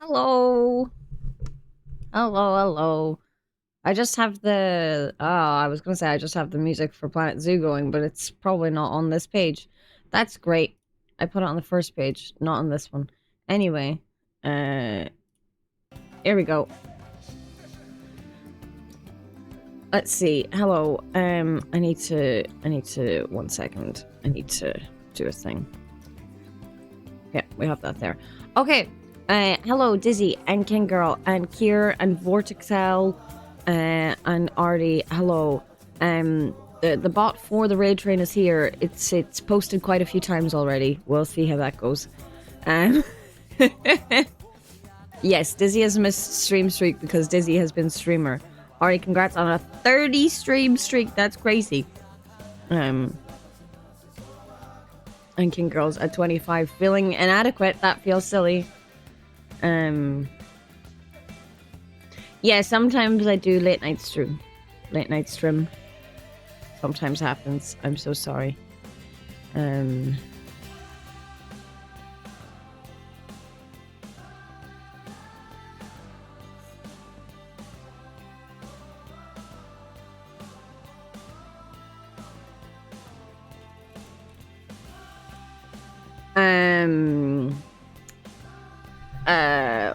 Hello. Hello, hello. I just have the I was gonna say I just have the music for Planet Zoo going, but it's probably not on this page. That's great. I put it on the first page, not on this one. Anyway, uh here we go. Let's see. Hello. I need to 1 second. I need to do a thing. Yeah, we have that there. Okay. Hello, Dizzy and King Girl and Kier and Vortexel and Artie. Hello. The bot for the raid train is here. It's posted quite a few times already. We'll see how that goes. Yes, Dizzy has missed stream streak because Dizzy has been streamer. Artie, congrats on a 30 stream streak. That's crazy. And King Girl's at 25, feeling inadequate. That feels silly. Yeah, sometimes I do late night stream. Sometimes happens. I'm so sorry.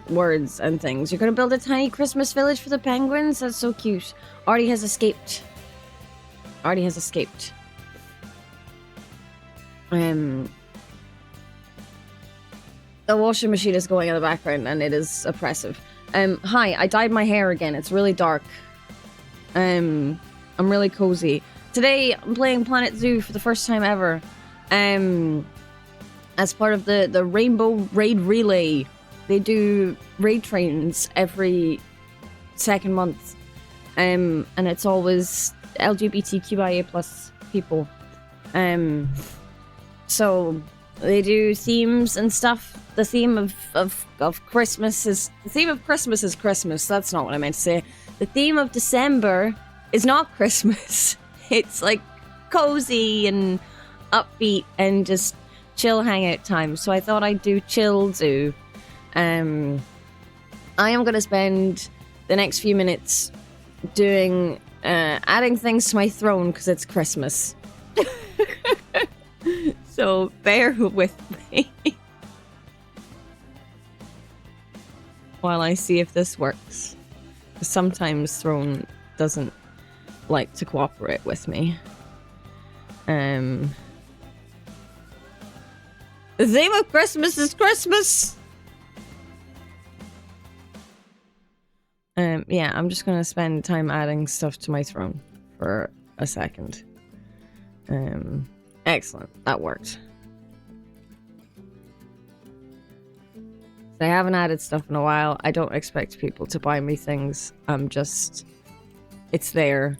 Words and things. You're gonna build a tiny Christmas village for the penguins? That's so cute. Artie has escaped. The washing machine is going in the background and it is oppressive. Hi, I dyed my hair again. It's really dark. I'm really cozy. Today, I'm playing Planet Zoo for the first time ever. As part of the Rainbow Raid Relay. They do raid trains every second month. And it's always LGBTQIA plus people. So they do themes and stuff. The theme of Christmas is Christmas. That's not what I meant to say. The theme of December is not Christmas. It's like cozy and upbeat and just chill hangout time. So I thought I'd do Chill Zoo. I am gonna spend the next few minutes doing adding things to my throne because it's Christmas. So bear with me while I see if this works. Sometimes Throne doesn't like to cooperate with me. The theme of Christmas is Christmas! Yeah, I'm just gonna spend time adding stuff to my throne for a second. Excellent. That worked. I haven't added stuff in a while. I don't expect people to buy me things. It's there.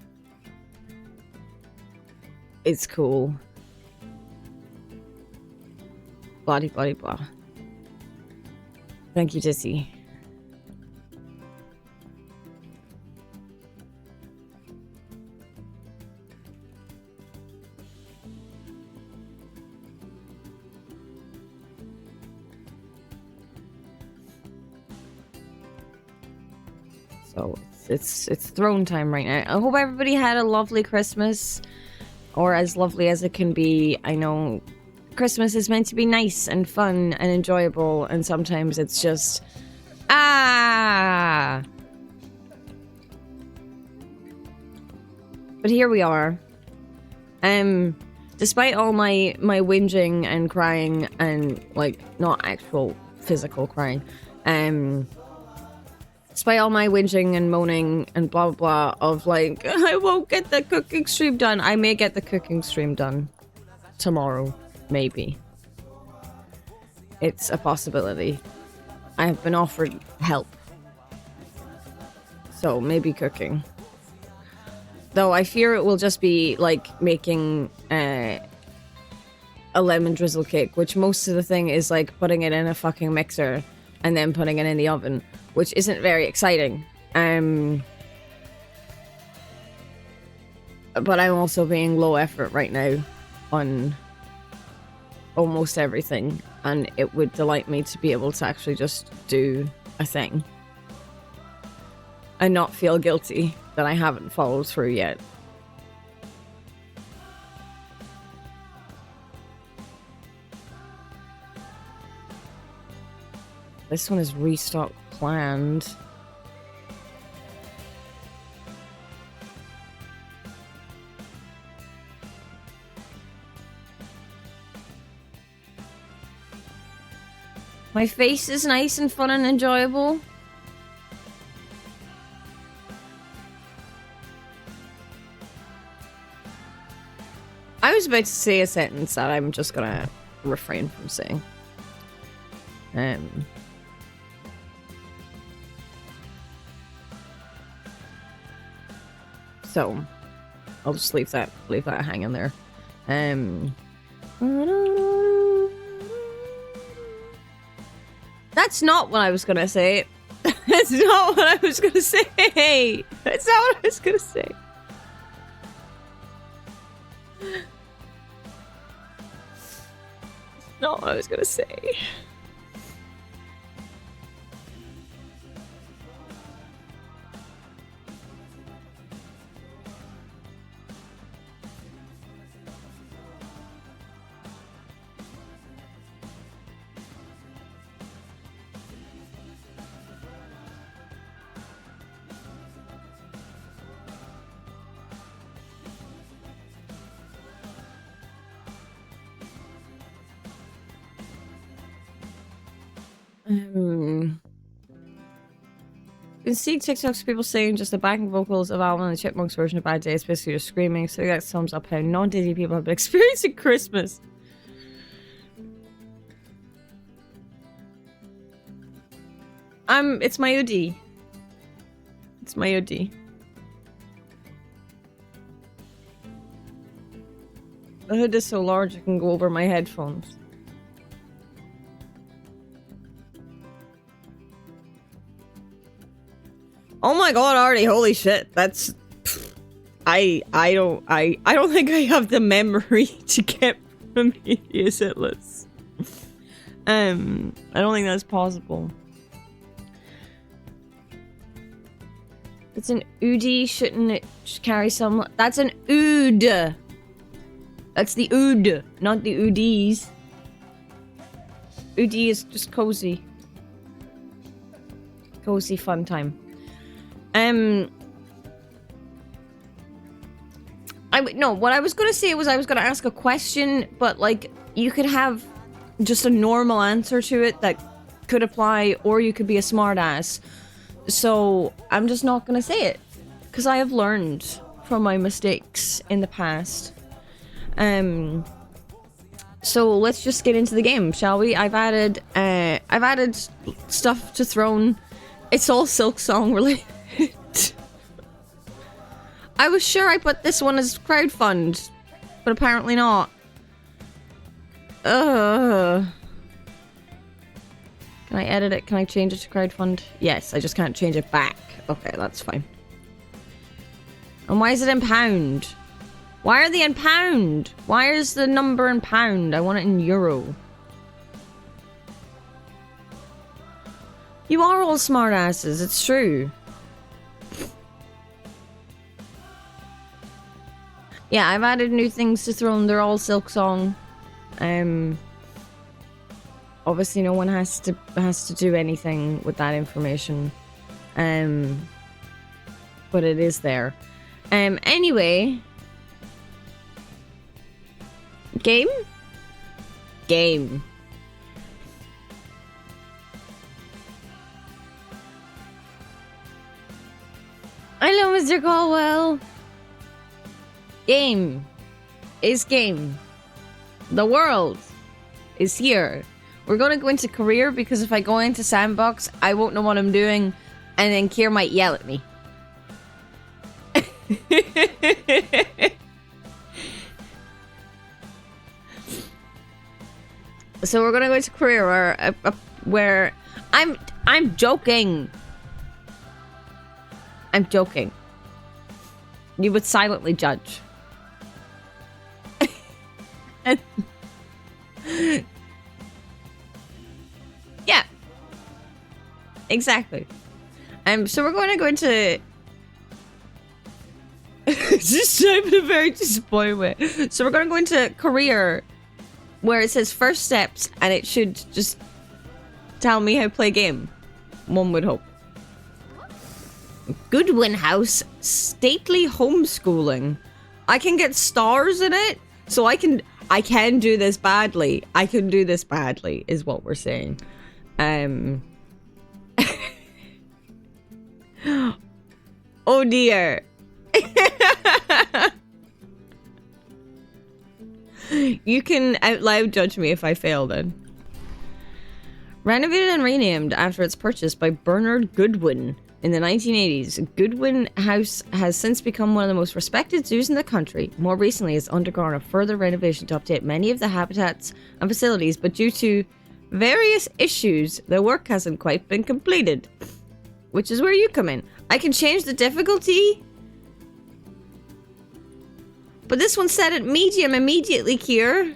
It's cool. Blah blah blah. Thank you, Dizzy. So it's throne time right now. I hope everybody had a lovely Christmas, or as lovely as it can be. I know Christmas is meant to be nice and fun and enjoyable, and sometimes it's just But here we are. Despite all my whinging and crying and like not actual physical crying, despite all my whinging and moaning and blah blah blah of like, I won't get the cooking stream done. I may get the cooking stream done tomorrow, maybe. It's a possibility. I have been offered help. So maybe cooking. Though I fear it will just be like making a lemon drizzle cake, which most of the thing is like putting it in a fucking mixer and then putting it in the oven, which isn't very exciting. But I'm also being low effort right now on almost everything, and it would delight me to be able to actually just do a thing. And not feel guilty that I haven't followed through yet. This one is restock planned. My face is nice and fun and enjoyable. I was about to say a sentence that I'm just gonna refrain from saying. So I'll just leave that hanging there. That's not what I was gonna say. That's not what I was gonna say. That's not what I was gonna say. Not what I was gonna say. You can see TikToks people saying just the backing vocals of Alvin and the Chipmunks version of Bad Day is basically just screaming, so that sums up how non-Disney people have been experiencing Christmas. It's my OD. It's my OD. The hood is so large it can go over my headphones. Oh my god, Artie, holy shit. That's I don't think I have the memory to get Prometheus hitless. I don't think that's possible. It's an oodie, shouldn't it carry some? That's an ood. That's the ood, not the oodies. Oodie is just cozy. Cozy fun time. No, what I was gonna say was I was gonna ask a question, but like you could have just a normal answer to it that could apply, or you could be a smartass. So I'm just not gonna say it because I have learned from my mistakes in the past. So let's just get into the game, shall we? I've added stuff to Throne. It's all Silksong related. I was sure I put this one as crowdfund, but apparently not. Can I edit it? Can I change it to crowdfund? Yes, I just can't change it back. Okay, that's fine. And why is it in pound? Why are they in pound? Why is the number in pound? I want it in euro. You are all smartasses, it's true. Yeah, I've added new things to Throne. They're all Silksong. Obviously no one has to do anything with that information. But it is there. Anyway. Game? Game. Hello, Mr. Caldwell. Game is game. The world is here. We're gonna go into career because if I go into sandbox, I won't know what I'm doing, and then Kier might yell at me. So we're gonna go into career where I'm joking. I'm joking. You would silently judge. Yeah. Exactly. So we're going to go into... Just I'm in a very disappointed way. So we're going to go into career, where it says first steps, and it should just tell me how to play game. One would hope. Goodwin House, stately homeschooling. I can get stars in it, so I can do this badly. I can do this badly, is what we're saying. Oh dear. You can out loud judge me if I fail then. Renovated and renamed after its purchase by Bernard Goodwin in the 1980s, Goodwin House has since become one of the most respected zoos in the country. More recently, it's undergone a further renovation to update many of the habitats and facilities, but due to various issues, the work hasn't quite been completed. Which is where you come in. I can change the difficulty. But this one's set at medium immediately, Kier.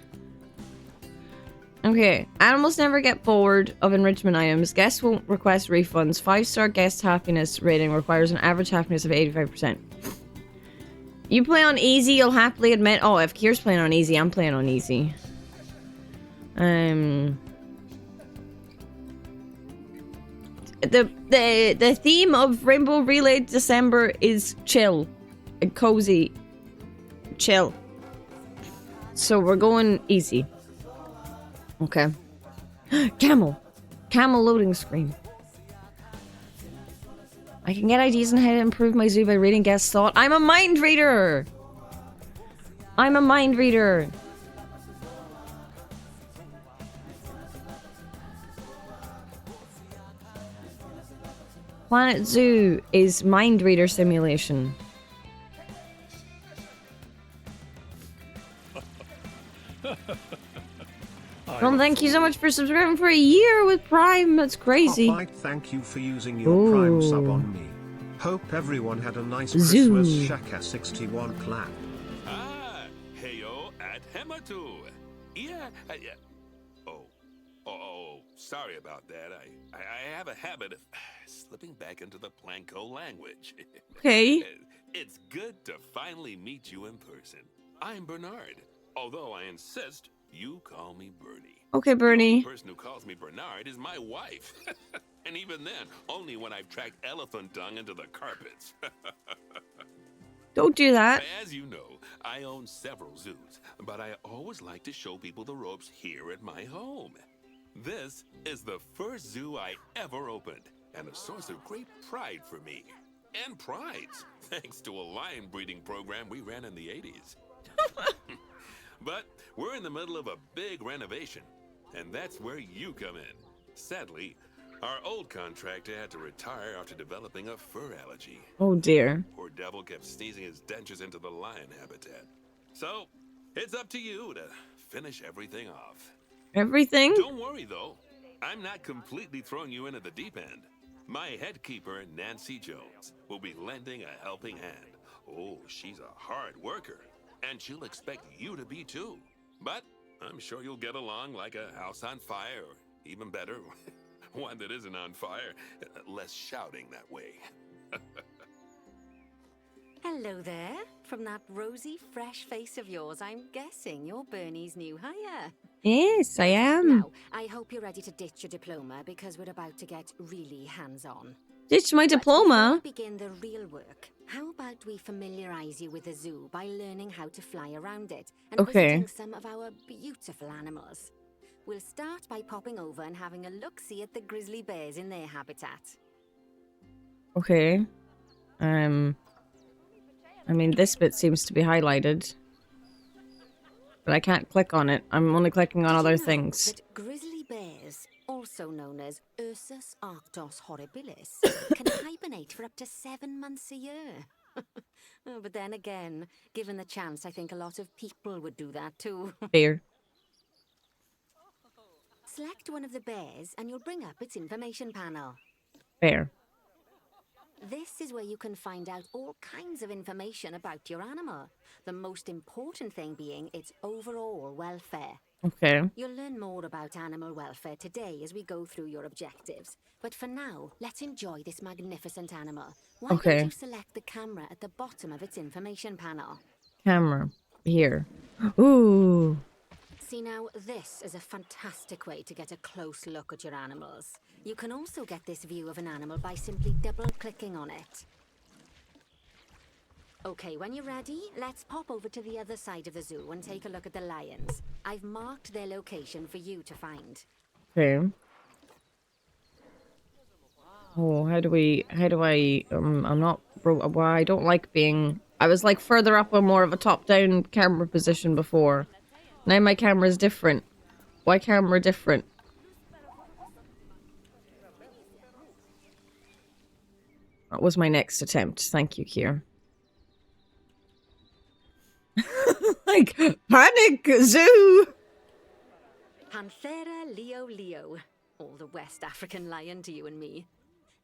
Okay. Animals never get bored of enrichment items. Guests won't request refunds. 5-star guest happiness rating requires an average happiness of 85%. You play on easy, you'll happily admit... Oh, if Kier's playing on easy, I'm playing on easy. The theme of Rainbow Relay December is chill and cozy. Chill. So we're going easy. Okay. Camel loading screen. I can get ideas on how to improve my zoo by reading guest thought. I'm a mind reader. Planet Zoo is mind reader simulation. Well, thank you so much for subscribing for a year with Prime. That's crazy. Thank you for using your Prime sub on me. Hope everyone had a nice Christmas. Shaka 61 clap. Heyo at Hematu. Yeah. Oh, sorry about that. I have a habit of slipping back into the Planko language. Okay. It's good to finally meet you in person. I'm Bernard, although I insist you call me Bernie. Okay, Bernie. The person who calls me Bernard is my wife. And even then, only when I've tracked elephant dung into the carpets. Don't do that. As you know, I own several zoos, but I always like to show people the ropes here at my home. This is the first zoo I ever opened, and a source of great pride for me. And prides, thanks to a lion breeding program we ran in the 80s. But we're in the middle of a big renovation, and that's where you come in. Sadly, our old contractor had to retire after developing a fur allergy. Oh dear. Poor devil kept sneezing his dentures into the lion habitat. So, it's up to you to finish everything off. Everything? Don't worry, though. I'm not completely throwing you in at the deep end. My head keeper, Nancy Jones, will be lending a helping hand. Oh, she's a hard worker, and she'll expect you to be too. But I'm sure you'll get along like a house on fire, or even better, one that isn't on fire. Less shouting that way. Hello there. From that rosy, fresh face of yours, I'm guessing you're Bernie's new hire. Yes, I am. Now, I hope you're ready to ditch your diploma because we're about to get really hands-on. Ditch my diploma? Before we begin the real work, how about we familiarize you with the zoo by learning how to fly around it and visiting some of our beautiful animals. We'll start by popping over and having a look-see at the grizzly bears in their habitat. Okay. I mean, this bit seems to be highlighted. But I can't click on it. I'm only clicking on other things. That grizzly bears, also known as Ursus arctos horribilis, can hibernate for up to 7 months a year. Oh, but then again, given the chance, I think a lot of people would do that too. Fair. Select one of the bears and you'll bring up its information panel. Fair. This is where you can find out all kinds of information about your animal. The most important thing being its overall welfare. Okay. You'll learn more about animal welfare today as we go through your objectives. But for now, let's enjoy this magnificent animal. Why don't Okay. you select the camera at the bottom of its information panel? Camera. Here. Ooh. See now, this is a fantastic way to get a close look at your animals. You can also get this view of an animal by simply double-clicking on it. Okay, when you're ready, let's pop over to the other side of the zoo and take a look at the lions. I've marked their location for you to find. Okay. Oh, how do I, I'm not, well, I don't like being, I was like further up on more of a top-down camera position before. Now my camera's different. Why camera different? That was my next attempt. Thank you, Kier. Like, panic zoo! Panthera leo leo, or the West African lion to you and me.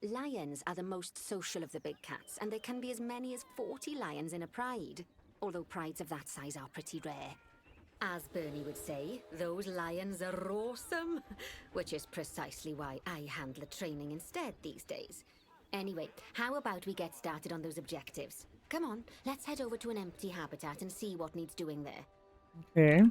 Lions are the most social of the big cats, and there can be as many as 40 lions in a pride. Although prides of that size are pretty rare. As Bernie would say, those lions are awesome, which is precisely why I handle the training instead these days. Anyway, how about we get started on those objectives? Come on, let's head over to an empty habitat and see what needs doing there. Okay.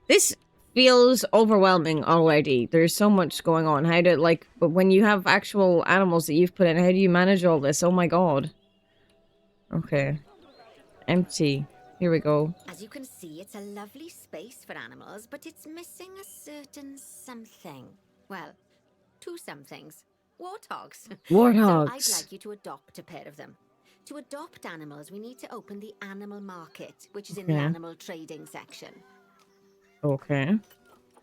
This feels overwhelming already. There's so much going on. How do, like, but when you have actual animals that you've put in, how do you manage all this? Oh my god. Okay. Empty. Here we go. As you can see, it's a lovely space for animals, but it's missing a certain something. Well, two somethings. Warthogs. Warthogs. So I'd like you to adopt a pair of them. To adopt animals, we need to open the animal market, which is in the animal trading section. Okay.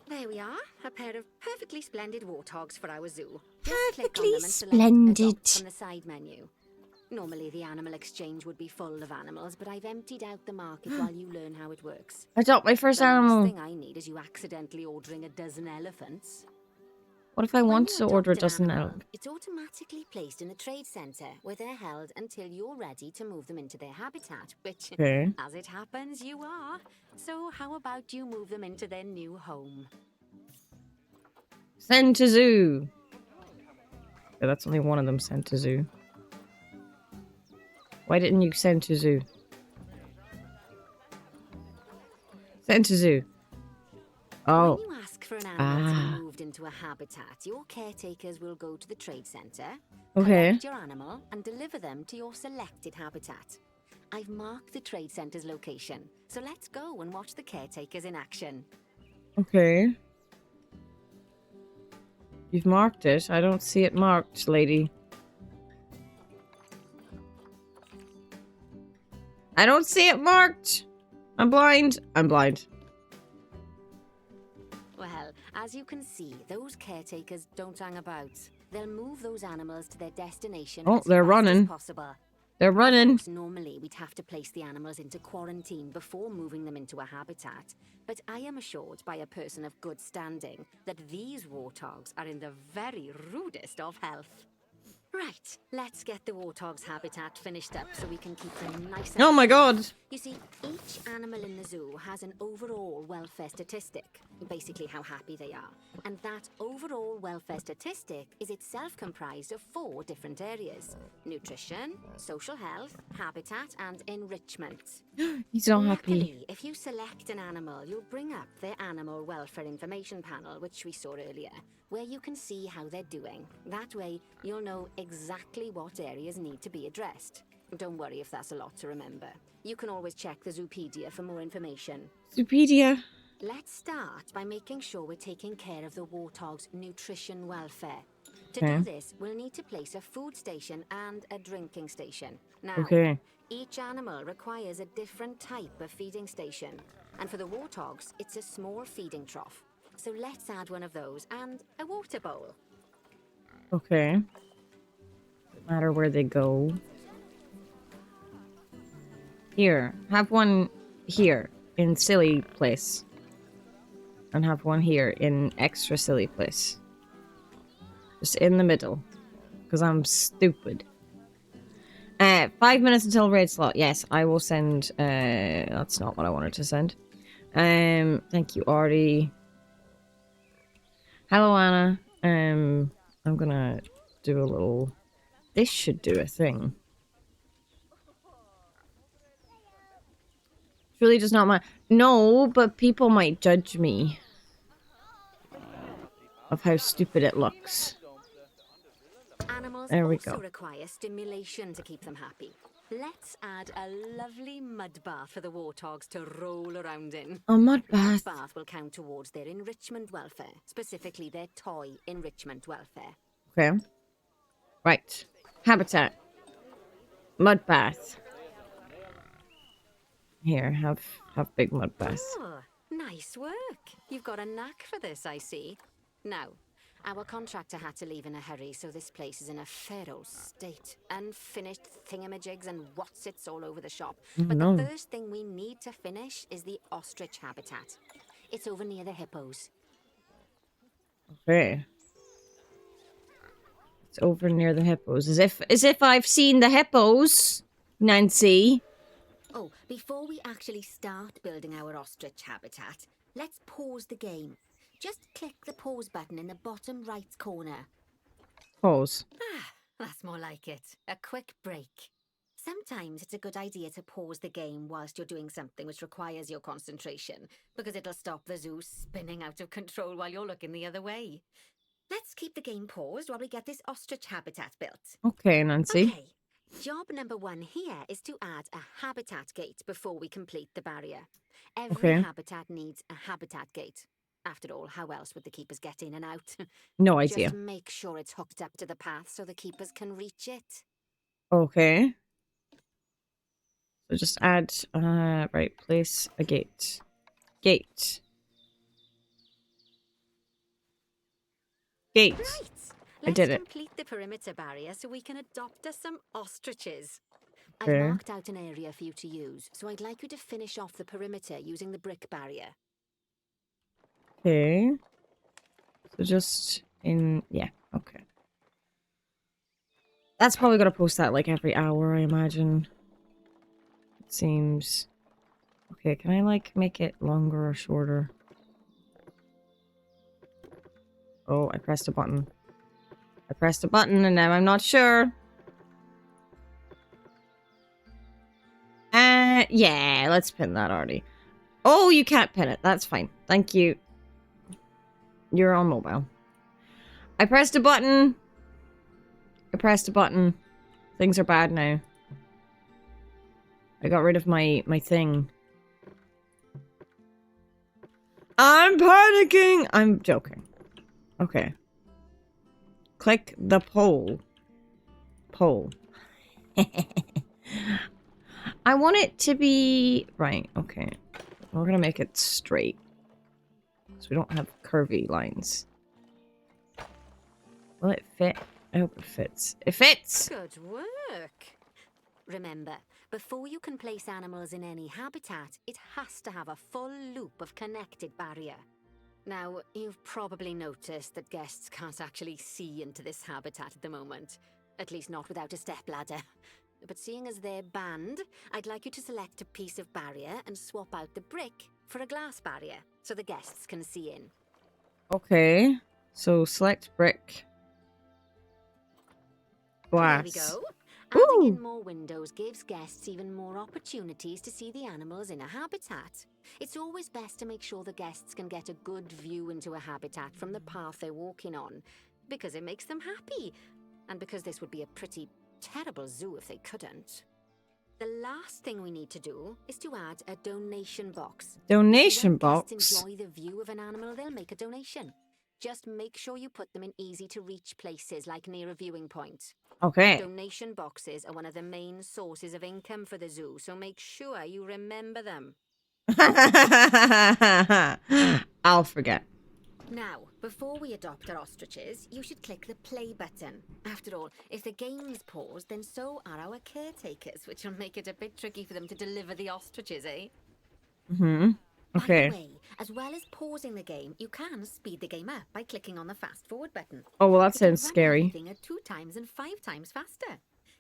There we are, a pair of perfectly splendid warthogs for our zoo. Perfectly splendid. From the side menu. Normally the animal exchange would be full of animals, but I've emptied out the market while you learn how it works. Adopt my first The animal. last thing I need is you accidentally ordering a dozen elephants. What if I When want you to order a adopt an dozen animal, elk? it's automatically placed in the trade center, where they're held until you're ready to move them into their habitat, which, Okay. as it happens, you are. So how about you move them into their new home? Send to zoo. Yeah, that's only one of them sent to zoo. Why didn't you send to zoo? Send to zoo. Oh. When you ask for an animal to be moved into a habitat, your caretakers will go to the trade center, collect your animal, and deliver them to your selected habitat. I've marked the trade center's location, so let's go and watch the caretakers in action. Okay. You've marked it. I don't see it marked, lady. I don't see it marked. I'm blind. I'm blind. Well, as you can see, those caretakers don't hang about. They'll move those animals to their destination Oh, as they're fast running. as possible. They're Of running. course, normally we'd have to place the animals into quarantine before moving them into a habitat, but I am assured by a person of good standing that these warthogs are in the very rudest of health. Right, let's get the warthog's habitat finished up so we can keep them nice and Oh my god. You see, each animal in the zoo has an overall welfare statistic, basically how happy they are. And that overall welfare statistic is itself comprised of 4 different areas: nutrition, social health, habitat, and enrichment. He's not happy. Luckily, if you select an animal, you'll bring up their animal welfare information panel, which we saw earlier, where you can see how they're doing. That way, you'll know exactly what areas need to be addressed. Don't worry if that's a lot to remember. You can always check the Zoopedia for more information. Zoopedia. Let's start by making sure we're taking care of the warthog's nutrition welfare. To Okay. do this, we'll need to place a food station and a drinking station. Now, Okay. each animal requires a different type of feeding station. And for the warthogs, it's a small feeding trough. So let's add one of those and a water bowl. Okay. Doesn't matter where they go. Here. Have one here in silly place. And have one here in extra silly place. Just in the middle. Because I'm stupid. 5 minutes until raid slot. Yes, I will send... that's not what I wanted to send. Thank you, Artie. Hello, Anna. I'm gonna do a little... This should do a thing. Really does not mind. No, but people might judge me of how stupid it looks. Animals There we also go. require stimulation to keep them happy. Let's add a lovely mud bath for the warthogs to roll around in. A mud Mud bath. bath will count towards their enrichment welfare, specifically their toy enrichment welfare. Okay. Right. Habitat. Mud bath. Here, have big mud bath. Oh, nice work. You've got a knack for this, I see. Now, our contractor had to leave in a hurry, so this place is in a feral state. Unfinished thingamajigs and whatsits all over the shop. But no. the first thing we need to finish is the ostrich habitat. It's over near the hippos. Okay. It's over near the hippos. As if I've seen the hippos, Nancy. Oh, before we actually start building our ostrich habitat, let's pause the game. Just click the pause button in the bottom right corner. Pause. Ah, that's more like it. A quick break. Sometimes it's a good idea to pause the game whilst you're doing something which requires your concentration, because it'll stop the zoo spinning out of control while you're looking the other way. Let's keep the game paused while we get this ostrich habitat built. Okay, Nancy. Okay. Job number 1 here is to add a habitat gate before we complete the barrier. Every habitat needs a habitat gate. After all, how else would the keepers get in and out? No idea. Just make sure it's hooked up to the path so the keepers can reach it. Okay. So just add, right, place a gate. Gate. Gate. Right. I did Let's it. complete the perimeter barrier so we can adopt us some ostriches. Okay. I've marked out an area for you to use, so I'd like you to finish off the perimeter using the brick barrier. Okay. So just in... Yeah, okay. That's probably gonna post that like every hour, I imagine. It seems... Okay, can I like make it longer or shorter? Oh, I pressed a button. I pressed a button and now I'm not sure. Yeah, let's pin that already. Oh, you can't pin it. That's fine. Thank you. You're on mobile. I pressed a button. I pressed a button. Things are bad now. I got rid of my thing. I'm panicking! I'm joking. Okay. Click the pole. Pole. I want it to be... Right, okay. We're gonna make it straight. So we don't have curvy lines. Will it fit? I hope it fits. It fits! Good work. Remember, before you can place animals in any habitat, it has to have a full loop of connected barrier. Now, you've probably noticed that guests can't actually see into this habitat at the moment. At least not without a stepladder. But seeing as they're banned, I'd like you to select a piece of barrier and swap out the brick for a glass barrier, so the guests can see in. Okay. So select brick. Glass. There we go. Ooh. Adding in more windows gives guests even more opportunities to see the animals in a habitat. It's always best to make sure the guests can get a good view into a habitat from the path they're walking on, because it makes them happy, and because this would be a pretty terrible zoo if they couldn't. The last thing we need to do is to add a donation box. Donation When guests box? enjoy the view of an animal, they'll make a donation. Just make sure you put them in easy-to-reach places, like near a viewing point. Okay. Donation boxes are one of the main sources of income for the zoo, so make sure you remember them. I'll forget. Now, before we adopt our ostriches, you should click the play button. After all, if the game's paused, then so are our caretakers, which will make it a bit tricky for them to deliver the ostriches, eh? Mm-hmm. Okay. By the way, as well as pausing the game, you can speed the game up by clicking on the fast forward button. Oh, well, that You can sounds run scary. everything at 2 times and 5 times faster.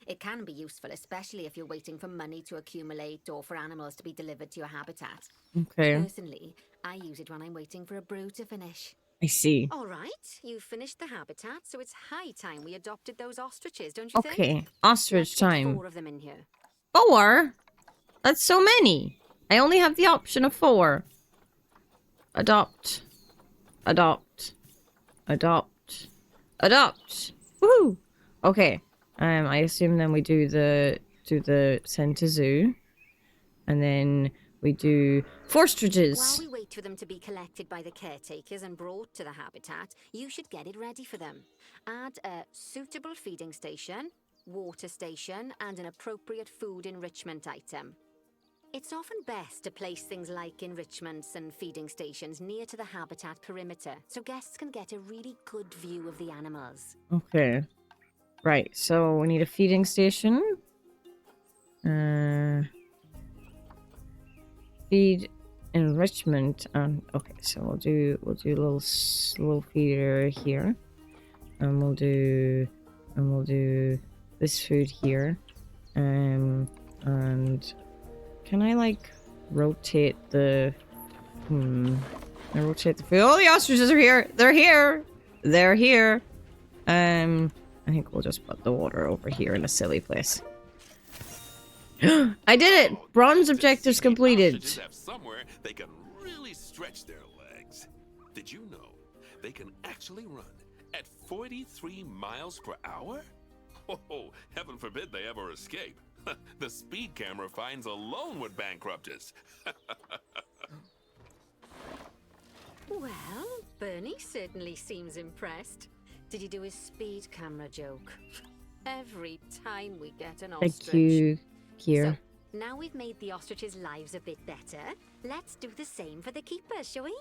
It can be useful, especially if you're waiting for money to accumulate or for animals to be delivered to your habitat. Okay. Personally, I use it when I'm waiting for a brew to finish. I see. All right, you've finished the habitat, so it's high time we adopted those ostriches, don't you think? Okay. Ostrich Let's get time. 4 of them in here. 4? That's so many. I only have the option of 4. Adopt. Adopt. Adopt. Adopt. Woohoo! Okay. I assume then we do the send to zoo. And then we do forstrages. While we wait for them to be collected by the caretakers and brought to the habitat, you should get it ready for them. Add a suitable feeding station, water station, and an appropriate food enrichment item. It's often best to place things like enrichments and feeding stations near to the habitat perimeter, so guests can get a really good view of the animals. Okay. Right, so we need a feeding station. Feed enrichment. Okay, so we'll do a little feeder here. And we'll do this food here. And can I like rotate the I rotate the food. Oh, the ostriches are here. They're here. They're here. I think we'll just put the water over here in a silly place. I did it! Bronze objectives completed. Ostriches have somewhere they can really stretch their legs. Did you know they can actually run at 43 miles per hour? Oh, heaven forbid they ever escape. The speed camera fines alone would bankrupt us. Well, Bernie certainly seems impressed. Did he do his speed camera joke? Every time we get an ostrich. Thank you. Here. So, now we've made the ostriches' lives a bit better, let's do the same for the keepers, shall we?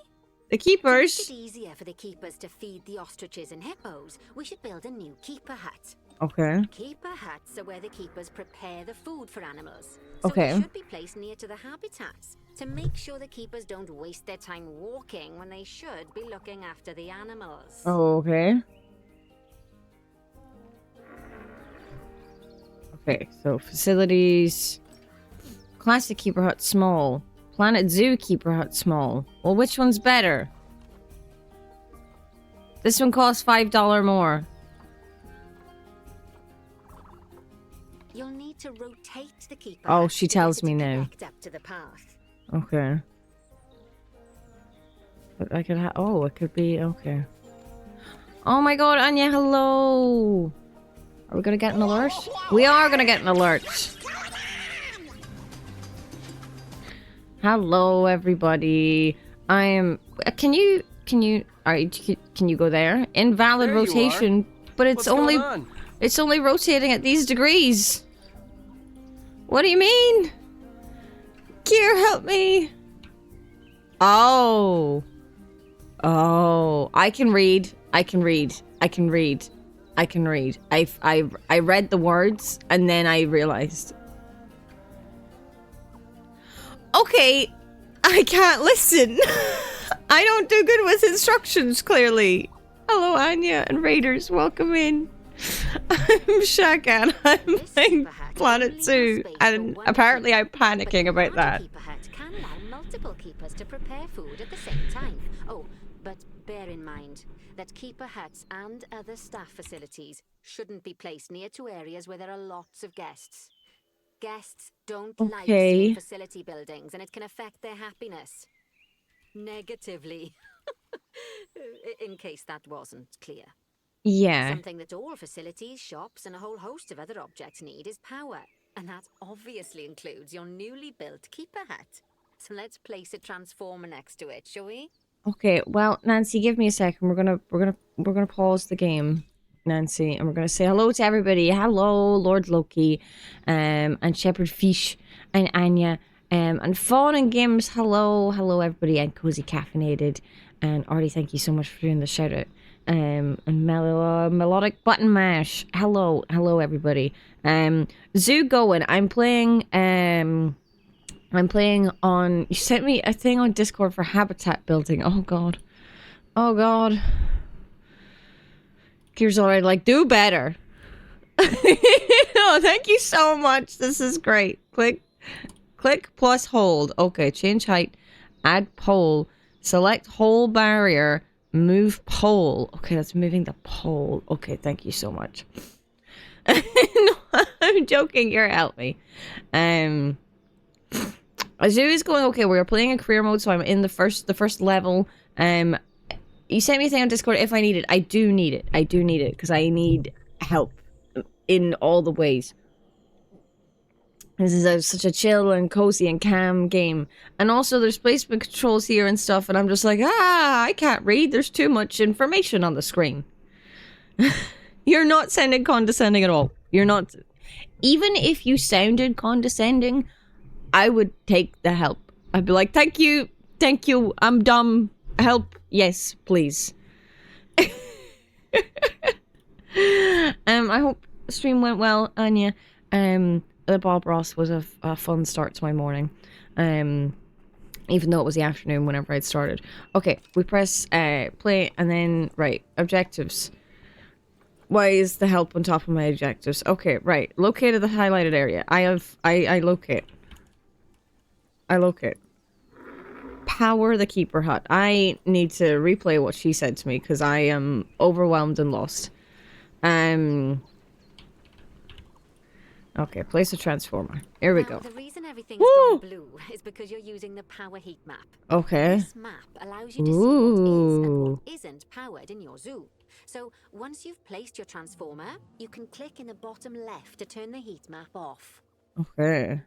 The keepers? To make it easier for the keepers to feed the ostriches and hippos, we should build a new keeper hut. Okay. Keeper huts are where the keepers prepare the food for animals. So Okay. they should be placed near to the habitats to make sure the keepers don't waste their time walking when they should be looking after the animals. Oh, okay. Okay, so facilities. Classic keeper hut small. Planet Zoo keeper hut small. Well, which one's better? This one costs $5 more. You'll need to rotate the keeper. Oh, hut she to get tells it me to now. connect up to the path. Okay. But I could oh, it could be okay. Oh my god, Anya, hello! Are we gonna get an alert? We are gonna get an alert! Hello, everybody. Can you go there? Invalid There you rotation, but it's What's only, going on? it's only rotating at these degrees. What do you mean? Kier, help me. Oh, I can read. I read the words and then I realized. Okay, I can't listen. I don't do good with instructions, clearly. Hello, Anya and Raiders, welcome in. I'm Shakan. I'm This playing keeper hut Planet only Zoo, has space for and one apparently keeper, I'm but panicking the about larger that. keeper hut can allow multiple keepers to prepare food at the same time. Oh, but bear in mind that keeper huts and other staff facilities shouldn't be placed near to areas where there are lots of guests. Guests don't like Okay. small facility buildings, and it can affect their happiness negatively. In case that wasn't clear. Yeah. Something that all facilities, shops, and a whole host of other objects need is power. And that obviously includes your newly built keeper hut. So let's place a transformer next to it, shall we? Okay, well, Nancy, give me a second. We're gonna pause the game, Nancy, and we're gonna say hello to everybody. Hello, Lord Loki, and Shepherd Fish, and Anya, and Fawn and Gims. Hello, everybody, and Cozy Caffeinated, and Artie. Thank you so much for doing the shout out. And Melodic Button Mash. Hello, everybody. Zoo going. I'm playing on... You sent me a thing on Discord for habitat building. Oh, God. Oh, God. Gears already like, do better. Oh, thank you so much. This is great. Click plus hold. Okay, change height. Add pole. Select hole barrier. Move pole. Okay, that's moving the pole. Okay, thank you so much. No, I'm joking. You're help me. A zoo is going okay. We're playing in career mode, so I'm in the first level. You sent me a thing on Discord if I need it. I do need it. I do need it because I need help in all the ways. This is such a chill and cozy and calm game. And also there's placement controls here and stuff, and I'm just like, I can't read. There's too much information on the screen. You're not sounding condescending at all. You're not. Even if you sounded condescending, I would take the help. I'd be like, thank you, I'm dumb. Help, yes, please. I hope the stream went well, Anya. The Bob Ross was a fun start to my morning. Even though it was the afternoon whenever I'd started. Okay, we press play and then, right, objectives. Why is the help on top of my objectives? Okay, right. Located the highlighted area. I locate. Power the keeper hut. I need to replay what she said to me because I am overwhelmed and lost. Okay, place a transformer. Here we go. The reason everything's gone blue is because you're using the power heat map. Okay. This map allows you to see what is and what isn't powered in your zoo. So once you've placed your transformer, you can click in the bottom left to turn the heat map off. Okay.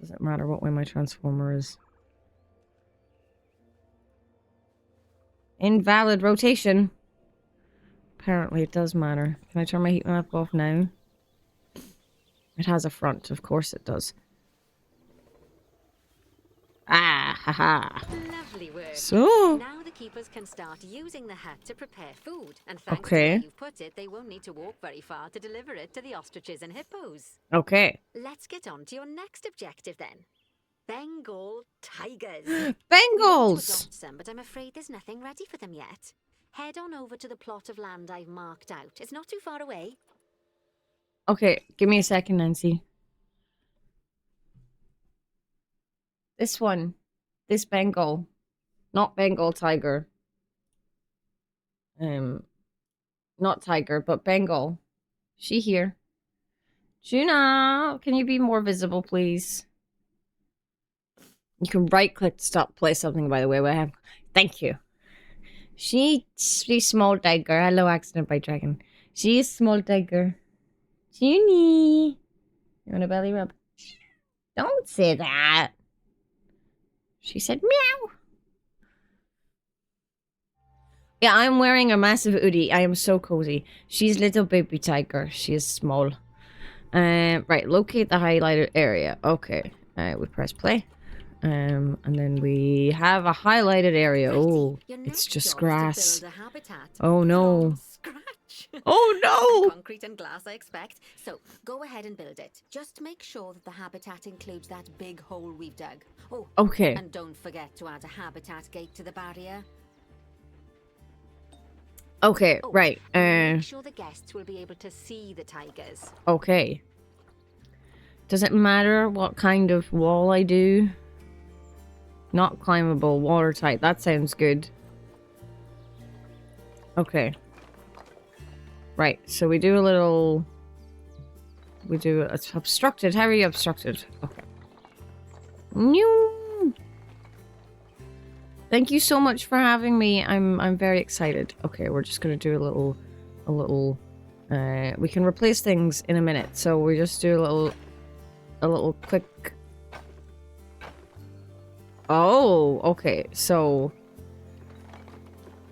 Doesn't matter what way my transformer is. Invalid rotation. Apparently it does matter. Can I turn my heat map off now? It has a front, of course it does. Ah, haha. Lovely work. So now the keepers can start using the hut to prepare food, and thanks to where you've put it, they won't need to walk very far to deliver it to the ostriches and hippos. Okay. Let's get on to your next objective then. Bengal tigers. Bengals! We want to adopt some, but I'm afraid there's nothing ready for them yet. Head on over to the plot of land I've marked out. It's not too far away. Okay, give me a second, Nancy. This one. This Bengal. Not Bengal tiger. Not tiger, but Bengal. She here. Juna, can you be more visible, please? You can right-click to stop play something, by the way. Thank you. She's small tiger. Hello, accident by dragon. She's small tiger. Junie. You want a belly rub? Don't say that. She said meow. Yeah, I'm wearing a massive hoodie. I am so cozy. She's little baby tiger. She is small. Right, locate the highlighted area. Okay. We press play. And then we have a highlighted area. Oh, it's just grass. Oh no. Oh no! Concrete and glass, I expect. So go ahead and build it. Just make sure that the habitat includes that big hole we've dug. Oh, okay. And don't forget to add a habitat gate to the barrier. Okay, right. Make sure the guests will be able to see the tigers. Okay. Does it matter what kind of wall I do? Not climbable, watertight. That sounds good. Okay. Right, so we do a little... It's obstructed. How are you obstructed? Okay. New. Thank you so much for having me. I'm very excited. Okay, we're just gonna do a little... we can replace things in a minute, so we just do a little quick... Oh, okay, so...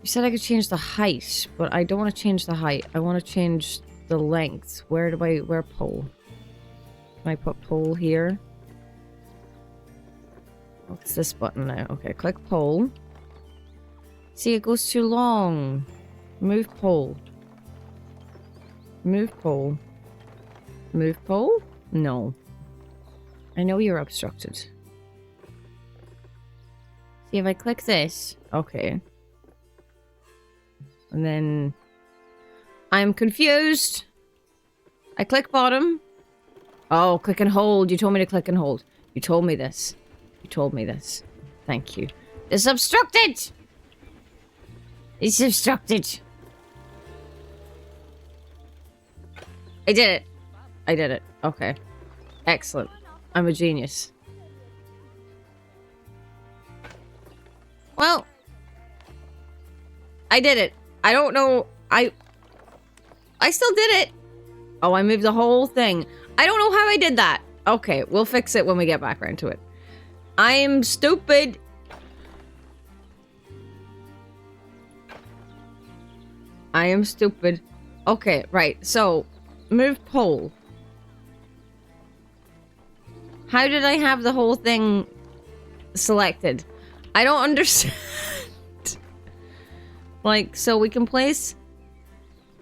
You said I could change the height, but I don't want to change the height. I want to change the length. Where pole? Can I put pole here? What's this button now? Okay, click pole. See, it goes too long. Move pole. Move pole. Move pole? No. I know you're obstructed. See, if I click this... Okay. And then... I'm confused. I click bottom. Oh, click and hold. You told me to click and hold. You told me this. You told me this. Thank you. It's obstructed! It's obstructed. I did it. I did it. Okay. Excellent. I'm a genius. Well, I did it. I don't know. I still did it. Oh, I moved the whole thing. I don't know how I did that. Okay, we'll fix it when we get back around to it. I am stupid. I am stupid. Okay, right. So, move pole. How did I have the whole thing selected? I don't understand. Like, so we can place...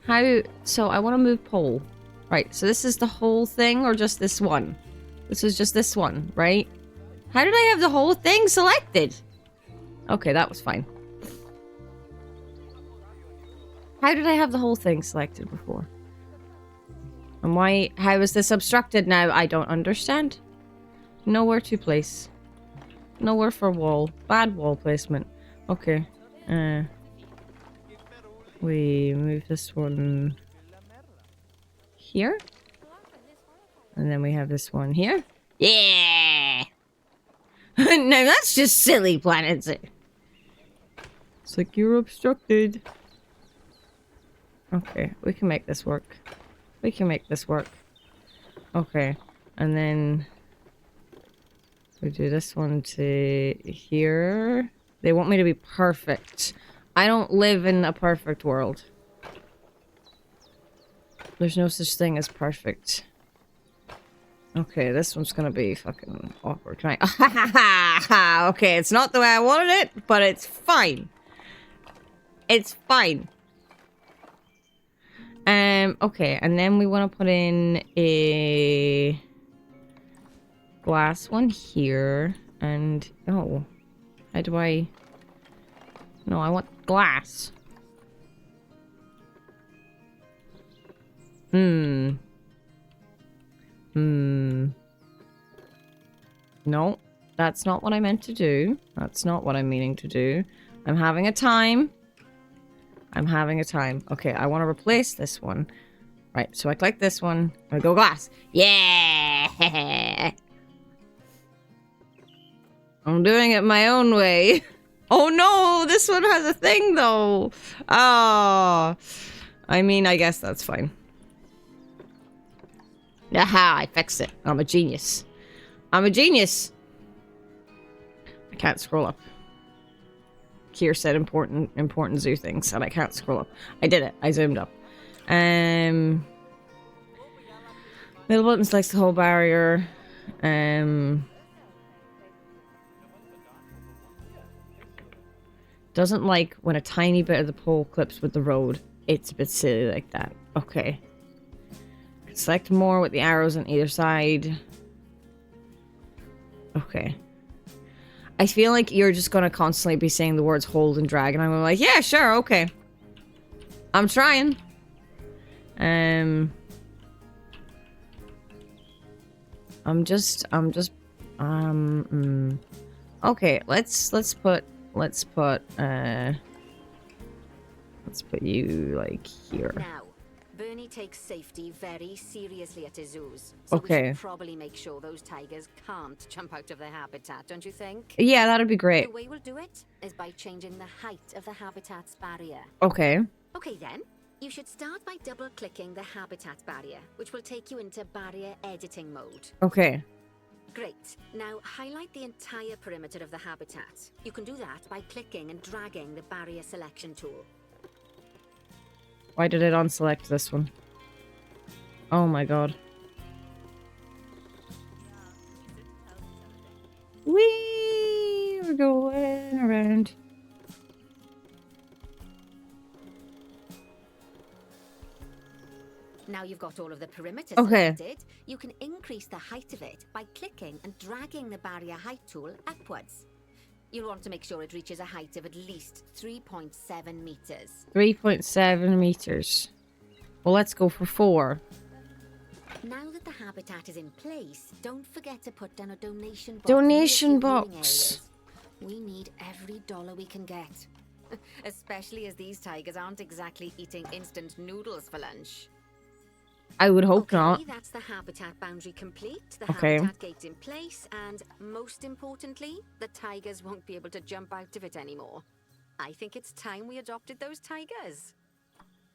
How... So, I want to move pole. Right, so this is the whole thing or just this one? This is just this one, right? How did I have the whole thing selected? Okay, that was fine. How did I have the whole thing selected before? And why... How is this obstructed now? I don't understand. Nowhere to place. Nowhere for wall. Bad wall placement. Okay. We move this one... here. And then we have this one here. Yeah! No, that's just silly, Planet Z. It's like you're obstructed. Okay, we can make this work. We can make this work. Okay, and then we do this one to here. They want me to be perfect. I don't live in a perfect world. There's no such thing as perfect. Okay, this one's gonna be fucking awkward. Can I... Okay, it's not the way I wanted it, but it's fine. It's fine. Okay, and then we want to put in a glass one here, and oh, how do I? No, I want glass. No, that's not what I meant to do. That's not what I'm meaning to do. I'm having a time. I'm having a time. Okay, I want to replace this one. Right, so I click this one. I go glass. Yeah! I'm doing it my own way. Oh no, this one has a thing though. Oh. I mean, I guess that's fine. Aha, I fixed it. I'm a genius. I'm a genius. I can't scroll up. Kier said important zoo things, and I can't scroll up. I did it. I zoomed up. Middle button selects the whole barrier. Doesn't like when a tiny bit of the pole clips with the road. It's a bit silly like that. Okay. Select more with the arrows on either side. Okay. I feel like you're just gonna constantly be saying the words hold and drag, and I'm like, yeah, sure, okay. I'm trying. Okay, let's put you like here. Now, Bernie takes safety very seriously at his zoos. So we should probably make sure those tigers can't jump out of their habitat, don't you think? Yeah, that'd be great. The way we'll do it is by changing the height of the habitat's barrier. Okay. Okay then. You should start by double-clicking the habitat barrier, which will take you into barrier editing mode. Okay. Great. Now highlight the entire perimeter of the habitat. You can do that by clicking and dragging the barrier selection tool. Why did it unselect this one? Oh my god. Whee! We're going around. Now you've got all of the perimeter Okay. selected, you can increase the height of it by clicking and dragging the barrier height tool upwards. You'll want to make sure it reaches a height of at least 3.7 meters. 3.7 meters. Well, let's go for 4. Now that the habitat is in place, don't forget to put down a donation box. Donation near the viewing box. areas. We need every dollar we can get. Especially as these tigers aren't exactly eating instant noodles for lunch. I would hope not. Okay, that's the habitat boundary complete. The Okay. habitat gate's in place, and most importantly, the tigers won't be able to jump out of it anymore. I think it's time we adopted those tigers.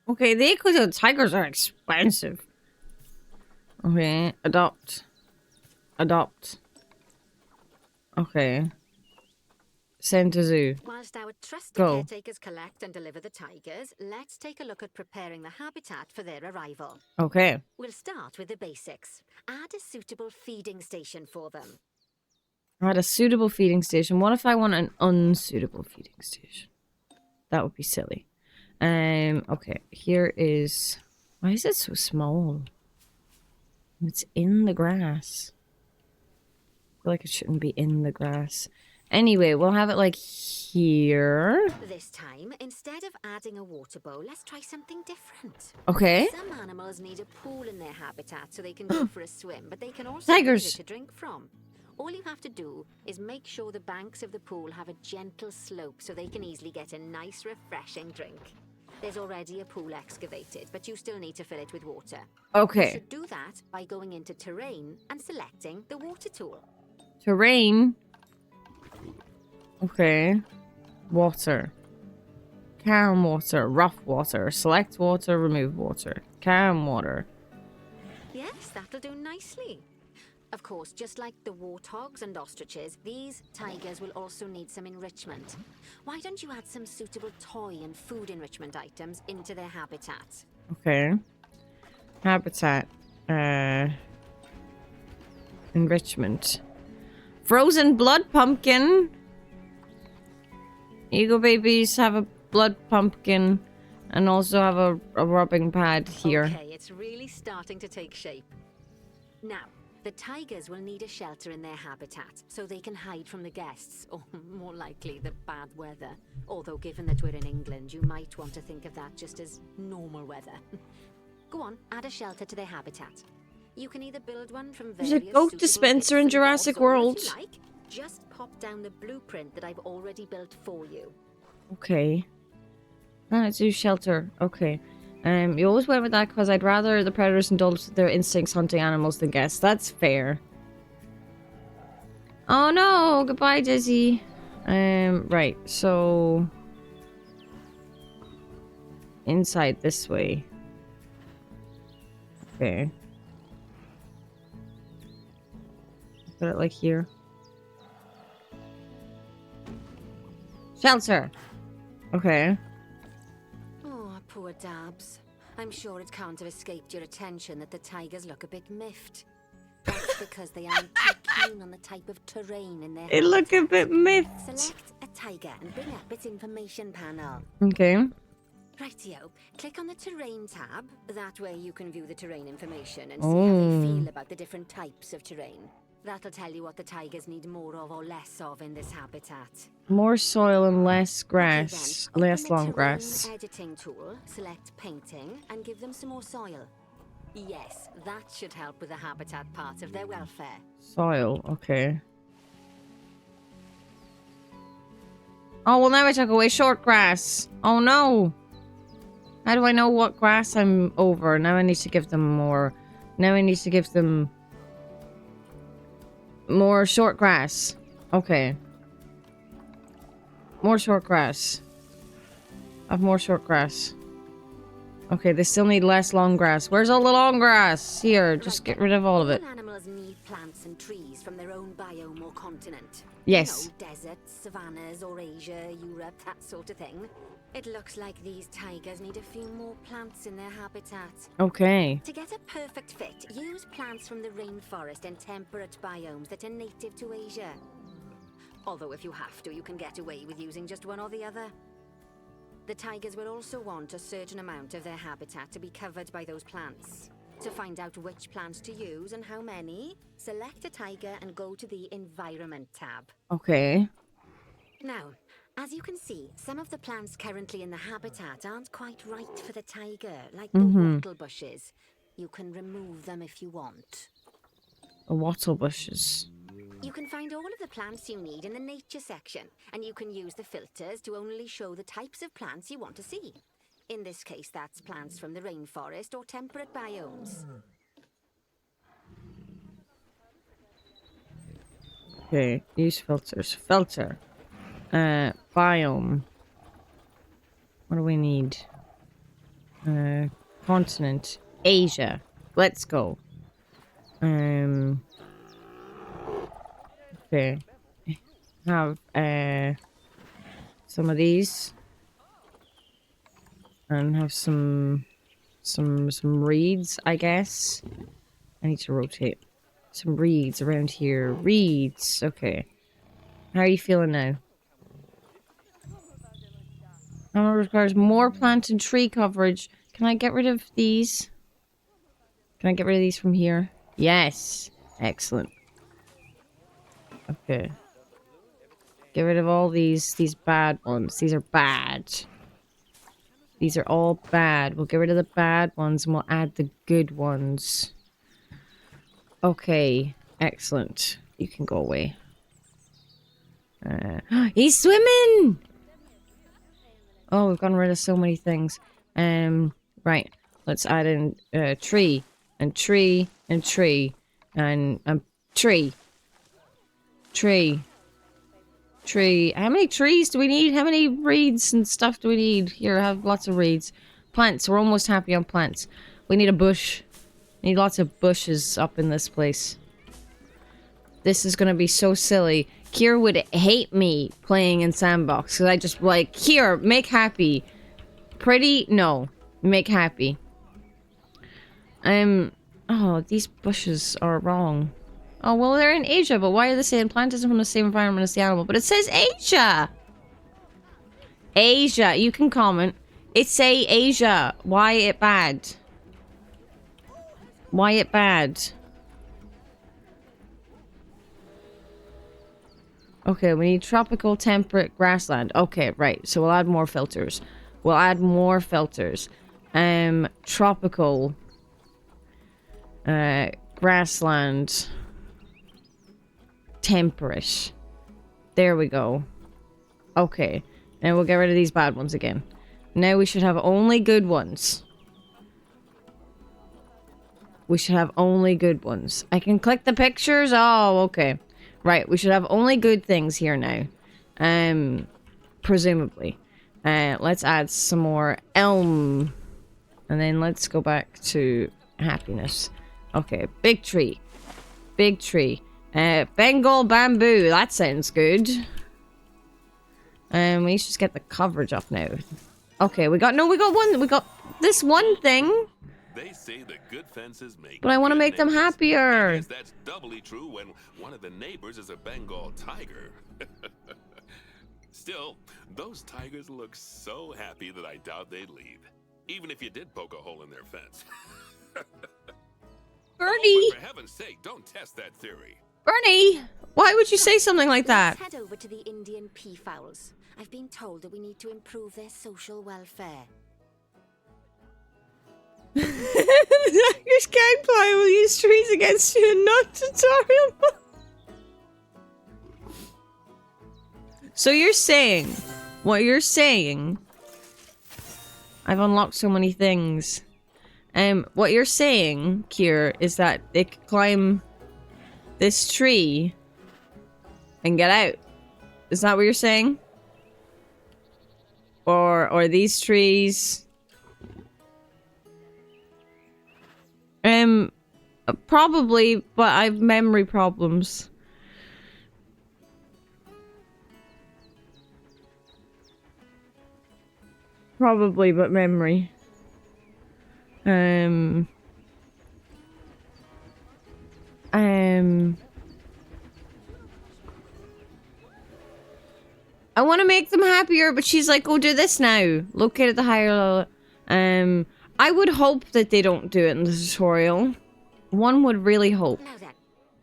Okay, the tigers are expensive. Okay, adopt. Adopt. Okay. Send to zoo. Whilst our trusted Go. caretakers collect and deliver the tigers, let's take a look at preparing the habitat for their arrival. Okay. We'll start with the basics. Add a suitable feeding station for them. Add a suitable feeding station. What if I want an unsuitable feeding station? That would be silly. Okay. Here is... Why is it so small? It's in the grass. I feel like it shouldn't be in the grass. Anyway, we'll have it like here. This time, instead of adding a water bowl, let's try something different. Okay. Some animals need a pool in their habitat so they can go for a swim, but they can also Tigers. use it to drink from. All you have to do is make sure the banks of the pool have a gentle slope so they can easily get a nice, refreshing drink. There's already a pool excavated, but you still need to fill it with water. You Okay. should do that by going into terrain and selecting the water tool. Terrain. Okay. Water. Calm water. Rough water. Select water. Remove water. Calm water. Yes, that'll do nicely. Of course, just like the warthogs and ostriches, these tigers will also need some enrichment. Why don't you add some suitable toy and food enrichment items into their habitat? Okay. Habitat. Enrichment. Frozen blood pumpkin. Here you go, babies. Have a blood pumpkin. And also have a rubbing pad here. Okay, it's really starting to take shape. Now, the tigers will need a shelter in their habitat so they can hide from the guests, or more likely, the bad weather. Although, given that we're in England, you might want to think of that just as normal weather. Go on, add a shelter to their habitat. You can either build one from There's various a goat suitable dispenser bits in and Jurassic bobs, or World. if you like, just pop down the blueprint that I've already built for you. Okay. Let's do shelter. Okay. You always went with that because I'd rather the predators indulge their instincts hunting animals than guests. That's fair. Oh no! Goodbye, Dizzy. Right. So inside this way. Okay. Put it like here. Shelter. Okay. Oh, poor Dabs. I'm sure it can't have escaped your attention that the tigers look a bit miffed. That's because they aren't too keen on the type of terrain in their They look a habitat. bit miffed. Select a tiger and bring up its information panel. Okay. Rightio. Click on the terrain tab. That way you can view the terrain information and see how they feel about the different types of terrain. That'll tell you what the tigers need more of or less of in this habitat. More soil and less grass. Okay, then, Less open the long grass. terrain editing tool, select painting, and give them some more soil. Yes, that should help with the habitat part of their welfare. Soil, okay. Oh, well now I took away short grass. Oh no. How do I know what grass I'm over? Now I need to give them more. Now I need to give them more short grass. Okay. More short grass. I have more short grass. Okay, they still need less long grass. Where's all the long grass? Here, just get rid of all of it. All animals need plants and trees from their own biome or continent. Yes. You know, deserts, savannas, or Asia, Europe, that sort of thing. It looks like these tigers need a few more plants in their habitat. Okay. To get a perfect fit, use plants from the rainforest and temperate biomes that are native to Asia. Although if you have to, you can get away with using just one or the other. The tigers will also want a certain amount of their habitat to be covered by those plants. To find out which plants to use and how many, select a tiger and go to the Environment tab. Okay. Now, As you can see, some of the plants currently in the habitat aren't quite right for the tiger, like the Mm-hmm. wattle bushes. You can remove them if you want. Wattle bushes. You can find all of the plants you need in the nature section, and you can use the filters to only show the types of plants you want to see. In this case, that's plants from the rainforest or temperate biomes. Okay, use filters. Filter. Biome. What do we need? Continent. Asia. Let's go. Okay. Have, some of these. And have some reeds, I guess. I need to rotate. Some reeds around here. Reeds. Okay. How are you feeling now? It requires more plant and tree coverage. Can I get rid of these? Can I get rid of these from here? Yes. Excellent. Okay. Get rid of all these bad ones. These are bad. These are all bad. We'll get rid of the bad ones and we'll add the good ones. Okay. Excellent. You can go away. He's swimming! Oh, we've gotten rid of so many things. Right. Let's add in tree and tree and tree and tree. Tree. Tree. How many trees do we need? How many reeds and stuff do we need? Here, I have lots of reeds. Plants. We're almost happy on plants. We need a bush. We need lots of bushes up in this place. This is gonna be so silly. Kier would hate me playing in sandbox because I just like, here, make happy. Pretty? No. Make happy. Oh, these bushes are wrong. Oh, well, they're in Asia, but why are they saying plant isn't from the same environment as the animal? But it says Asia! Asia. You can comment. It say Asia. Why it bad? Why it bad? Okay, we need tropical temperate grassland. Okay, right. So we'll add more filters. We'll add more filters. Tropical grassland temperate. There we go. Okay. Now we'll get rid of these bad ones again. Now we should have only good ones. We should have only good ones. I can click the pictures? Oh, okay. Right, we should have only good things here now. Presumably. Let's add some more elm. And then let's go back to happiness. Okay, big tree. Big tree. Bengal bamboo. That sounds good. We should just get the coverage up now. Okay, we got this one thing. They say the good fences make. But I want to make them happier. I guess that's doubly true when one of the neighbors is a Bengal tiger. Still, those tigers look so happy that I doubt they'd leave, even if you did poke a hole in their fence. Bernie! For heaven's sake, don't test that theory. Bernie! Why would you say something like that? Let's head over to the Indian peafowls. I've been told that we need to improve their social welfare. The tigers can't climb. We'll use trees against you and not tutorial. So you're saying, what you're saying, I've unlocked so many things. What you're saying, Kier, is that they could climb this tree and get out. Is that what you're saying? Or these trees? Probably, but I have memory problems. Probably, but memory. I want to make them happier, but she's like, "Go do this now. Locate at the higher level." I would hope that they don't do it in the tutorial. One would really hope. Now then,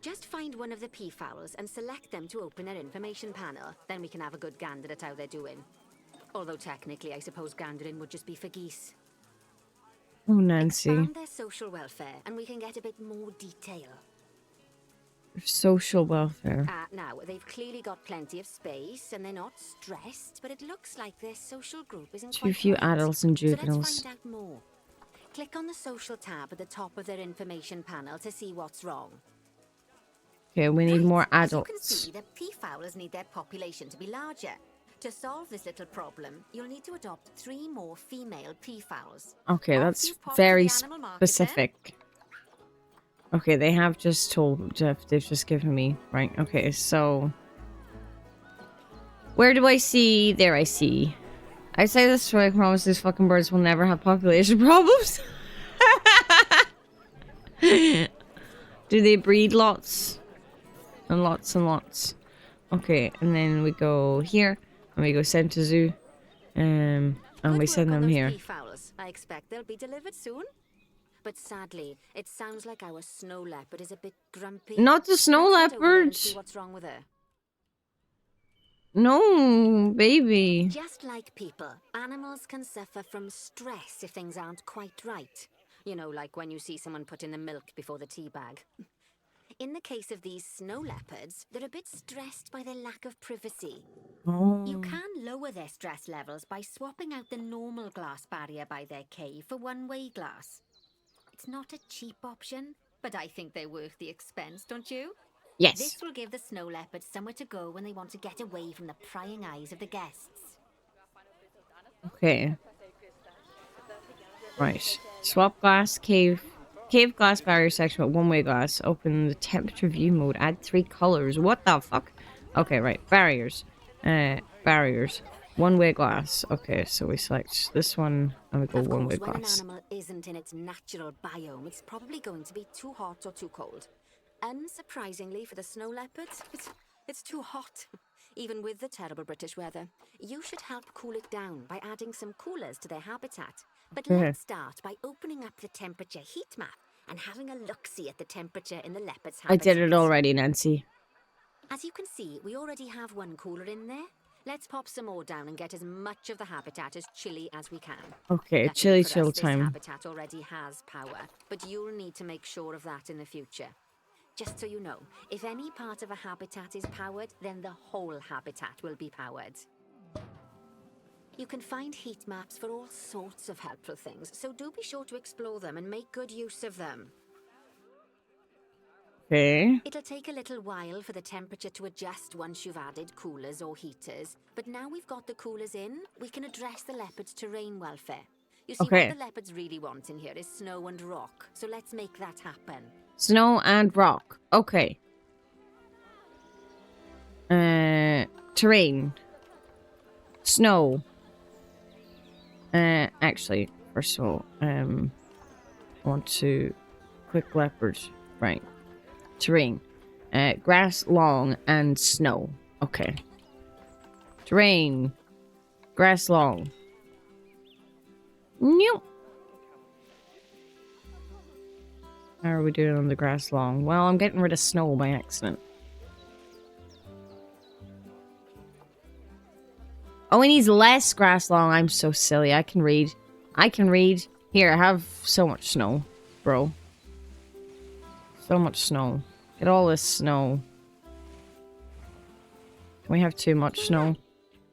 just find one of the peafowls and select them to open their information panel. Then we can have a good gander at how they're doing. Although technically, I suppose gandering would just be for geese. Oh, Nancy. Expand their social welfare, and we can get a bit more detail. Social welfare. Now, they've clearly got plenty of space, and they're not stressed, but it looks like their social group isn't Too quite few right. adults and So let's juveniles. find out more. Click on the social tab at the top of their information panel to see what's wrong. Okay, we need more As you can adults. see, the peafowlers need their population to be larger. To solve this little problem, you'll need to adopt 3 more female peafowls. Okay, Off that's you pop to very the animal market then. specific. Okay, they have just told Jeff. They've just given me right. Okay, so where do I see? There, I see. I say this so I promise these fucking birds will never have population problems. Do they breed lots and lots and lots? Okay, and then we go here and we go send to zoo, and Good we send work on them those here. peafowls. I expect they'll be delivered soon. But sadly, it sounds like our snow leopard is a bit grumpy. Not the snow Let's head over there and leopard. see what's wrong with her. No, baby. Just like people, animals can suffer from stress if things aren't quite right. You know, like when you see someone put in the milk before the tea bag. In the case of these snow leopards, they're a bit stressed by their lack of privacy. Oh. You can lower their stress levels by swapping out the normal glass barrier by their cave for one-way glass. It's not a cheap option, but I think they're worth the expense, don't you? Yes. This will give the snow leopards somewhere to go when they want to get away from the prying eyes of the guests. Okay. Right. Swap glass, cave glass barrier section with one-way glass. Open the temperature view mode. Add 3 colors. What the fuck? Okay, right. Barriers. Barriers. One-way glass. Okay, so we select this one and we go Of one-way course, when an glass. animal isn't in its natural biome, it's probably going to be too hot or too cold. Unsurprisingly for the snow leopards, it's too hot. Even with the terrible British weather. You should help cool it down by adding some coolers to their habitat. But Okay. let's start by opening up the temperature heat map and having a look-see at the temperature in the leopard's I habitat. did it already, Nancy. As you can see, we already have one cooler in there. Let's pop some more down and get as much of the habitat as chilly as we can. Okay, Luckily chilly for chill us, this time. habitat already has power, but you'll need to make sure of that in the future. Just so you know, if any part of a habitat is powered, then the whole habitat will be powered. You can find heat maps for all sorts of helpful things, so do be sure to explore them and make good use of them. Okay. It'll take a little while for the temperature to adjust once you've added coolers or heaters, but now we've got the coolers in, we can address the leopard's terrain welfare. You see, Okay. what the leopards really want in here is snow and rock, so let's make that happen. Snow and rock. Okay. Terrain. Snow. Actually, first of all, I want to click leopard. Right. Terrain. Grass, long, and snow. Okay. Terrain. Grass, long. Nope. How are we doing on the grass long? Well, I'm getting rid of snow by accident. Oh, he needs less grass long. I'm so silly. I can read. I can read. Here, I have so much snow, bro. So much snow. Get all this snow. Can we have too much snow?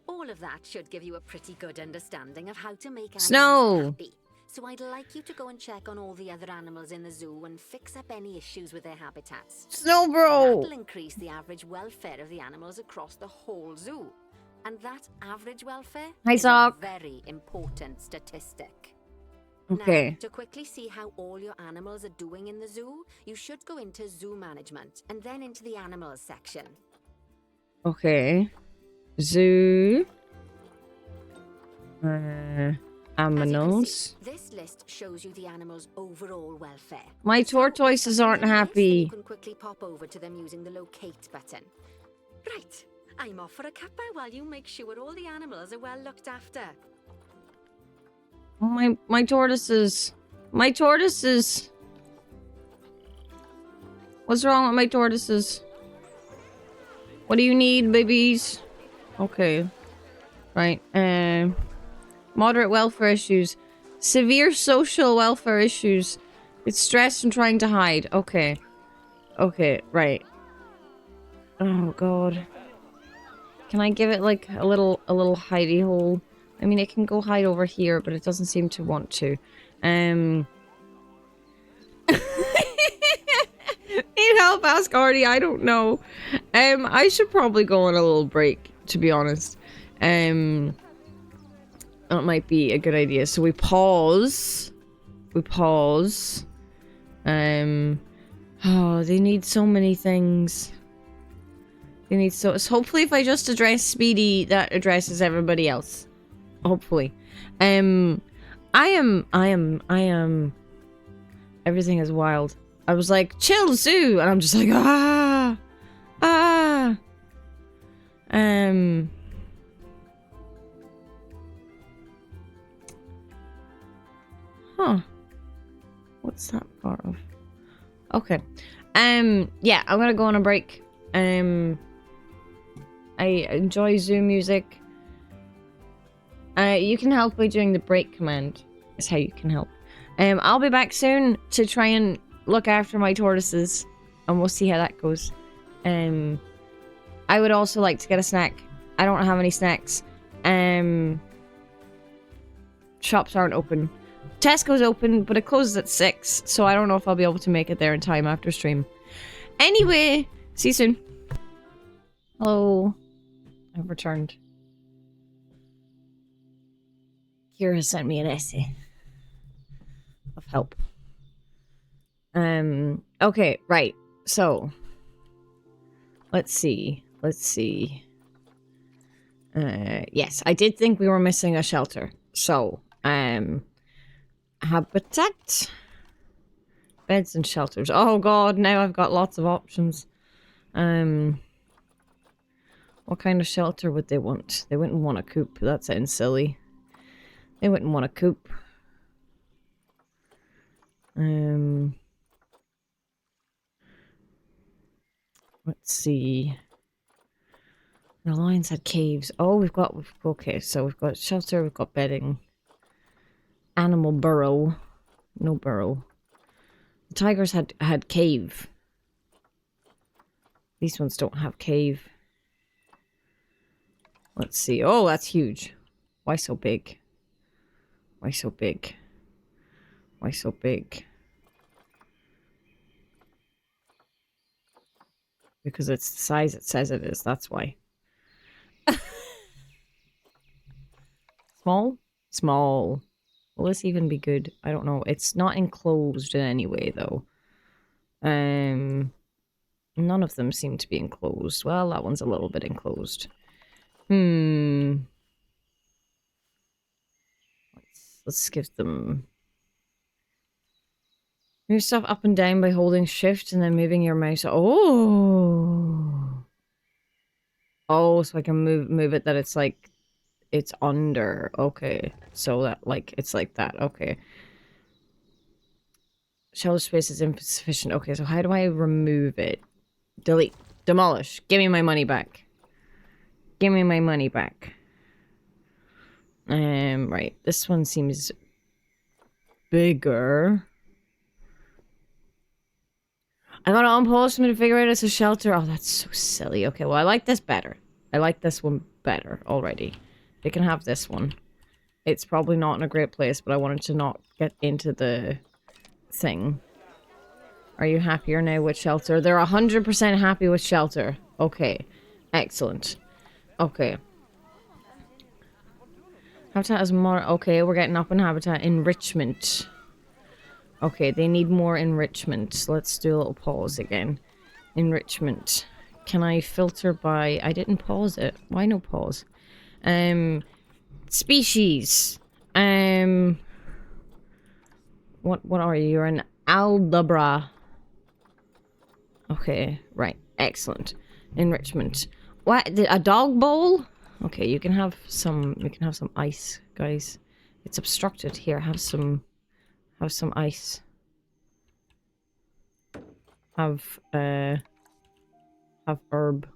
All of that should give you a pretty good understanding of how to make animals Snow! happy. So I'd like you to go and check on all the other animals in the zoo and fix up any issues with their habitats. Snow, bro! That'll increase the average welfare of the animals across the whole zoo. And that average welfare Hi, is Sock. a very important statistic. Okay. Now, to quickly see how all your animals are doing in the zoo, you should go into zoo management and then into the animals section. Okay. Zoo. As you can Aminos. see, this list shows you the animals' overall welfare. My So, if tortoises something aren't on the list, then happy. You can quickly pop over to them using the locate button. Right, I'm off for a cuppa while you make sure all the animals are well looked after. My tortoises. My tortoises. What's wrong with my tortoises? What do you need, babies? Okay. Right. Moderate welfare issues. Severe social welfare issues. It's stressed and trying to hide. Okay. Okay, right. Oh god. Can I give it like a little hidey hole? I mean, it can go hide over here, but it doesn't seem to want to. Need help? Ask Artie. I don't know. I should probably go on a little break, to be honest. That might be a good idea. So we pause. We pause. Oh, they need so many things. They need so hopefully if I just address Speedy, that addresses everybody else. Hopefully. I am everything is wild. I was like, chill zoo, and I'm just like, ah. Huh. What's that part of? Okay. Yeah, I'm gonna go on a break. I enjoy zoo music. You can help by doing the break command. Is how you can help. I'll be back soon to try and look after my tortoises, and we'll see how that goes. I would also like to get a snack. I don't have any snacks. Shops aren't open. Tesco's open, but it closes at 6, so I don't know if I'll be able to make it there in time after stream. Anyway, see you soon. Hello. I've returned. Kira sent me an essay of help. Okay, right. So, let's see. Yes, I did think we were missing a shelter. So, habitat, beds and shelters. Oh god, now I've got lots of options. What kind of shelter would they want? They wouldn't want a coop. That sounds silly. They wouldn't want a coop. Let's see. The lions had caves. Oh, okay, so we've got shelter, we've got bedding. Animal burrow. No burrow. The tigers had cave. These ones don't have cave. Let's see. Oh, that's huge. Why so big? Why so big? Why so big? Because it's the size it says it is, that's why. Small? Small. Will this even be good? I don't know. It's not enclosed in any way, though. None of them seem to be enclosed. Well, that one's a little bit enclosed. Let's give them... Move stuff up and down by holding shift and then moving your mouse. Oh! Oh, so I can move it that it's like... It's under. Okay. So that, like, it's like that. Okay. Shelter space is insufficient. Okay, so how do I remove it? Delete. Demolish. Give me my money back. Give me my money back. Right. This one seems bigger. I gotta unpause me to figure out it's a shelter. Oh, that's so silly. Okay, well, I like this better. I like this one better already. They can have this one. It's probably not in a great place, but I wanted to not get into the thing. Are you happier now with shelter? They're 100% happy with shelter. Okay. Excellent. Okay. Habitat is more... Okay, we're getting up in habitat. Enrichment. Okay, they need more enrichment. Let's do a little pause again. Enrichment. Can I filter by... I didn't pause it. Why no pause? Species. What are you? You're an Aldabra. Okay, right. Excellent. Enrichment. What? A dog bowl? Okay, you can have some ice, guys. It's obstructed. Here, have some ice. Have herb.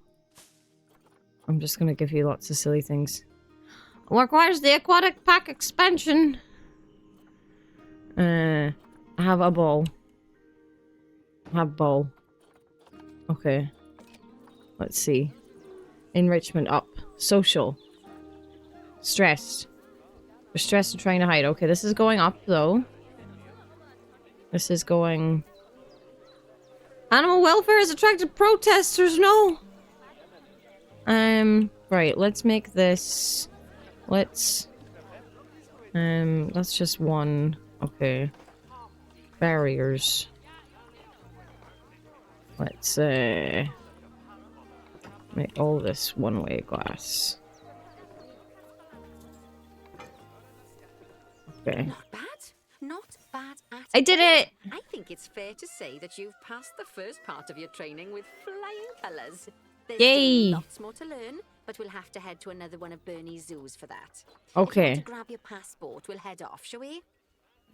I'm just gonna give you lots of silly things. Requires the aquatic pack expansion. Have a ball. Have ball. Okay. Let's see. Enrichment up. Social. Stressed. We're stressed and trying to hide. Okay, this is going up though. This is going... Animal welfare has attracted protesters, no! Right, let's make this... Let's just one... Okay. Barriers. Let's, make all this one-way glass. Okay. Not bad. Not bad at I did it! I think it's fair to say that you've passed the first part of your training with flying colours. There's Yay! still lots more to learn, but we'll have to head to another one of Bernie's zoos for that. Okay. If you want to grab your passport, we'll head off, shall we?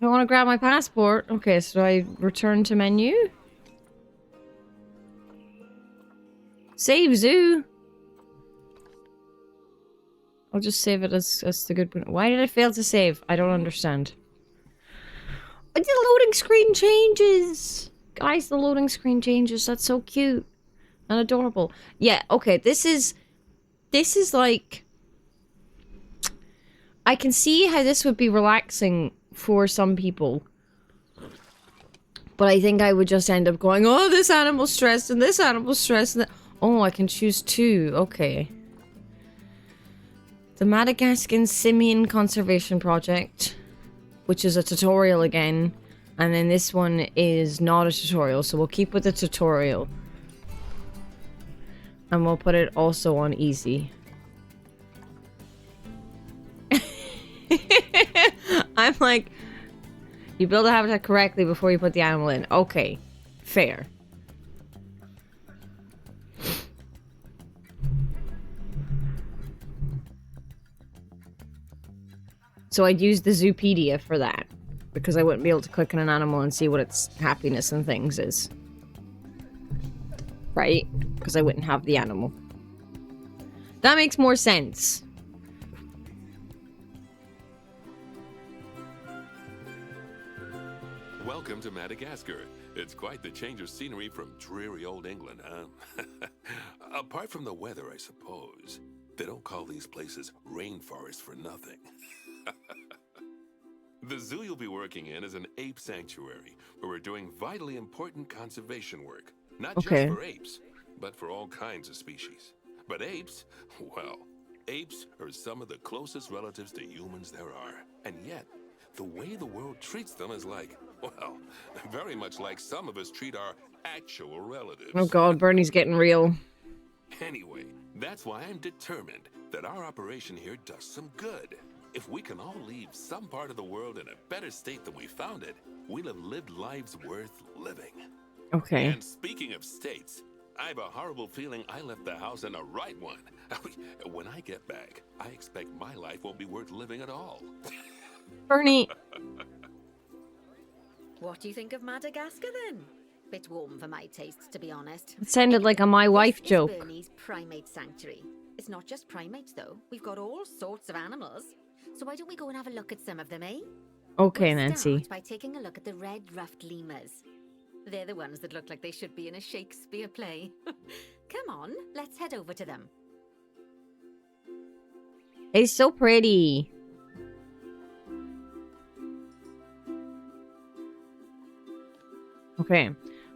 I want to grab my passport. Okay, so I return to menu. Save zoo. I'll just save it as the good one. Why did I fail to save? I don't understand. The loading screen changes. Guys, the loading screen changes. That's so cute and adorable. Yeah, okay, this is like... I can see how this would be relaxing for some people. But I think I would just end up going, oh, this animal's stressed and this animal's stressed. And oh, I can choose two. Okay. The Madagascan Simian Conservation Project, which is a tutorial again. And then this one is not a tutorial, so we'll keep with the tutorial. And we'll put it also on easy. I'm like, you build a habitat correctly before you put the animal in. Okay, fair. So I'd use the Zoopedia for that, because I wouldn't be able to click on an animal and see what its happiness and things is. Right? Because I wouldn't have the animal. That makes more sense. Welcome to Madagascar. It's quite the change of scenery from dreary old England, huh? Apart from the weather, I suppose. They don't call these places rainforests for nothing. The zoo you'll be working in is an ape sanctuary, where we're doing vitally important conservation work. Not just for apes, but for all kinds of species. But apes, well, apes are some of the closest relatives to humans there are. And yet, the way the world treats them is like, well, very much like some of us treat our actual relatives. Oh god, Bernie's getting real. Anyway, that's why I'm determined that our operation here does some good. If we can all leave some part of the world in a better state than we found it, we'll have lived lives worth living. Okay. And speaking of states, I have a horrible feeling I left the house in a right one. When I get back, I expect my life won't be worth living at all. Bernie. What do you think of Madagascar then? Bit warm for my tastes, to be honest. It sounded like a my wife joke. This is Bernie's primate sanctuary. It's not just primates though. We've got all sorts of animals. So why don't we go and have a look at some of them, eh? Okay, We'll Nancy. start by taking a look at the red-ruffed lemurs. They're the ones that look like they should be in a Shakespeare play. Come on, let's head over to them. It's so pretty. Okay.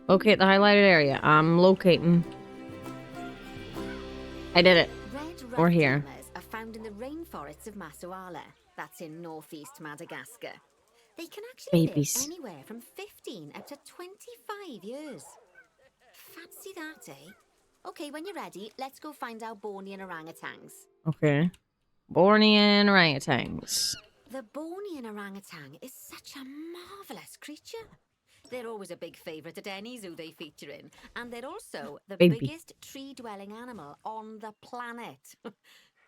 Locate the highlighted area. I'm locating. I did it. Red-ruffed Or here. lemurs are found in the rainforests of Masuala. That's in northeast Madagascar. They can actually Babies. live anywhere from 15 up to 25 years. Fancy that, eh? Okay, when you're ready, let's go find our Bornean orangutans. Okay. Bornean orangutans. The Bornean orangutan is such a marvelous creature. They're always a big favourite at any zoo they feature in. And they're also the Baby. biggest tree-dwelling animal on the planet.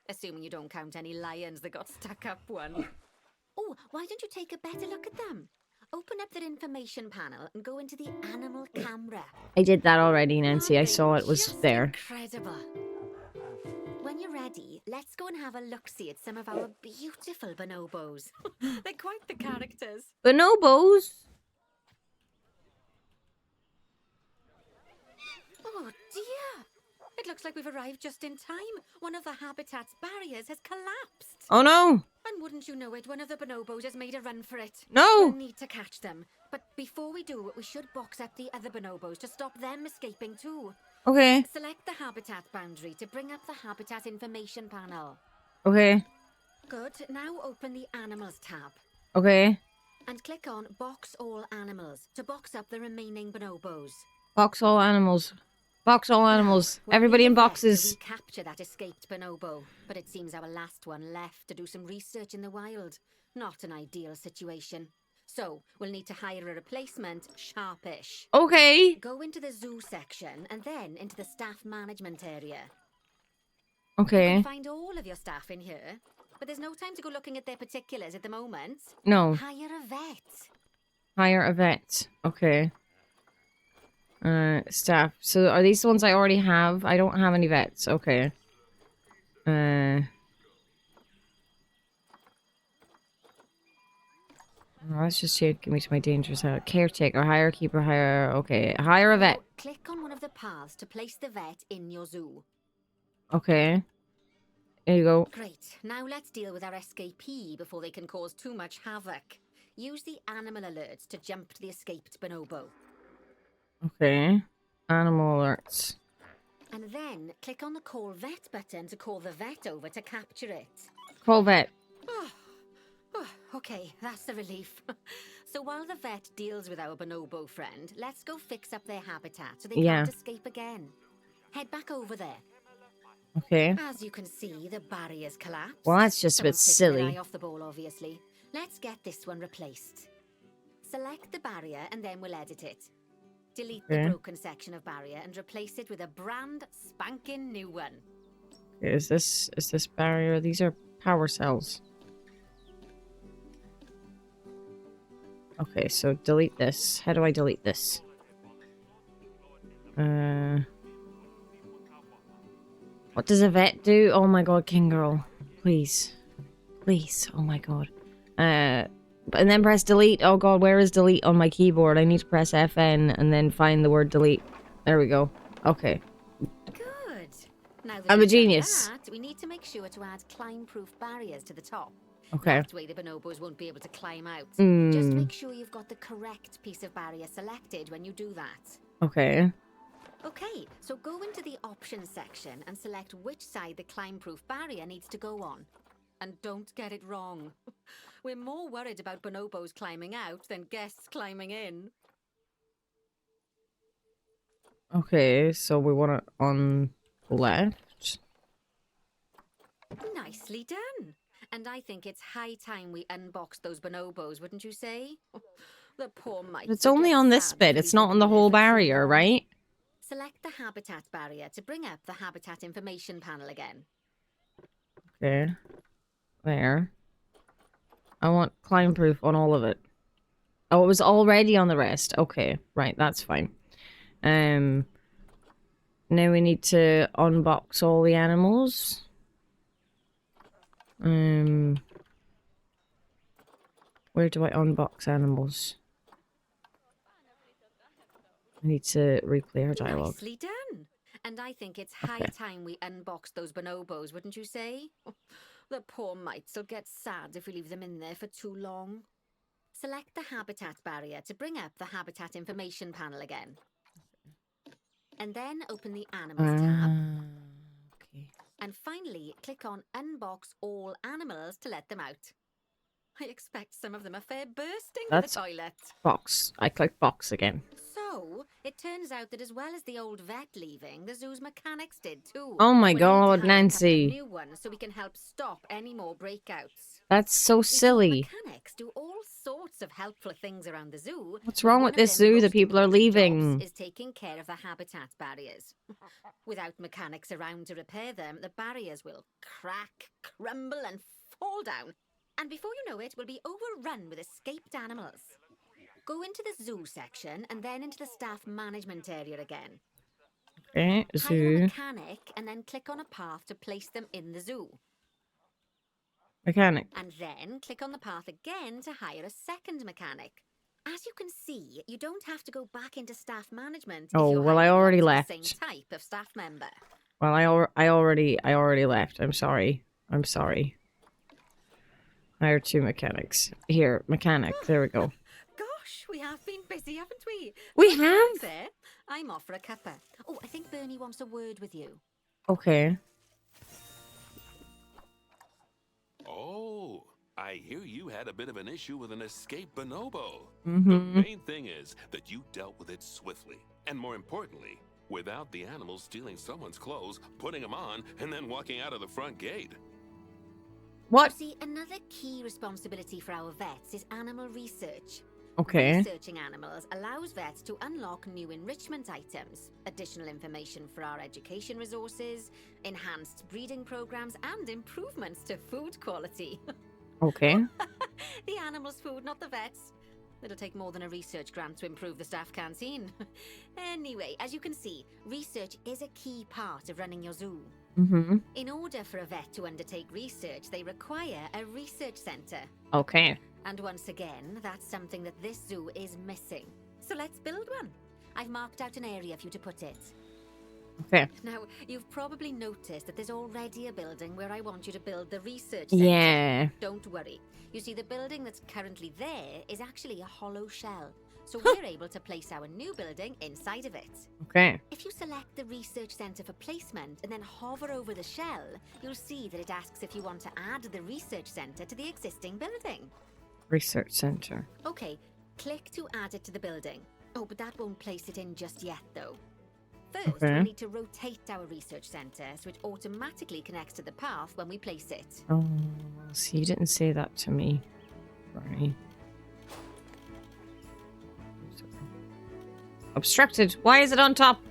Assuming you don't count any lions that got stuck up one. Oh, why don't you take a better look at them? Open up their information panel and go into the animal camera. I did that already, Nancy. I Aren't saw they it was just there. Incredible. When you're ready, let's go and have a look-see at some of our beautiful bonobos. They're quite the characters. Bonobos? Oh dear! It looks like we've arrived just in time. One of the habitat's barriers has collapsed. Oh no! And wouldn't you know it, one of the bonobos has made a run for it. No! We'll need to catch them. But before we do, we should box up the other bonobos to stop them escaping too. Okay. Select the habitat boundary to bring up the habitat information panel. Okay. Good. Now open the animals tab. Okay. And click on box all animals to box up the remaining bonobos. Box all animals. Box all animals. Now, Everybody in we'll boxes. capture that escaped bonobo, but it seems our last one left to do some research in the wild. Not an ideal situation. So, we'll need to hire a replacement, sharpish. Okay. Go into the zoo section and then into the staff management area. Okay. You can find all of your staff in here, but there's no time to go looking at their particulars at the moment. No. Hire a vet. Hire a vet. Okay. Staff. So are these the ones I already have? I don't have any vets. Okay. Let's just take me to my dangerous house. Caretaker, hire, keeper, hire. Okay. Hire a vet. Now, click on one of the paths to place the vet in your zoo. Okay. There you go. Great. Now let's deal with our escapee before they can cause too much havoc. Use the animal alerts to jump to the escaped bonobo. Okay. Animal alerts. And then click on the call vet button to call the vet over to capture it. Call vet. Okay, that's a relief. So while the vet deals with our bonobo friend, let's go fix up their habitat so they can't escape again. Head back over there. Okay. As you can see, the barrier's collapsed. Well, that's just a bit Someone's taken their silly. eye off the ball, obviously. Let's get this one replaced. Select the barrier and then we'll edit it. Delete the broken section of barrier and replace it with a brand spanking new one. Okay, is this barrier? These are power cells. Okay, so delete this. How do I delete this? What does a vet do? Oh my god, King Girl. Please. Please. Oh my god. And then press delete. Oh god, where is delete on my keyboard? I need to press FN and then find the word delete. There we go. Okay. Good. Now that I'm a we've done genius. that, we need to make sure to add climb-proof barriers to the top. Okay. That way the bonobos won't be able to climb out. Just Mm. make sure you've got the correct piece of barrier selected when you do that. Okay. Okay, so go into the options section and select which side the climb-proof barrier needs to go on. And don't get it wrong. We're more worried about bonobos climbing out than guests climbing in. Okay, so we want it on left. Nicely done. And I think it's high time we unboxed those bonobos, wouldn't you say? The poor mites. It's will only get on this sad if bit. we It's leave not them on in the there whole for too barrier, long. right? Select the habitat barrier to bring up the habitat information panel again. Okay. There. I want climb proof on all of it. Oh, it was already on the rest. Okay, right, that's fine. Now we need to unbox all the animals. Where do I unbox animals? I need to replay our dialogue. Nicely done. And I think it's high time we unboxed those bonobos, wouldn't you say? The poor mites will get sad if we leave them in there for too long. Select the habitat barrier to bring up the habitat information panel again. And then open the animals tab. Okay. And finally, click on unbox all animals to let them out. I expect some of them are fair bursting for the That's toilet. box. I click box again. So, it turns out that as well as the old vet leaving, the zoo's mechanics did too. Oh my We'll need to god, hire a couple of Nancy. new ones so we can help stop any more breakouts. That's so You see, silly. mechanics do all sorts of helpful things around the zoo. What's but wrong one with of this their zoo that most people are important leaving? jobs is taking care of the habitat barriers. Without mechanics around to repair them, the barriers will crack, crumble, and fall down. And before you know it, we'll be overrun with escaped animals. Go into the zoo section and then into the staff management area again. Okay, Hire a zoo. mechanic and then click on a path to place them in the zoo. Mechanic. And then click on the path again to hire a second mechanic. As you can see, you don't have to go back into staff management if Oh, you're well, I hiring already lots of the left. same type of staff member. Well, I already left. I'm sorry. I'm sorry. Hire 2 mechanics. Here, mechanic. There we go. Gosh, we have been busy, haven't we? We have? There. I'm off for a cuppa. Oh, I think Bernie wants a word with you. Okay. Oh, I hear you had a bit of an issue with an escaped bonobo. Mm-hmm. The main thing is that you dealt with it swiftly, and more importantly, without the animal stealing someone's clothes, putting them on, and then walking out of the front gate. What? See, another key responsibility for our vets is animal research. Okay. Researching animals allows vets to unlock new enrichment items, additional information for our education resources, enhanced breeding programs, and improvements to food quality. Okay. The animal's food, not the vet's. It'll take more than a research grant to improve the staff canteen. Anyway, as you can see, research is a key part of running your zoo. Mm-hmm. In order for a vet to undertake research, they require a research centre. Okay. And once again, that's something that this zoo is missing. So let's build one. I've marked out an area for you to put it. Okay. Now, you've probably noticed that there's already a building where I want you to build the research centre. Yeah. Don't worry. You see, the building that's currently there is actually a hollow shell. So we're able to place our new building inside of it. Okay. If you select the research centre for placement and then hover over the shell, you'll see that it asks if you want to add the research centre to the existing building. Research center. Okay, click to add it to the building. Oh, but that won't place it in just yet, though. First, Okay. we'll need to rotate our research centre so it automatically connects to the path when we place it. Oh, see, you didn't say that to me. Sorry. Obstructed. Why is it on top?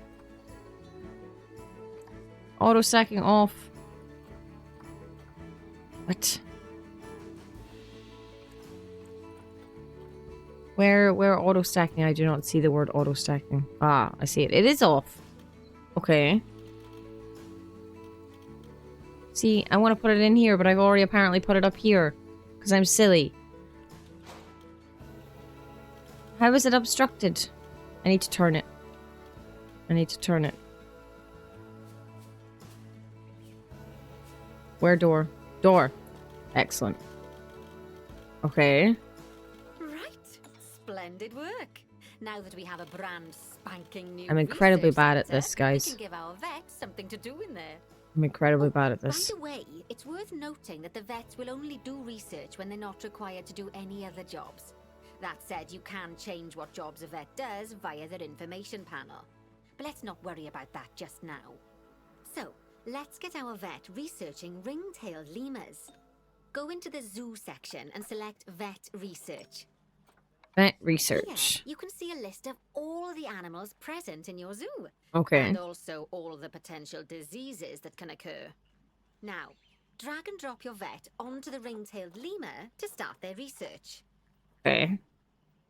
Auto stacking off. What? Where auto stacking? I do not see the word auto stacking. Ah, I see it. It is off. Okay. See, I want to put it in here, but I've already apparently put it up here. Because I'm silly. How is it obstructed? I need to turn it. I need to turn it. Where door? Door. Excellent. Okay. Right. Splendid work. Now that we have a brand spanking new I'm incredibly research bad at centre, this, guys. we can give our vets something to do in there. I'm incredibly Oh, bad at this. By the way, it's worth noting that the vets will only do research when they're not required to do any other jobs. That said, you can change what jobs a vet does via their information panel. But let's not worry about that just now. So, let's get our vet researching ring-tailed lemurs. Go into the zoo section and select Vet Research. Vet Here, research. you can see a list of all the animals present in your zoo. Okay. And also all the potential diseases that can occur. Now, drag and drop your vet onto the ring-tailed lemur to start their research. Okay.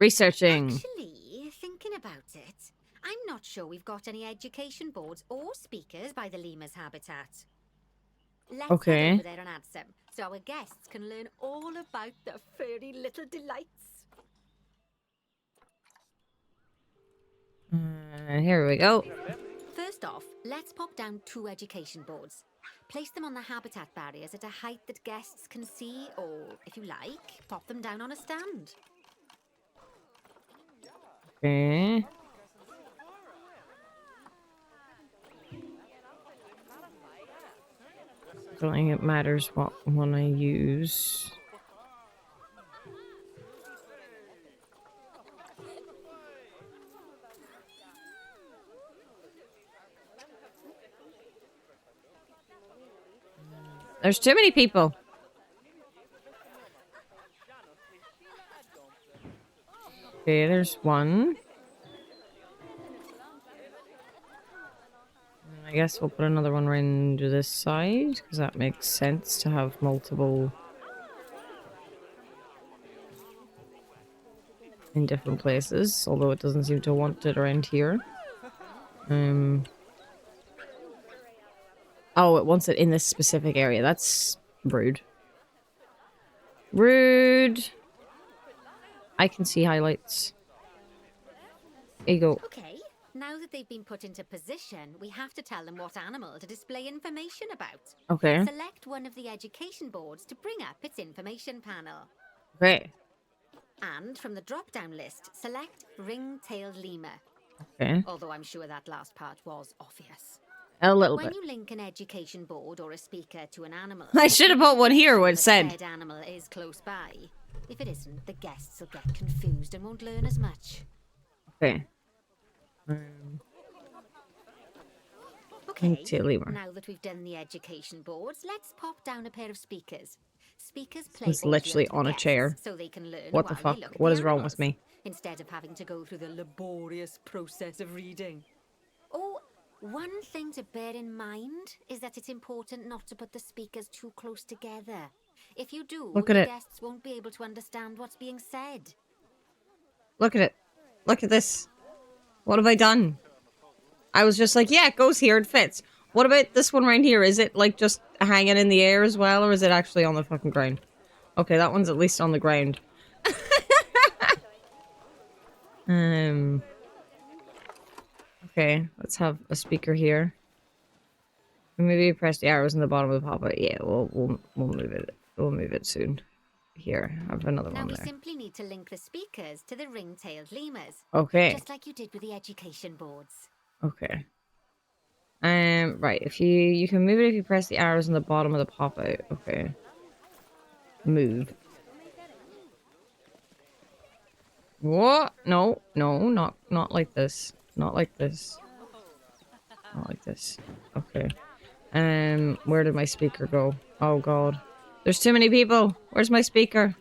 Researching. Actually, thinking about it, I'm not sure we've got any education boards or speakers by the lemur's habitat. Let's Okay. head over there and add some, so our guests can learn all about the furry little delights. Here we go. First off, let's pop down 2 education boards. Place them on the habitat barriers at a height that guests can see, or, if you like, pop them down on a stand. Okay. Don't think it matters what one I use. There's too many people. Okay, there's one. I guess we'll put another one right into this side, because that makes sense to have multiple in different places, although it doesn't seem to want it around here. Oh, it wants it in this specific area. That's rude. Rude. I can see highlights. There you go. Okay, now that they've been put into position, we have to tell them what animal to display information about. Okay. Select one of the education boards to bring up its information panel. Okay. And from the drop-down list, select ring-tailed lemur. Okay. Although I'm sure that last part was obvious. A little When bit. you link an education board or a speaker to an animal, I should have put one here where it the said. said animal is close by. If it isn't, the guests will get confused and won't learn as much. Okay. Okay, lemur. now that we've done the education boards, let's pop down a pair of speakers. Speakers play It's audio literally to the on a guests chair. so they can learn What the while fuck? they look at What the is wrong animals, with me? instead of having to go through the laborious process of reading. Oh, one thing to bear in mind is that it's important not to put the speakers too close together. If you do, Look at the it. guests won't be able to understand what's being said. Look at it. Look at this. What have I done? I was just like, yeah, it goes here, it fits. What about this one right here? Is it like just hanging in the air as well, or is it actually on the fucking ground? Okay, that one's at least on the ground. Okay, let's have a speaker here. Maybe press the arrows in the bottom of the pop-up. Yeah, we'll move it. We'll move it soon. Here, I have another Now one we there. simply need to link the speakers to the ring-tailed lemurs. Okay. Just like you did with the education boards. Okay. Right. If you can move it if you press the arrows in the bottom of the pop-out. Okay. Move. What? No, not like this. Not like this. Not like this. Okay. Where did my speaker go? Oh god. There's too many people. Where's my speaker?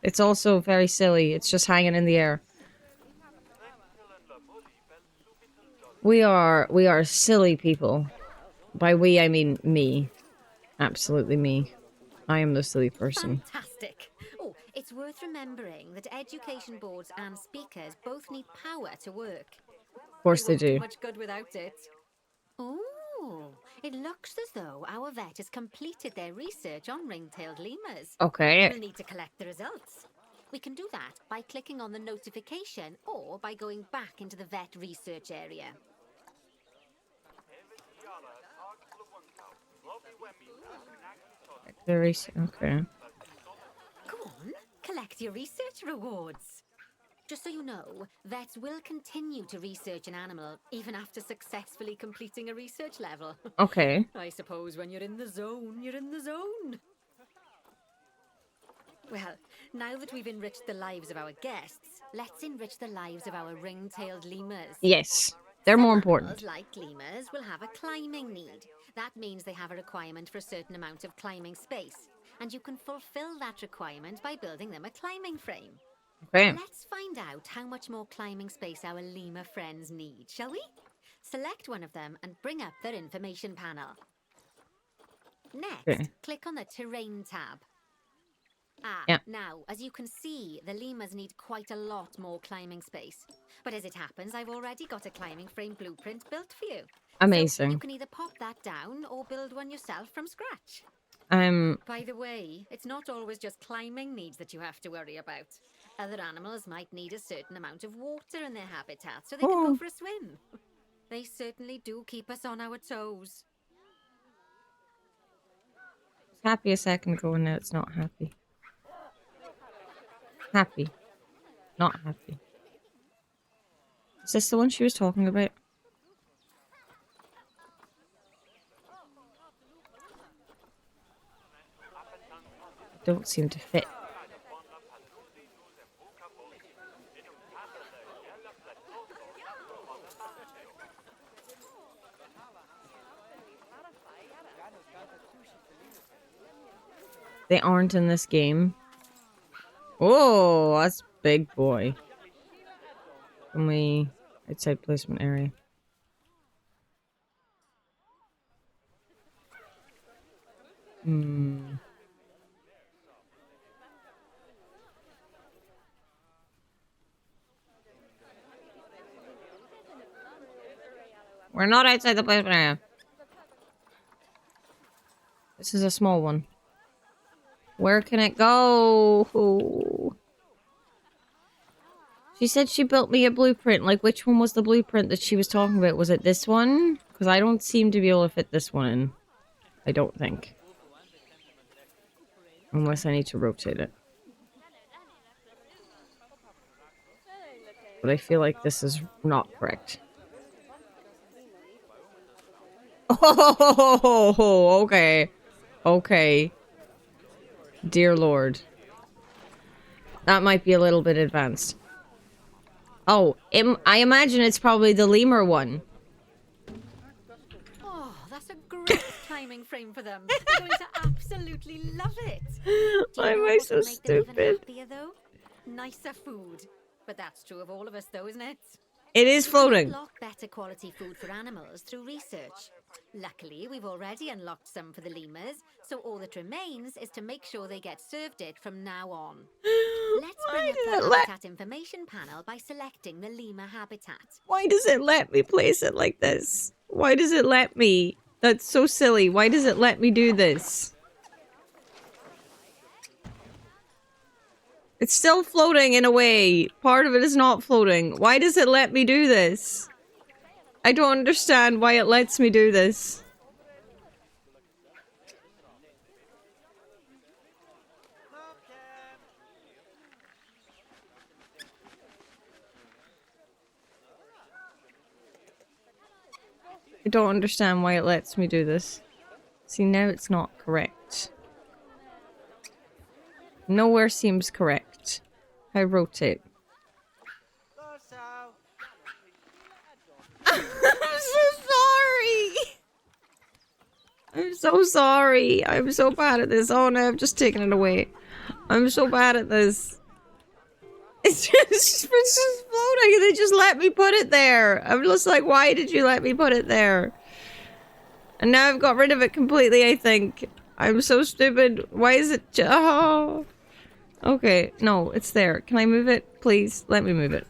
It's also very silly. It's just hanging in the air. We are silly people. By we, I mean me. Absolutely me. I am the silly person. Fantastic. Oh, it's worth remembering that education boards and speakers both need power to work. Of course they do. Much good without it. Oh, it looks as though our vet has completed their research on ring-tailed lemurs. Okay. We'll need to collect the results. We can do that by clicking on the notification or by going back into the vet research area. Okay. Go on, collect your research rewards. Just so you know, vets will continue to research an animal even after successfully completing a research level. Okay. I suppose when you're in the zone, you're in the zone. Well, now that we've enriched the lives of our guests, let's enrich the lives of our ring-tailed lemurs. Yes. They're more Some important. animals, like lemurs, will have a climbing need. That means they have a requirement for a certain amount of climbing space. And you can fulfill that requirement by building them a climbing frame. Okay. Let's find out how much more climbing space our lemur friends need, shall we? Select one of them and bring up their information panel. Next, click on the Terrain tab. Now, as you can see, the lemurs need quite a lot more climbing space. But as it happens, I've already got a climbing frame blueprint built for you. Amazing. So you can either pop that down or build one yourself from scratch. By the way, it's not always just climbing needs that you have to worry about. Other animals might need a certain amount of water in their habitat so they can go for a swim. They certainly do keep us on our toes. It's happy a second ago and now it's not happy. Happy. Not happy. Is this the one she was talking about? Don't seem to fit. They aren't in this game. Oh, that's big boy. Can we... outside placement area. We're not outside the placement area. This is a small one. Where can it go? She said she built me a blueprint. Like, which one was the blueprint that she was talking about? Was it this one? Because I don't seem to be able to fit this one in. I don't think. Unless I need to rotate it. But I feel like this is not correct. Oh, okay. Okay. Dear Lord. That might be a little bit advanced. Oh, I imagine it's probably the lemur one. Oh, that's a great timing frame for them. They're going to absolutely love it. Why am I so stupid? Even happier, though? Nicer food. But that's true of all of us, though, isn't it? It is floating. We unlock better quality food for animals through research. Luckily, we've already unlocked some for the lemurs, so all that remains is to make sure they get served it from now on. Let's bring up the habitat information panel by selecting the lemur habitat. Why does it let me place it like this? Why does it let me? That's so silly. Why does it let me do this? It's still floating in a way. Part of it is not floating. Why does it let me do this? I don't understand why it lets me do this. I don't understand why it lets me do this. See, now it's not correct. Nowhere seems correct. I rotate. I'm so sorry! I'm so sorry. I'm so bad at this. Oh no, I've just taken it away. I'm so bad at this. It's just floating and they just let me put it there. I'm just like, why did you let me put it there? And now I've got rid of it completely, I think. I'm so stupid. Why is it oh. Okay, no, it's there. Can I move it? Please, let me move it.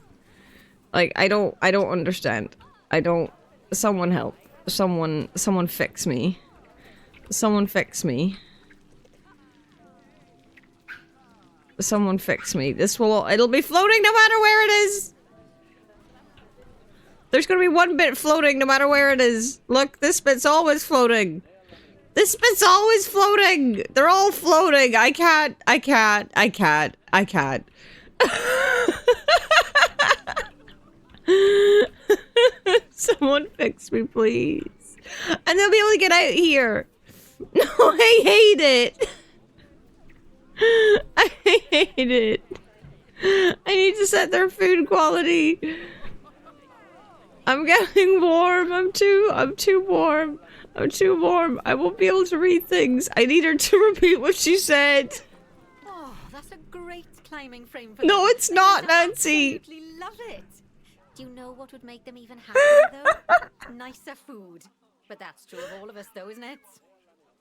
Like, I don't understand. I don't... Someone help. Someone fix me. Someone fix me. Someone fix me. This will... It'll be floating no matter where it is! There's gonna be one bit floating no matter where it is. Look, this bit's always floating. This bit's always floating! They're all floating! I can't. Someone fix me, please. And they'll be able to get out here. No, I hate it. I hate it. I need to set their food quality. I'm getting warm. I'm too warm. I'm too warm. I won't be able to read things. I need her to repeat what she said. Oh, that's a great climbing frame for No, them. it's not, Nancy. Absolutely love it. Do you know what would make them even happier, though? Nicer food. But that's true of all of us, though, isn't it?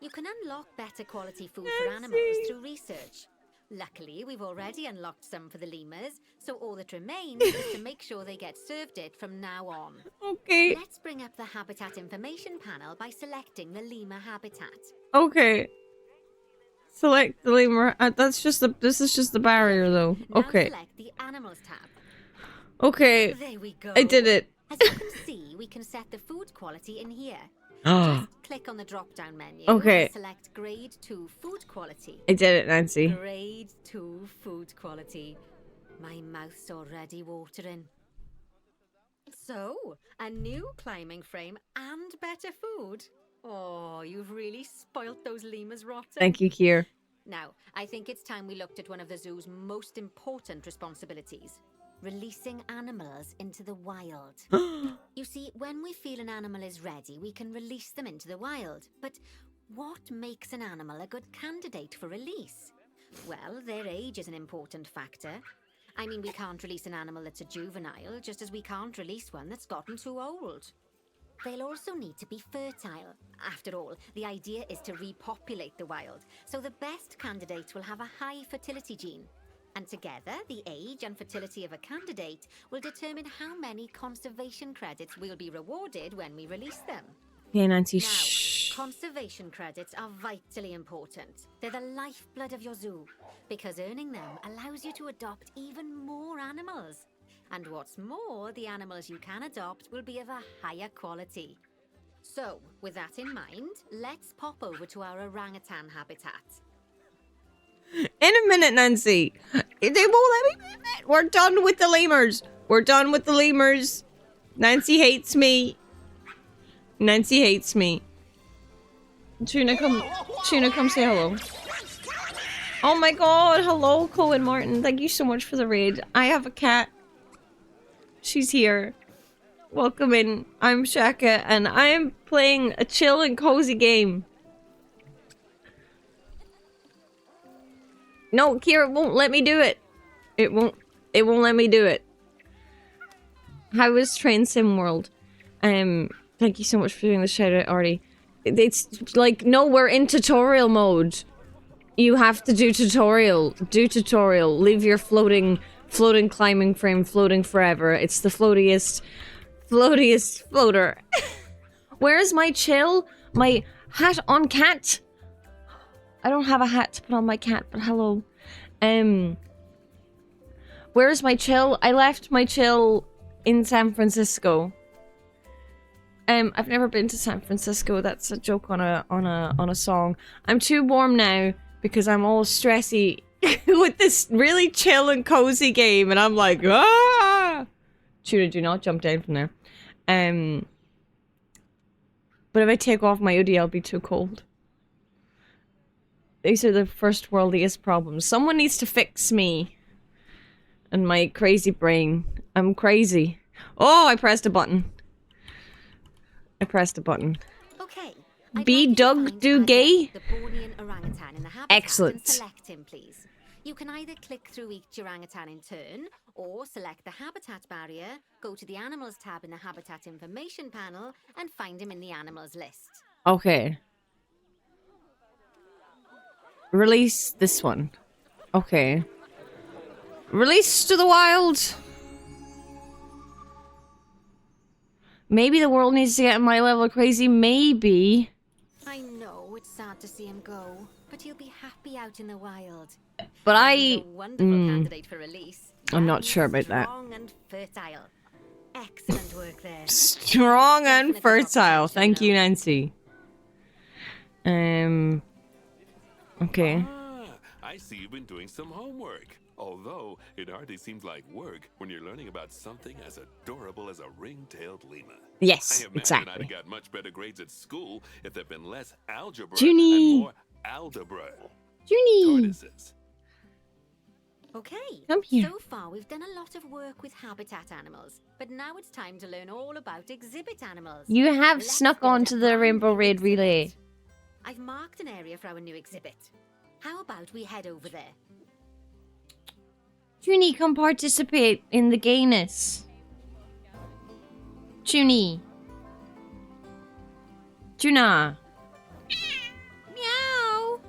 You can unlock better quality food for animals through research. Luckily, we've already unlocked some for the lemurs, so all that remains is to make sure they get served it from now on. Okay. Let's bring up the habitat information panel by selecting the lemur habitat. Okay. Select the lemur. This is just the barrier, though. Okay. Now select the animals tab. Okay. There we go. I did it. As you can see, we can set the food quality in here. Ah. Just click on the drop-down menu Okay. and select Grade 2 Food Quality. I did it, Nancy. Grade 2 Food Quality. My mouth's already watering. So, a new climbing frame and better food. Oh, you've really spoilt those lemurs rotten. Thank you, Kier. Now, I think it's time we looked at one of the zoo's most important responsibilities. Releasing animals into the wild. You see, when we feel an animal is ready, we can release them into the wild. But what makes an animal a good candidate for release? Well, their age is an important factor. I mean, we can't release an animal that's a juvenile, just as we can't release one that's gotten too old. They'll also need to be fertile. After all, the idea is to repopulate the wild, so the best candidates will have a high fertility gene. And together, the age and fertility of a candidate will determine how many conservation credits we'll be rewarded when we release them. Okay, Nancy, Now, shh. Conservation credits are vitally important. They're the lifeblood of your zoo, because earning them allows you to adopt even more animals. And what's more, the animals you can adopt will be of a higher quality. So, with that in mind, let's pop over to our orangutan habitat. In a minute, Nancy. They won't let me move it. We're done with the lemurs. We're done with the lemurs. Nancy hates me. Nancy hates me. Tuna, come say hello. Oh my god, hello, Cohen Martin. Thank you so much for the raid. I have a cat. She's here. Welcome in. I'm Shaka, and I am playing a chill and cozy game. No, Kira won't let me do it. It won't let me do it. How was Train Sim World? Thank you so much for doing the shout out, Artie. It's like, no, we're in tutorial mode. You have to do tutorial. Do tutorial. Leave your floating climbing frame floating forever. It's the floatiest floater. Where is my chill? My hat on cat? I don't have a hat to put on my cat, but hello. Where's my chill? I left my chill in San Francisco. I've never been to San Francisco. That's a joke on a song. I'm too warm now because I'm all stressy with this really chill and cozy game, and I'm like, ah! Tuna, do not jump down from there. But if I take off my hoodie, I'll be too cold. These are the first worldiest problems. Someone needs to fix me and my crazy brain. I'm crazy. Oh, I pressed a button. Okay. Be Doug Do Gay. Excellent. Select him, please. You can either click through each orangutan in turn, or select the habitat barrier, go to the animals tab in the habitat information panel, and find him in the animals list. Okay. Release this one. Okay. Release to the wild. Maybe the world needs to get on my level of crazy. Maybe. I know it's sad to see him go, but he'll be happy out in the wild. But He's a wonderful candidate for release. I'm not sure about that. Strong and fertile. Excellent work there. Strong and fertile. Thank you, Nancy. Okay. I see you've been doing some homework. Although, it hardly seems like work when you're learning about something as adorable as a ring-tailed lemur. Yes, I imagine exactly. I'd have got much better grades at school if there'd been less algebra Junie. and more algebra. Junie. Tortoises. Okay, Come here. so far we've done a lot of work with habitat animals, but now it's time to learn all about exhibit animals. You have Let's snuck build onto a the brand Rainbow new Raid exhibit. relay. I've marked an area for our new exhibit. How about we head over there? Junie, come participate in the gayness. Junie. Juna. Meow.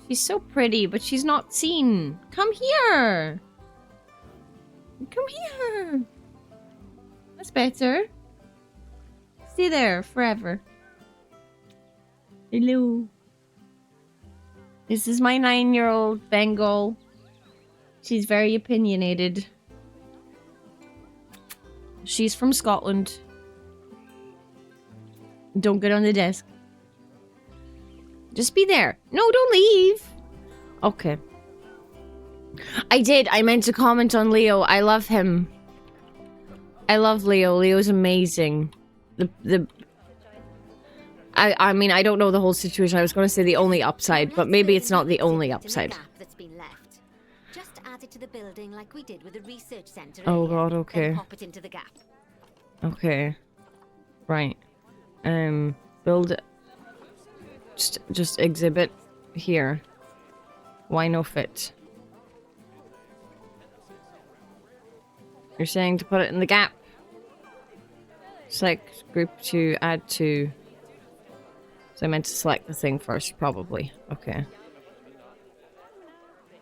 She's so pretty, but she's not seen. Come here. Come here. That's better. Stay there forever. Hello. This is my 9-year-old Bengal. She's very opinionated. She's from Scotland. Don't get on the desk. Just be there. No, don't leave. Okay. I meant to comment on Leo. I love him. I love Leo. Leo's amazing. I mean, I don't know the whole situation. I was going to say the only upside, but maybe it's not the only upside. That's been left. Just add it to the building like we did with the research center. Oh earlier, god, okay. Then pop it into the gap. Okay. Right. Build... Just exhibit here. Why no fit? You're saying to put it in the gap. Select group to add to... So I meant to select the thing first, probably. Okay.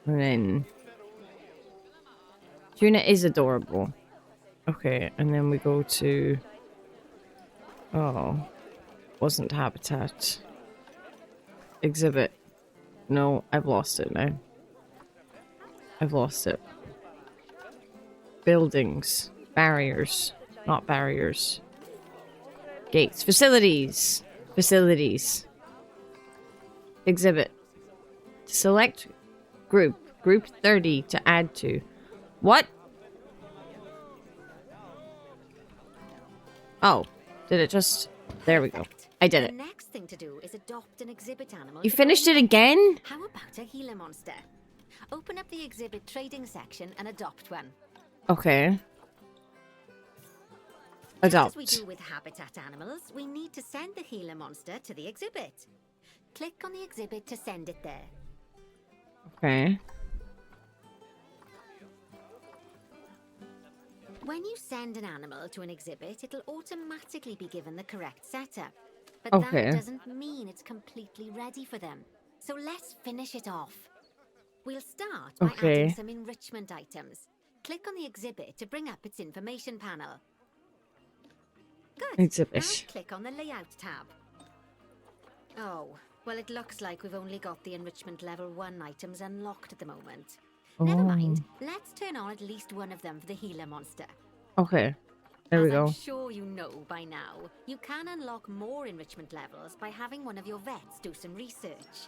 And then... Juna is adorable. Okay, and then we go to... Oh. Wasn't habitat. Exhibit. No, I've lost it now. I've lost it. Buildings. Barriers. Not barriers. Gates. Facilities. Facilities. Exhibit. Select group. Group 30 to add to. What? Oh. Did it just... There we go. I did it. The next thing to do is adopt an exhibit animal. You finished it again? How about a Gila monster? Open up the exhibit trading section and adopt one. Okay. Just Adopt. as we do with habitat animals, we need to send the Gila monster to the exhibit. Click on the exhibit to send it there. Okay. When you send an animal to an exhibit, it'll automatically be given the correct setup. But Okay. that doesn't mean it's completely ready for them. So let's finish it off. We'll start by Okay. adding some enrichment items. Click on the exhibit to bring up its information panel. Good. Exhibit. Now click on the layout tab. Oh, well, it looks like we've only got the enrichment level 1 items unlocked at the moment. Never mind. Let's turn on at least one of them for the Gila monster. Okay. There we As go. I'm sure you know by now, you can unlock more enrichment levels by having one of your vets do some research.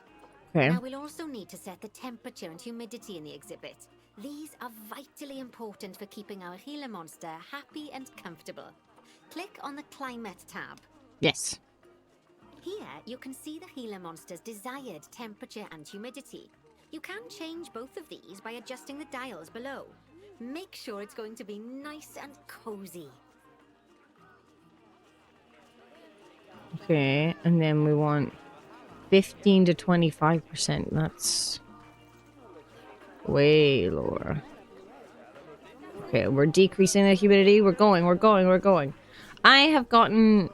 Okay. Now we'll also need to set the temperature and humidity in the exhibit. These are vitally important for keeping our Gila monster happy and comfortable. Click on the climate tab. Yes. Here you can see the Gila monster's desired temperature and humidity. You can change both of these by adjusting the dials below. Make sure it's going to be nice and cozy. Okay. And then we want 15 to 25%. That's way lower. Okay, we're decreasing the humidity. We're going. I have gotten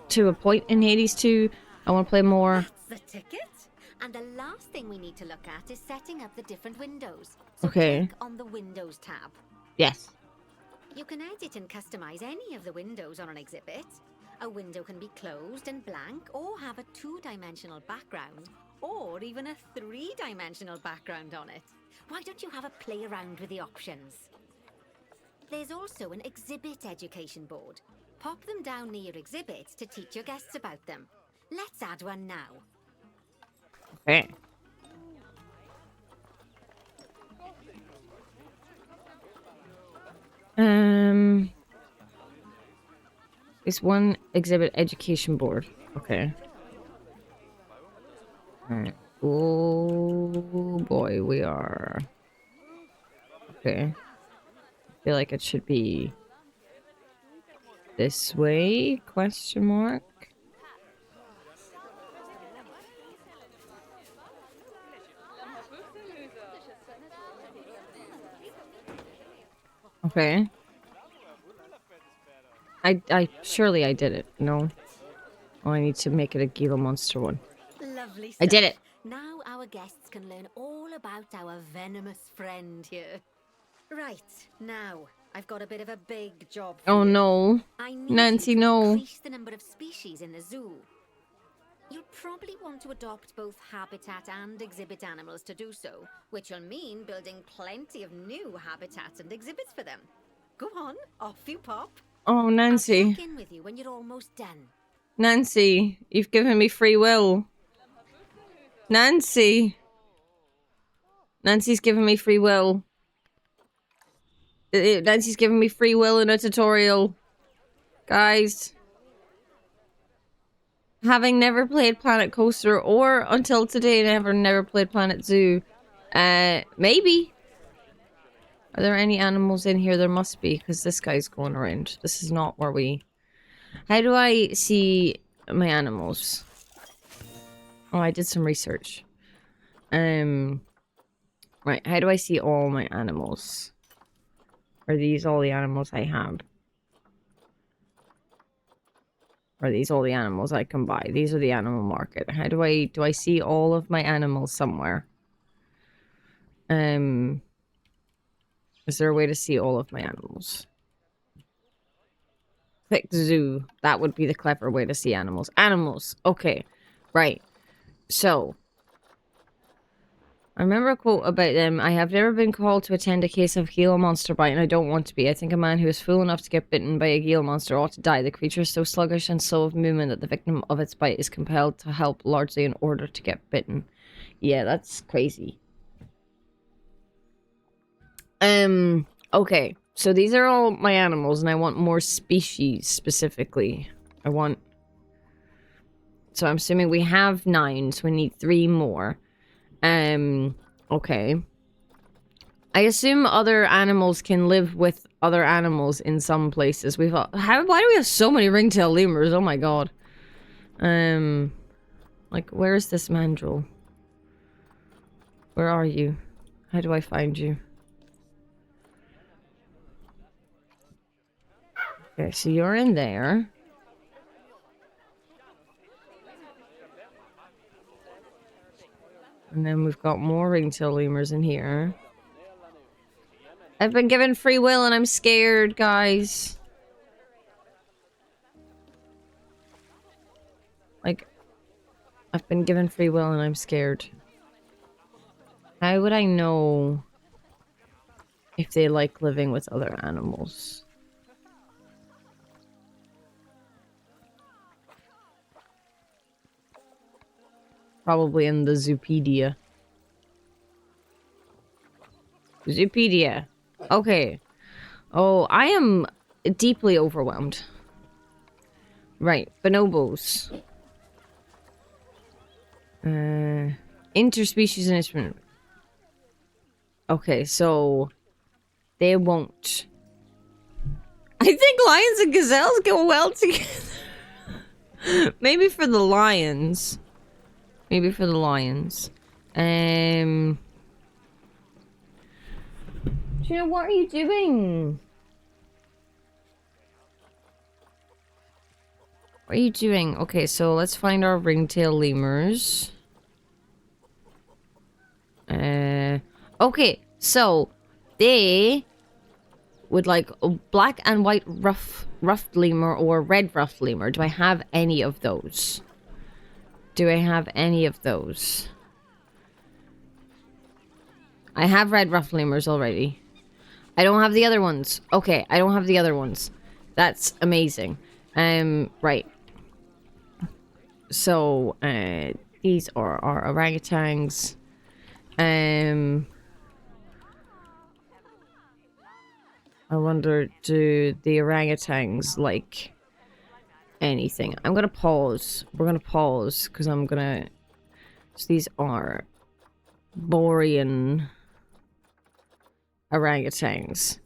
to a point in Hades 2. I want to play more. That's the ticket. And the last thing we need to look at is setting up the different windows. So Okay. click on the Windows tab. Yes. You can edit and customize any of the windows on an exhibit. A window can be closed and blank, or have a 2-dimensional background, or even a 3-dimensional background on it. Why don't you have a play around with the options? There's also an exhibit education board. Pop them down near your exhibits to teach your guests about them. Let's add one now. Okay. It's one exhibit education board. Okay. Alright. Oh boy, we are. Okay. I feel like it should be this way? Question mark. Okay. Surely I did it. No. Oh, I need to make it a Gila monster one. Lovely stuff. I did it. Now our guests can learn all about our venomous friend here. Right, now, I've got a bit of a big job for Oh you. no. I need Nancy, you to no. increase the number of species in the zoo. You'll probably want to adopt both habitat and exhibit animals to do so, which will mean building plenty of new habitats and exhibits for them. Go on, off you pop. Oh, I'll Nancy. check in with you when you're almost done. Nancy, you've given me free will. Nancy. Nancy's given me free will. Nancy's given me free will in a tutorial. Guys. Having never played Planet Coaster or until today never played Planet Zoo. Maybe. Are there any animals in here? There must be, because this guy's going around. This is not where we... How do I see my animals? Oh, I did some research. Right, how do I see all my animals? Are these all the animals I have? Are these all the animals I can buy? These are the animal market. How do I see all of my animals somewhere? Is there a way to see all of my animals? Click zoo. That would be the clever way to see animals. Animals. Okay. Right. So. I remember a quote about them. I have never been called to attend a case of Gila monster bite, and I don't want to be. I think a man who is fool enough to get bitten by a Gila monster ought to die. The creature is so sluggish and slow of movement that the victim of its bite is compelled to help largely in order to get bitten. Yeah, that's crazy. Okay. So these are all my animals, and I want more species specifically. So I'm assuming we have 9, so we need 3 more. Okay. I assume other animals can live with other animals in some places. Why do we have so many ringtail lemurs? Oh my god. Like, where is this mandrill? Where are you? How do I find you? Okay, so you're in there. And then we've got more ringtail lemurs in here. I've been given free will and I'm scared, guys. Like, I've been given free will and I'm scared. How would I know if they like living with other animals? Probably in the Zoopedia. Zoopedia. Okay. Oh, I am deeply overwhelmed. Right, bonobos. Interspecies and instrument. Okay, so they won't. I think lions and gazelles go well together. Maybe for the lions. Maybe for the lions. Gina, what are you doing? What are you doing? Okay, so let's find our ringtail lemurs. Okay, so they would like a black and white ruffed lemur or red ruffed lemur. Do I have any of those? Do I have any of those? I have red ruffed lemurs already. I don't have the other ones. Okay, I don't have the other ones. That's amazing. Right. So, these are our orangutans. I wonder, do the orangutans like anything? I'm gonna pause. We're gonna pause, because I'm gonna... So these are Borean orangutans.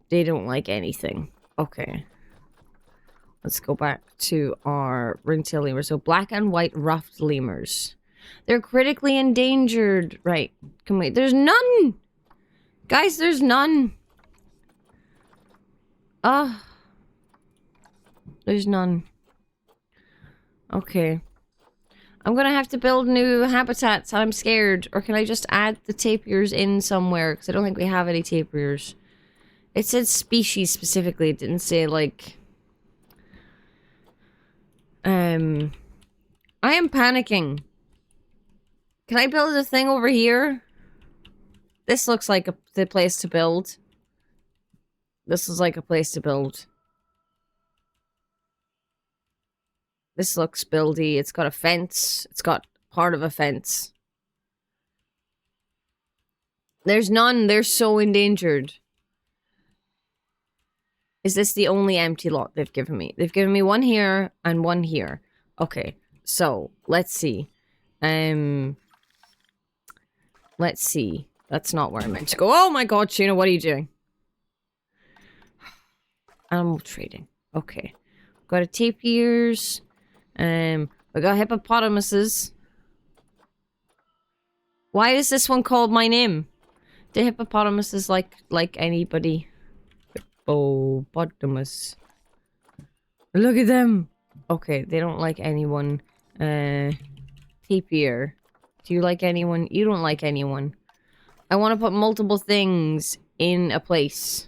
They don't like anything. Okay. Let's go back to our ringtail lemurs. So black and white ruffed lemurs. They're critically endangered. Right. Can we... There's none! Guys, there's none. There's none. Okay. I'm gonna have to build new habitats. I'm scared. Or can I just add the tapirs in somewhere? Because I don't think we have any tapirs. It said species specifically. It didn't say, like... I am panicking. Can I build a thing over here? This looks like the place to build. This is like a place to build. This looks buildy. It's got a fence. It's got part of a fence. There's none. They're so endangered. Is this the only empty lot they've given me? They've given me one here and one here. Okay, so let's see. Let's see. That's not where I meant to go. Oh my god, Shana, what are you doing? Animal trading. Okay. Got a tapirs. We got hippopotamuses. Why is this one called my name? The hippopotamuses like anybody. Hippopotamus. Look at them. Okay, they don't like anyone. Tapir. Do you like anyone? You don't like anyone. I want to put multiple things in a place.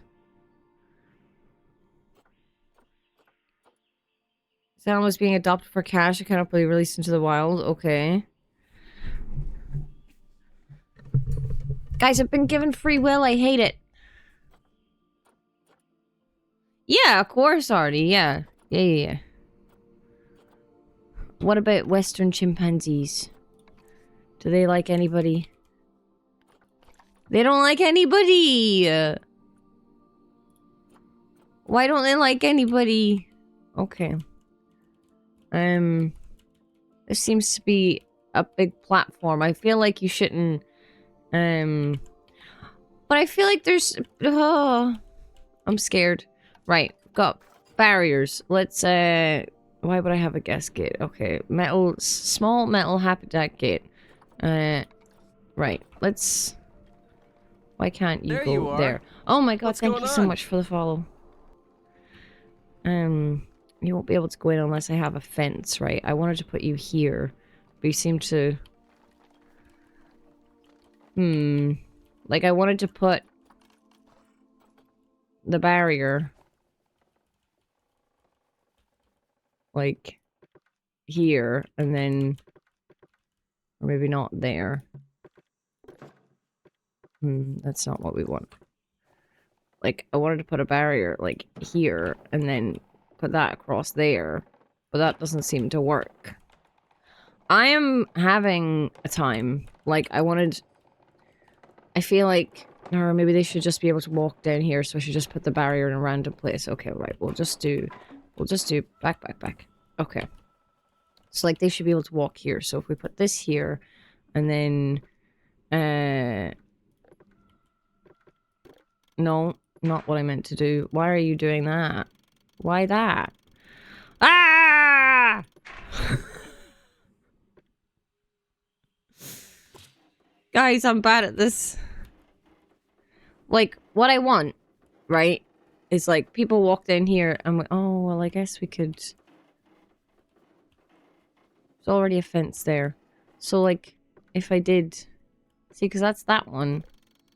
Sound was being adopted for cash. It cannot be released into the wild. Okay. Guys, I've been given free will. I hate it. Yeah, of course, Artie. Yeah. Yeah. What about Western chimpanzees? Do they like anybody? They don't like anybody! Why don't they like anybody? Okay. This seems to be a big platform. I feel like you shouldn't, but I feel like there's, oh, I'm scared. Right, got barriers. Let's, why would I have a guest gate? Okay, small metal habitat gate. Right, let's, why can't you go there? Oh my god, thank you so much for the follow. You won't be able to go in unless I have a fence, right? I wanted to put you here, but you seem to... Like, I wanted to put the barrier, like, here, and then... Or maybe not there. That's not what we want. Like, I wanted to put a barrier, like, here, and then put that across there. But that doesn't seem to work. I am having a time. Like, I feel like... Or maybe they should just be able to walk down here, so I should just put the barrier in a random place. Okay, right, we'll just do... Back. Okay. So, like, they should be able to walk here. So if we put this here, and then... No, not what I meant to do. Why are you doing that? Why that? Ah! Guys, I'm bad at this. Like, what I want, right, is like, people walk down here, and I'm like, oh, well, I guess we could... There's already a fence there. So, like, if I did... See, because that's that one.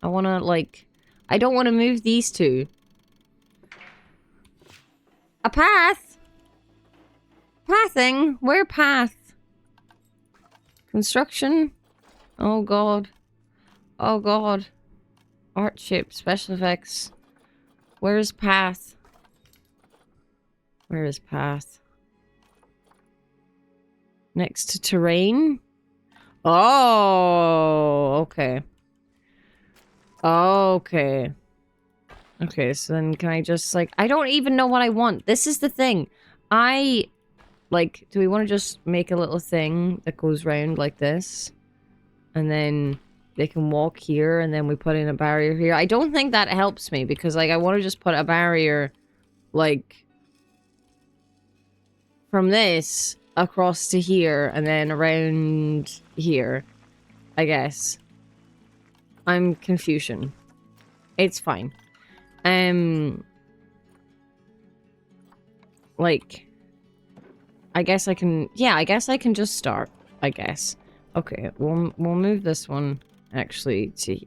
I want to, like... I don't want to move these two. A path? Pathing? Where path? Construction? Oh god. Oh god. Art shape, special effects. Where's path? Where is path? Next to terrain? Oh, okay. Okay. Okay, so then can I just, like... I don't even know what I want. This is the thing. Like, do we want to just make a little thing that goes round like this? And then they can walk here, and then we put in a barrier here. I don't think that helps me, because, like, I want to just put a barrier, like... from this across to here, and then around here. I guess. I'm Confucian. It's fine. Like, I guess I can... Yeah, I guess I can just start. I guess. Okay, we'll move this one, actually, to...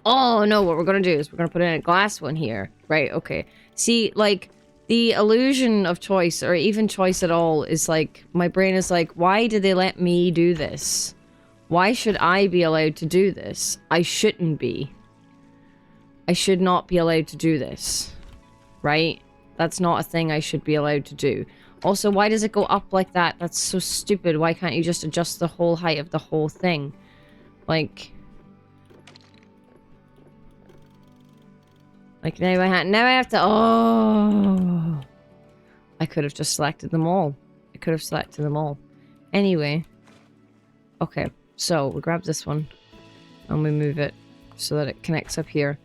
Oh, no, what we're gonna do is we're gonna put in a glass one here. Right, okay. See, like, the illusion of choice, or even choice at all, is like... My brain is like, why did they let me do this? Why should I be allowed to do this? I shouldn't be. I should not be allowed to do this. Right? That's not a thing I should be allowed to do. Also, why does it go up like that? That's so stupid. Why can't you just adjust the whole height of the whole thing? Like... Like, now I have to... Oh! I could have just selected them all. I could have selected them all. Anyway. Okay. So, we grab this one, and we move it so that it connects up here.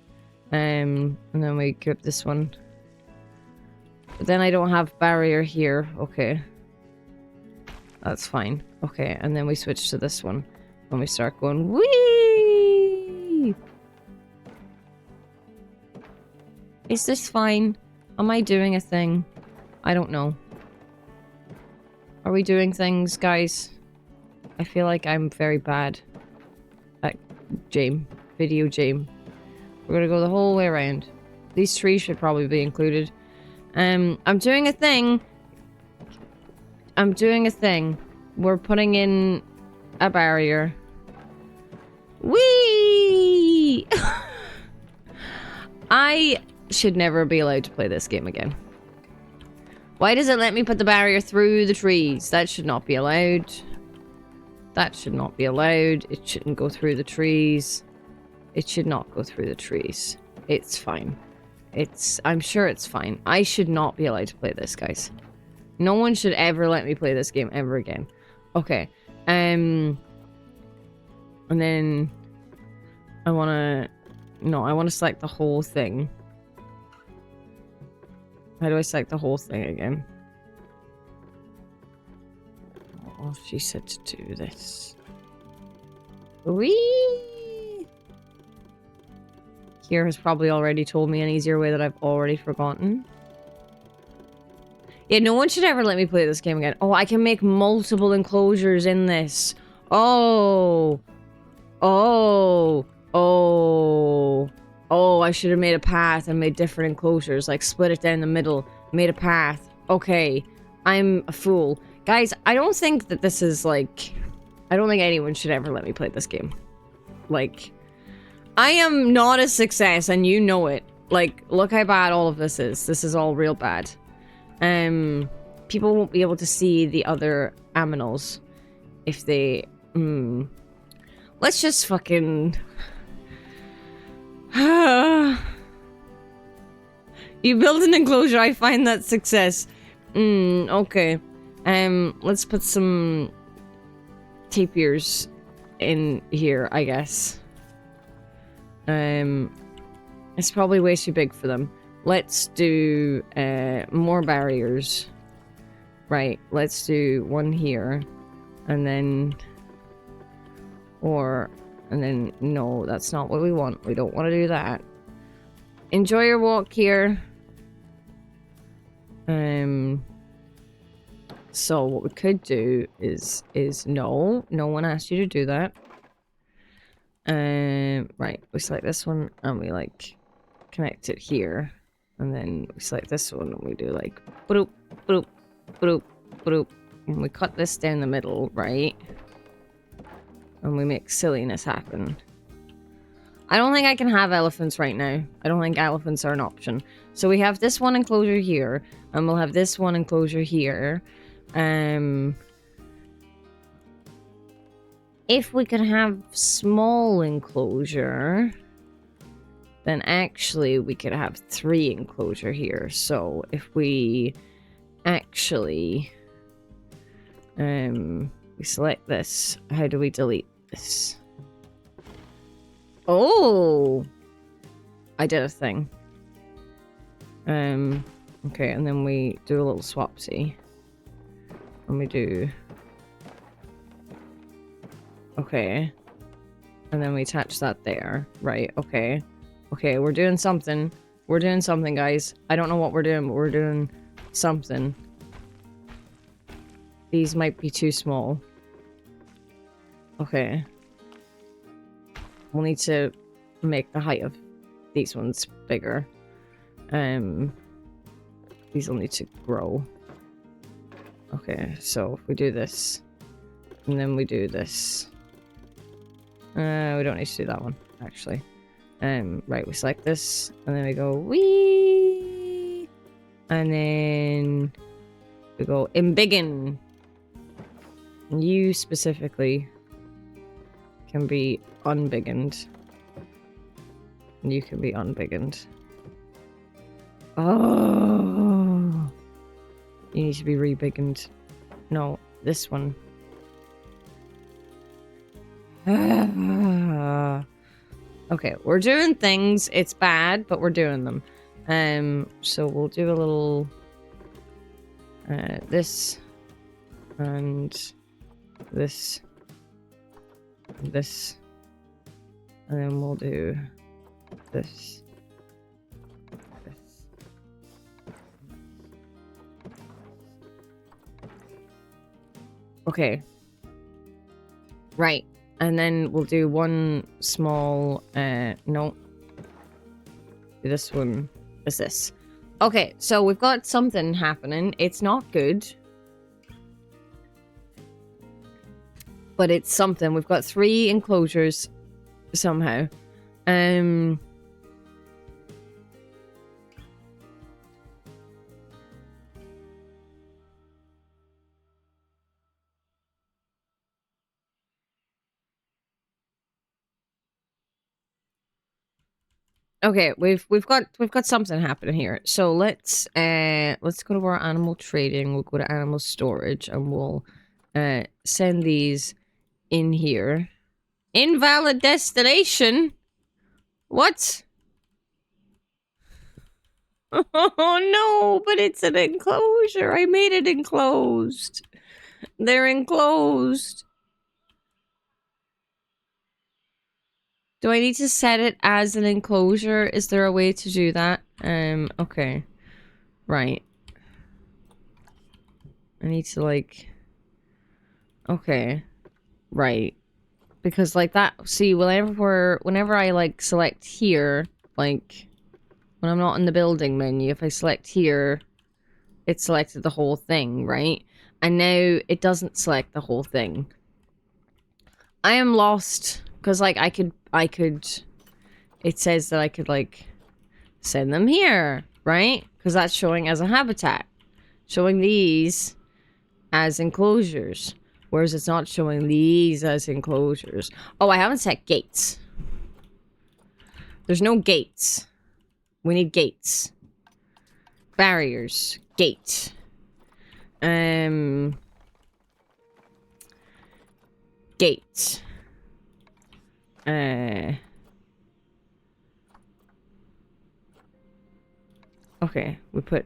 And then we grab this one. But then I don't have barrier here. Okay. That's fine. Okay, and then we switch to this one. And we start going, whee! Is this fine? Am I doing a thing? I don't know. Are we doing things, guys? I feel like I'm very bad at video game. We're gonna go the whole way around. These trees should probably be included. I'm doing a thing. I'm doing a thing. We're putting in a barrier. Whee! I should never be allowed to play this game again. Why does it let me put the barrier through the trees? That should not be allowed. That should not be allowed. It shouldn't go through the trees. It should not go through the trees. It's fine. I'm sure it's fine. I should not be allowed to play this, guys. No one should ever let me play this game ever again. Okay. And then I want to select the whole thing. How do I select the whole thing again? Oh, she said to do this. Whee! Here has probably already told me an easier way that I've already forgotten. Yeah, no one should ever let me play this game again. Oh, I can make multiple enclosures in this. Oh. Oh. Oh. Oh, I should have made a path and made different enclosures. Like, split it down the middle. Made a path. Okay. I'm a fool. Guys, I don't think that this is, like... I don't think anyone should ever let me play this game. Like... I am not a success, and you know it. Like, look how bad all of this is. This is all real bad. People won't be able to see the other aminals if they... Let's just fucking... You build an enclosure, I find that success. Okay. Let's put some tapirs in here, I guess. It's probably way too big for them. Let's do more barriers. Right, let's do one here. And then... no, that's not what we want. We don't want to do that. Enjoy your walk here. So what we could do is no one asked you to do that. Right, we select this one and we like connect it here, and then we select this one and we do like boop boop boop boop, and we cut this down the middle, right? And we make silliness happen. I don't think I can have elephants right now. I don't think elephants are an option. So we have this one enclosure here, and we'll have this one enclosure here. If we could have small enclosure, then actually we could have 3 enclosure here. So if we actually we select this, how do we delete this? Oh, I did a thing. Okay, and then we do a little swapsy. And we do... Okay. And then we attach that there. Right, okay. Okay, we're doing something. We're doing something, guys. I don't know what we're doing, but we're doing something. These might be too small. Okay. We'll need to make the height of these ones bigger. These will need to grow. Okay, so if we do this, and then we do this. We don't need to do that one, actually. Right, we select this, and then we go wee, and then we go embiggen. You specifically can be unbiggened. And you can be unbiggened. Oh, you need to be rebiggened. No, this one. Okay, we're doing things. It's bad, but we're doing them. So we'll do a little this and this, this, and then we'll do this, this. Okay. Right. And then we'll do one small, no. This one is this. Okay, so we've got something happening. It's not good. But it's something. We've got 3 enclosures somehow. Okay, we've got something happening here. So let's go to our animal trading. We'll go to animal storage and we'll send these in here. Invalid destination? What? Oh no, but it's an enclosure. I made it enclosed. They're enclosed. Do I need to set it as an enclosure? Is there a way to do that? Okay. Right. I need to, like... Okay. Right. Because, like, that... See, whenever I, like, select here, like... When I'm not in the building menu, if I select here, it selected the whole thing, right? And now it doesn't select the whole thing. I am lost. Because, like, I could... It says that I could, like, send them here, right? Because that's showing as a habitat. Showing these as enclosures. Whereas it's not showing these as enclosures. Oh, I haven't set gates. There's no gates. We need gates. Barriers. Gate. Gate. Okay, we put,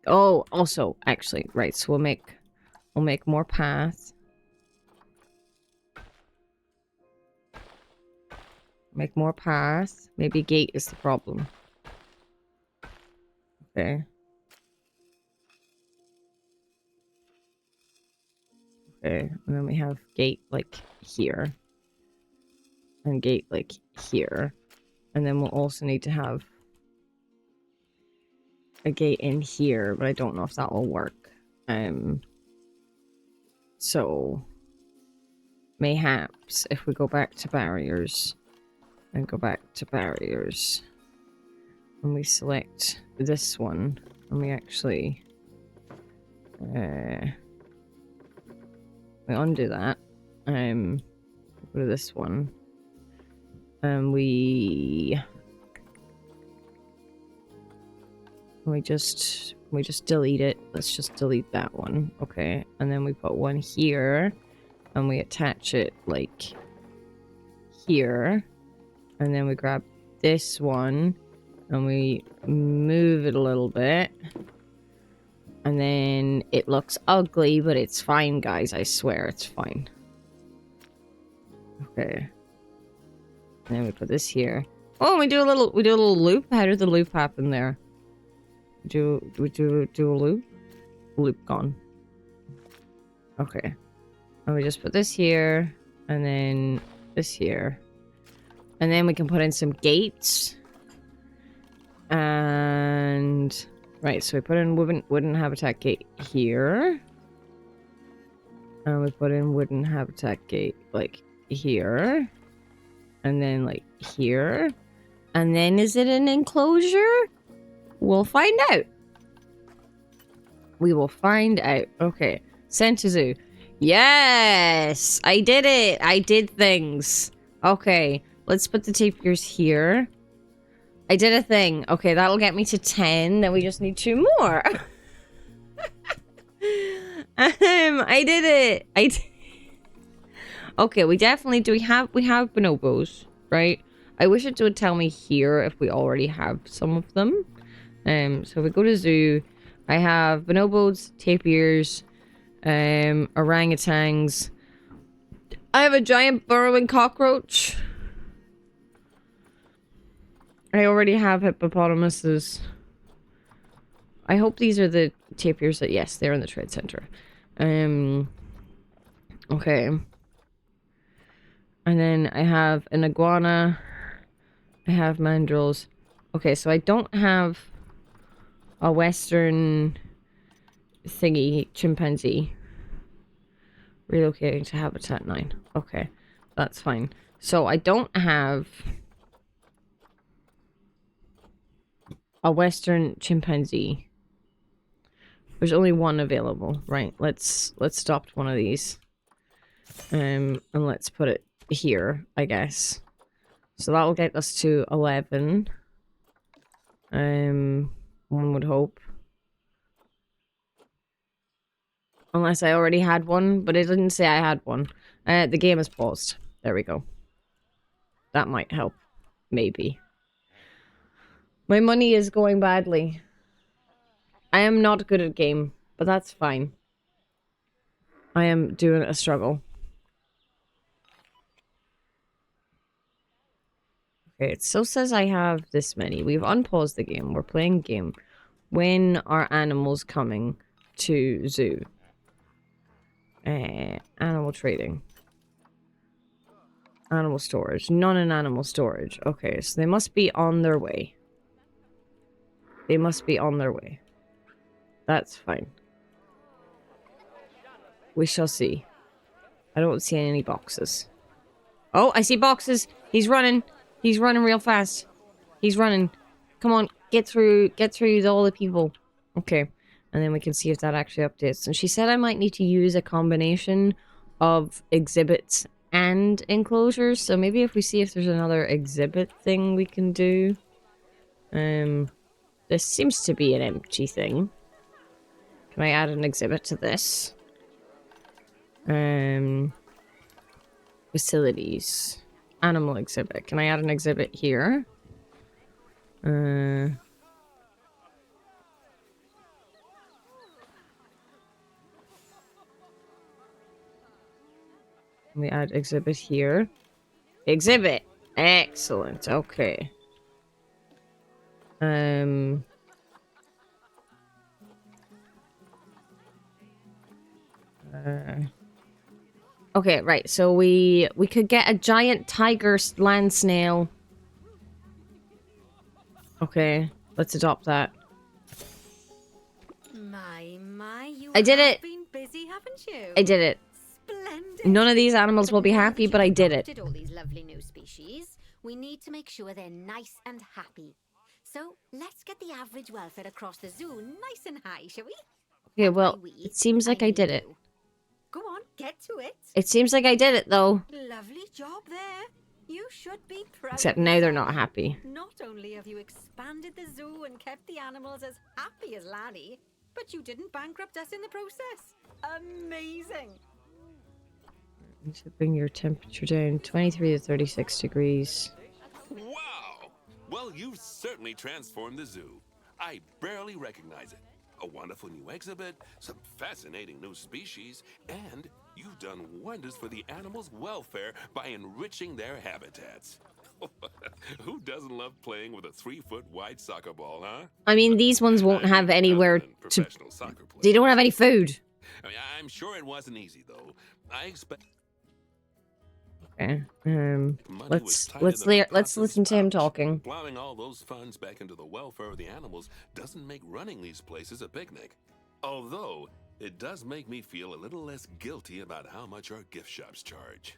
oh, also, actually, right, so we'll make more paths. Make more paths. Maybe gate is the problem. Okay. Okay, and then we have gate, like, here. And gate, like, here. And then we'll also need to have a gate in here, but I don't know if that will work. So mayhaps if we go back to barriers and go back to barriers and we select this one and we actually we undo that, go to this one and we just delete it. Let's just delete that one. Okay, and then we put one here and we attach it like here, and then we grab this one and we move it a little bit, and then it looks ugly, but it's fine, guys. I swear it's fine. Okay, and then we put this here. Oh, we do a little loop. How did the loop happen there? Do we do a loop? Loop gone. Okay. And we just put this here, and then this here. And then we can put in some gates. And... Right, so we put in wooden habitat gate here. And we put in wooden habitat gate, like, here. And then, like, here. And then is it an enclosure? We'll find out. We will find out. Okay. Sent to zoo. Yes! I did it! I did things. Okay. Let's put the tapirs here. I did a thing. Okay, that'll get me to 10. Then we just need 2 more. I did it! Okay, we definitely... We have bonobos, right? I wish it would tell me here if we already have some of them. So if we go to zoo, I have bonobos, tapirs, orangutans. I have a giant burrowing cockroach. I already have hippopotamuses. I hope these are the tapirs that, yes, they're in the trade center. Okay. And then I have an iguana. I have mandrills. Okay, so I don't have a Western thingy chimpanzee. Relocating to Habitat 9. Okay, that's fine. So I don't have a Western chimpanzee. There's only one available. Right, let's adopt one of these. And let's put it here, I guess. So that will get us to 11. One would hope. Unless I already had one, but it didn't say I had one. The game is paused. There we go. That might help. Maybe. My money is going badly. I am not good at game, but that's fine. I am doing a struggle. Okay, it still says I have this many. We've unpaused the game. We're playing game. When are animals coming to zoo? Animal trading. Animal storage. None in animal storage. Okay, so they must be on their way. They must be on their way. That's fine. We shall see. I don't see any boxes. Oh, I see boxes! He's running! He's running real fast. He's running. Come on, get through all the people. Okay. And then we can see if that actually updates. And she said I might need to use a combination of exhibits and enclosures. So maybe if we see if there's another exhibit thing we can do. This seems to be an empty thing. Can I add an exhibit to this? Facilities. Animal exhibit. Can I add an exhibit here? Let me add exhibit here. Exhibit! Excellent. Okay. Okay, right. So we could get a giant tiger land snail. Okay, let's adopt that. My, you I did it. Been busy, haven't you? I did it. Splendid. None of these animals will be happy, but I did it. All these lovely new species, we need to make sure they're nice and happy. So let's get the average welfare across the zoo nice and high, shall we? Okay, well, it seems like I did it. Go on, get to it. It seems like I did it, though. Lovely job there. You should be proud. Except now they're not happy. Not only have you expanded the zoo and kept the animals as happy as Lanny, but you didn't bankrupt us in the process. Amazing. You should bring your temperature down 23 to 36 degrees. Wow! Well, you've certainly transformed the zoo. I barely recognize it. A wonderful new exhibit, some fascinating new species, and you've done wonders for the animals' welfare by enriching their habitats. Who doesn't love playing with a 3-foot wide soccer ball, huh? I mean, these ones won't have anywhere to... They don't have any food. I mean, I'm sure it wasn't easy, though. I expect... Okay, let's listen to him talking. Plowing all those funds back into the welfare of the animals doesn't make running these places a picnic. Although, it does make me feel a little less guilty about how much our gift shops charge.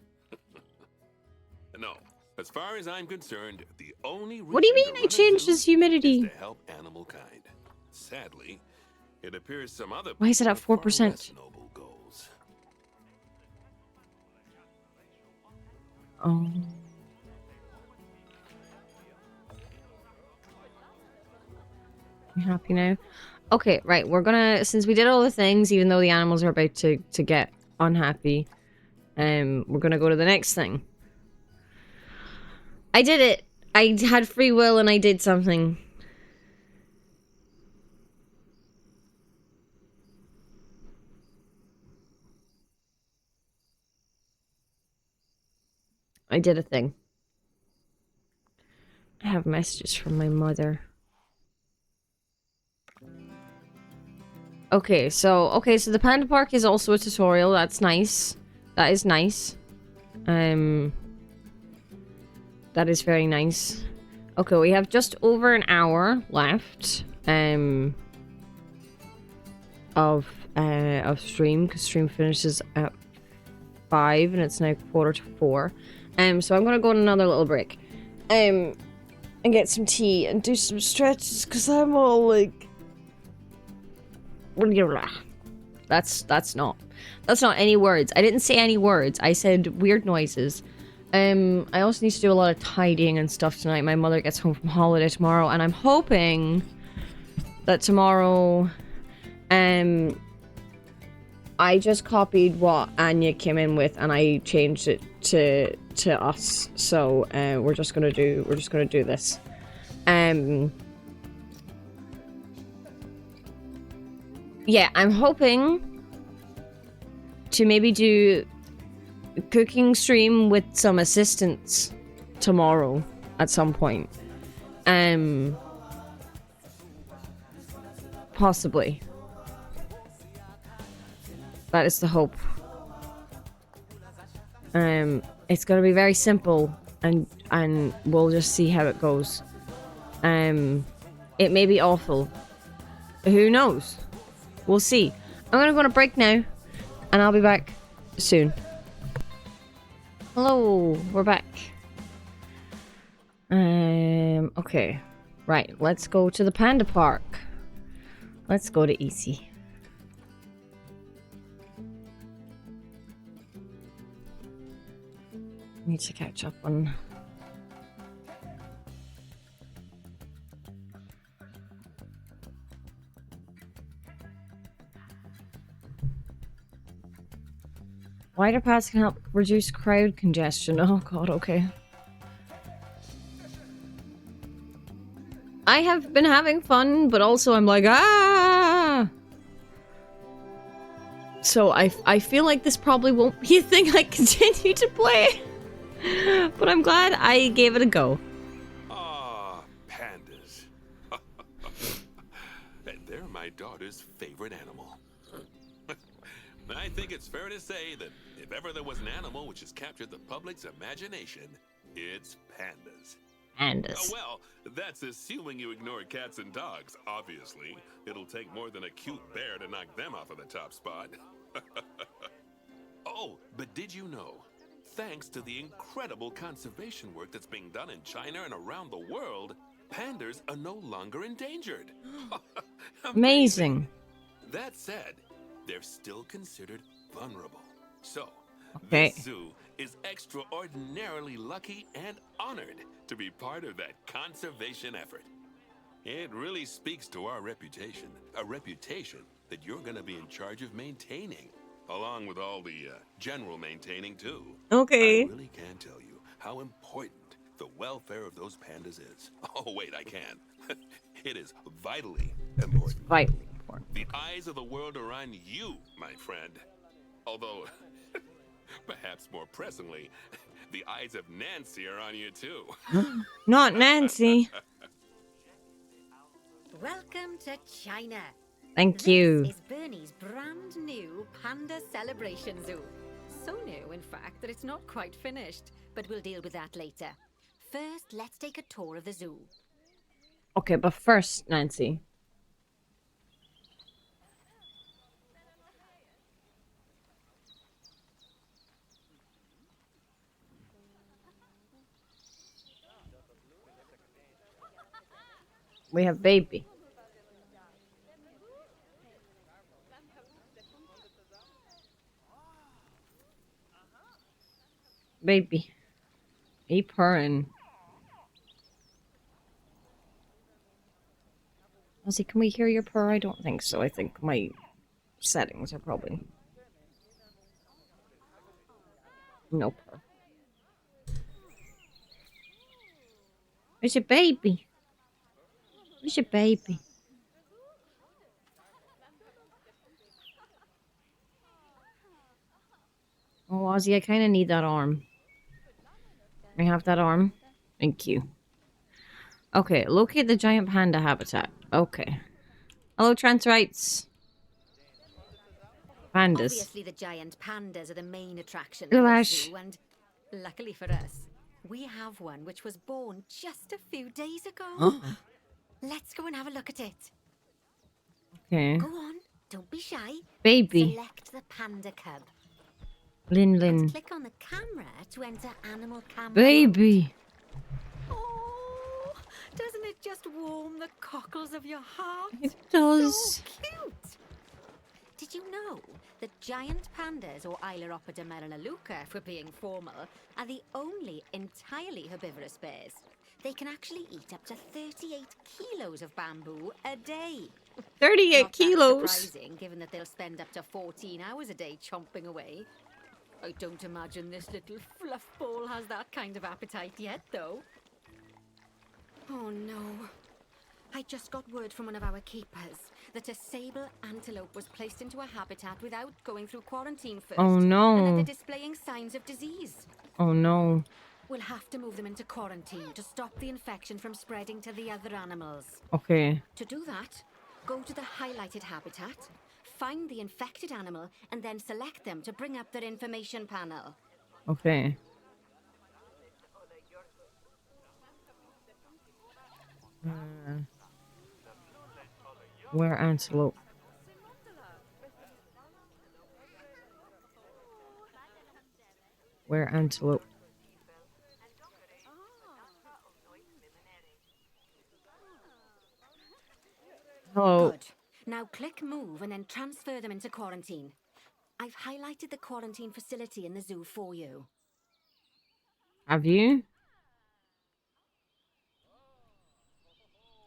No, as far as I'm concerned, the only reason What do you mean I changed this humidity? is to help animal kind. Sadly, it appears some other Why is it at 4%? noble goals. Oh. You happy now? Okay, right. We're gonna, since we did all the things, even though the animals are about to get unhappy, we're gonna go to the next thing. I did it! I had free will and I did something. I did a thing. I have messages from my mother. Okay, so the Panda Park is also a tutorial. That's nice. That is nice. That is very nice. Okay, we have just over an hour left. Of stream, because stream finishes at 5 and it's now 3:45. So I'm gonna go on another little break. And get some tea and do some stretches because I'm all like that's not any words. I didn't say any words. I said weird noises. I also need to do a lot of tidying and stuff tonight. My mother gets home from holiday tomorrow, and I'm hoping that tomorrow I just copied what Anya came in with and I changed it to us. So we're just gonna do this. Yeah, I'm hoping to maybe do a cooking stream with some assistants tomorrow at some point. Possibly. That is the hope. It's gonna be very simple and we'll just see how it goes. It may be awful. Who knows? We'll see. I'm gonna go on a break now and I'll be back soon. Hello, we're back. Okay. Right, let's go to the panda park. Let's go to EC. Need to catch up on... Wider paths can help reduce crowd congestion. Oh god, okay. I have been having fun, but also I'm like, ah! So I feel like this probably won't be a thing I continue to play. But I'm glad I gave it a go. Ah, pandas. And they're my daughter's favorite animal. I think it's fair to say that if ever there was an animal which has captured the public's imagination, it's pandas. Pandas. Well, that's assuming you ignore cats and dogs, obviously. It'll take more than a cute bear to knock them off of the top spot. Oh, but did you know? Thanks to the incredible conservation work that's being done in China and around the world, pandas are no longer endangered. Amazing. That said, they're still considered vulnerable. So, Okay. this zoo is extraordinarily lucky and honored to be part of that conservation effort. It really speaks to our reputation, a reputation that you're going to be in charge of maintaining, along with all the general maintaining too. Okay. I really can't tell you how important the welfare of those pandas is. Oh wait, I can. It is vitally important. Vitally important. The eyes of the world are on you, my friend. Although, perhaps more pressingly, the eyes of Nancy are on you too. Not Nancy. Welcome to China. Thank you. This is Bernie's brand new Panda Celebration Zoo. So new, in fact, that it's not quite finished. But we'll deal with that later. First, let's take a tour of the zoo. Okay, but first, Nancy. We have baby. Baby. He purring. Ozzy, can we hear your purr? I don't think so. I think my settings are probably... No purr. Where's your baby? Where's your baby? Oh, Ozzy, I kind of need that arm. I have that arm. Thank you. Okay, locate the giant panda habitat. Okay. Hello, Transrites. Pandas. Obviously, the giant pandas are the main attraction Oh, of the Ash. zoo, and luckily for us, we have one which was born just a few days ago. Let's go and have a look at it. Okay. Go on, don't be shy. Baby. Select the panda cub. Lin And Lin. click on the camera to enter animal camera. Baby. Oh, doesn't it just warm the cockles of your heart? It does. So cute. Did you know that giant pandas, or Ailuropoda melaleuca for being formal, are the only entirely herbivorous bears? They can actually eat up to 38 kilos of bamboo a day. 38 Not that kilos. surprising, given that they'll spend up to 14 hours a day chomping away. I don't imagine this little fluff ball has that kind of appetite yet, though. Oh no. I just got word from one of our keepers that a sable antelope was placed into a habitat without going through quarantine first. Oh And that no. they're displaying signs of disease. Oh no. We'll have to move them into quarantine to stop the infection from spreading to the other animals. Okay. To do that, go to the highlighted habitat, find the infected animal, and then select them to bring up their information panel. Okay. Where antelope? Where antelope? Hello. Good. Now click move and then transfer them into quarantine. I've highlighted the quarantine facility in the zoo for you. Have you?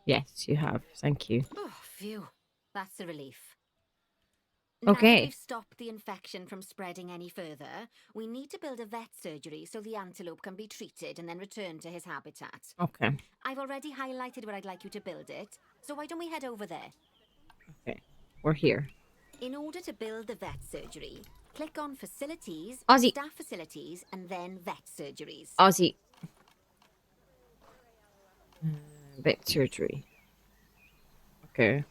Yes, you have. Thank you. Oh, phew. That's a relief. Now that Okay. we've stopped the infection from spreading any further, we need to build a vet surgery so the antelope can be treated and then returned to his habitat. Okay. I've already highlighted where I'd like you to build it, so why don't we head over there? Okay. We're here. In order to build the vet surgery, click on Facilities, Ozzy. Staff Facilities, and then Vet Surgeries. Ozzy. Vet surgery. Okay.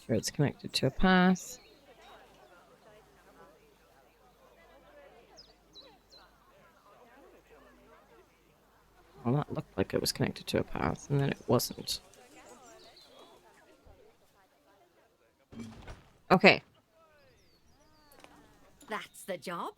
Sure, it's connected to a path. Well, that looked like it was connected to a path, and then it wasn't. Okay. That's the job.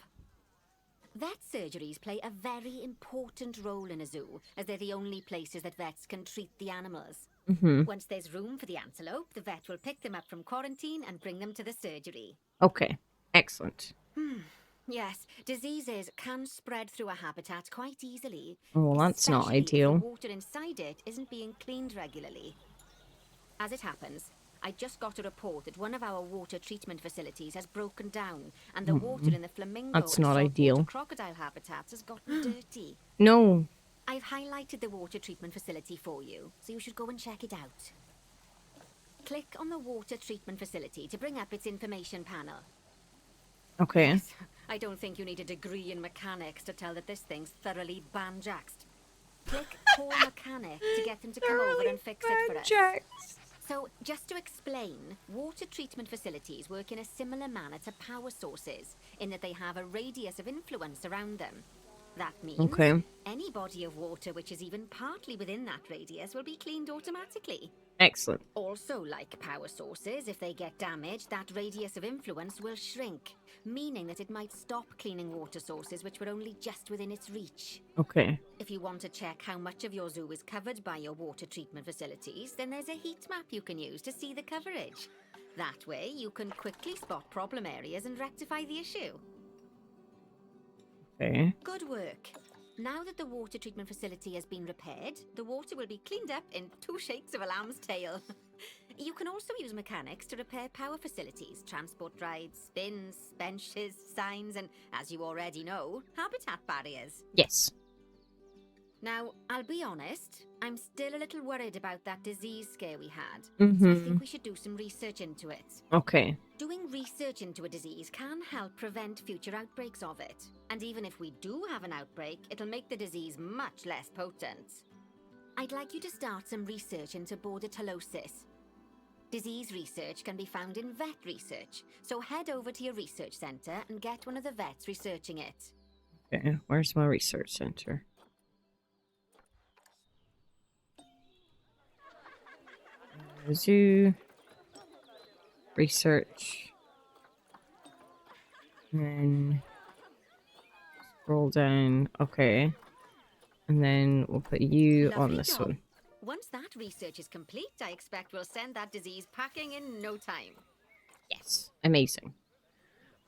Vet surgeries play a very important role in a zoo, as they're the only places that vets can treat the animals. Mm-hmm. Once there's room for the antelope, the vet will pick them up from quarantine and bring them to the surgery. Okay. Excellent. Yes, diseases can spread through a habitat quite easily. Well, that's not especially if ideal. the water inside it isn't being cleaned regularly. As it happens, I just got a report that one of our water treatment facilities has broken down, and the water in the flamingo That's and not saltwater ideal. crocodile habitats has gotten dirty. No. I've highlighted the water treatment facility for you, so you should go and check it out. Click on the water treatment facility to bring up its information panel. Okay. Yes, I don't think you need a degree in mechanics to tell that this thing's thoroughly banjaxed. Click call mechanic to get them to come over and fix it for us. So, just to explain, water treatment facilities work in a similar manner to power sources, in that they have a radius of influence around them. That means Okay. any body of water which is even partly within that radius will be cleaned automatically. Excellent. Also, like power sources, if they get damaged, that radius of influence will shrink, meaning that it might stop cleaning water sources which were only just within its reach. Okay. If you want to check how much of your zoo is covered by your water treatment facilities, then there's a heat map you can use to see the coverage. That way, you can quickly spot problem areas and rectify the issue. Okay. Good work. Now that the water treatment facility has been repaired, the water will be cleaned up in 2 shakes of a lamb's tail. You can also use mechanics to repair power facilities, transport rides, spins, benches, signs, and, as you already know, habitat barriers. Yes. Now, I'll be honest, I'm still a little worried about that disease scare we had. Mm-hmm. So I think we should do some research into it. Okay. Doing research into a disease can help prevent future outbreaks of it. And even if we do have an outbreak, it'll make the disease much less potent. I'd like you to start some research into bordetalosis. Disease research can be found in vet research, so head over to your research centre and get one of the vets researching it. Okay. Where's my research center? Zoo. Research. And then scroll down. Okay. And then we'll put you on Lovely this job. one. Once that research is complete, I expect we'll send that disease packing in no time. Yes. Amazing.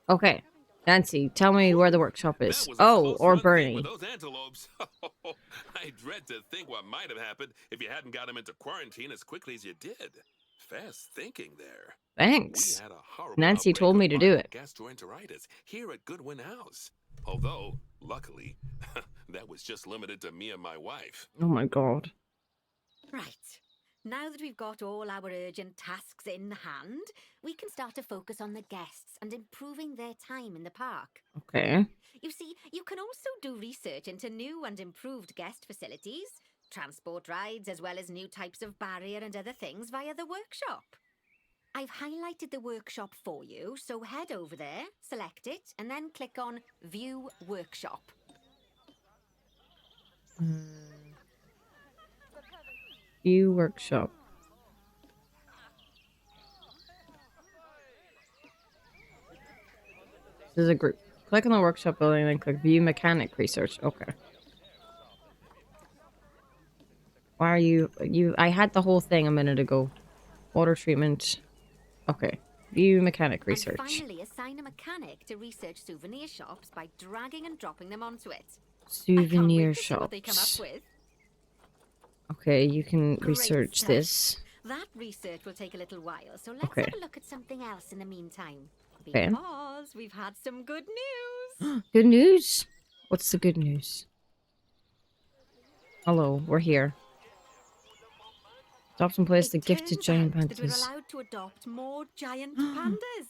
Okay. Nancy, tell me where the workshop That is. was a Oh, close or run thing with Bernie. those antelopes. I dread to think what might have happened if you hadn't got him into quarantine as quickly as you did. Fast thinking there. We Thanks. had a horrible Nancy outbreak told of me to do viral it. gastroenteritis here at Goodwin House. Although, luckily, that was just limited to me and my wife. Oh my god. Right. Now that we've got all our urgent tasks in hand, we can start to focus on the guests and improving their time in the park. Okay. You see, you can also do research into new and improved guest facilities, transport rides, as well as new types of barrier and other things via the workshop. I've highlighted the workshop for you, so head over there, select it, and then click on View Workshop. View workshop. This is a group. Click on the workshop building and then click view mechanic research. Okay. Why are you I had the whole thing a minute ago. Water treatment. Okay. View mechanic research. And finally, assign a mechanic to research souvenir shops by dragging and dropping them onto it. Souvenir I can't wait to see what they come shops. up with. Okay, you can Great research stuff. this. That research will take a little while, so let's Okay. have a look at something else in the meantime. Okay. Because we've had some good news. Good news? What's the good news? Hello, we're here. Adopt and place the gifted turns giant out that we're panthers. allowed to adopt more giant pandas.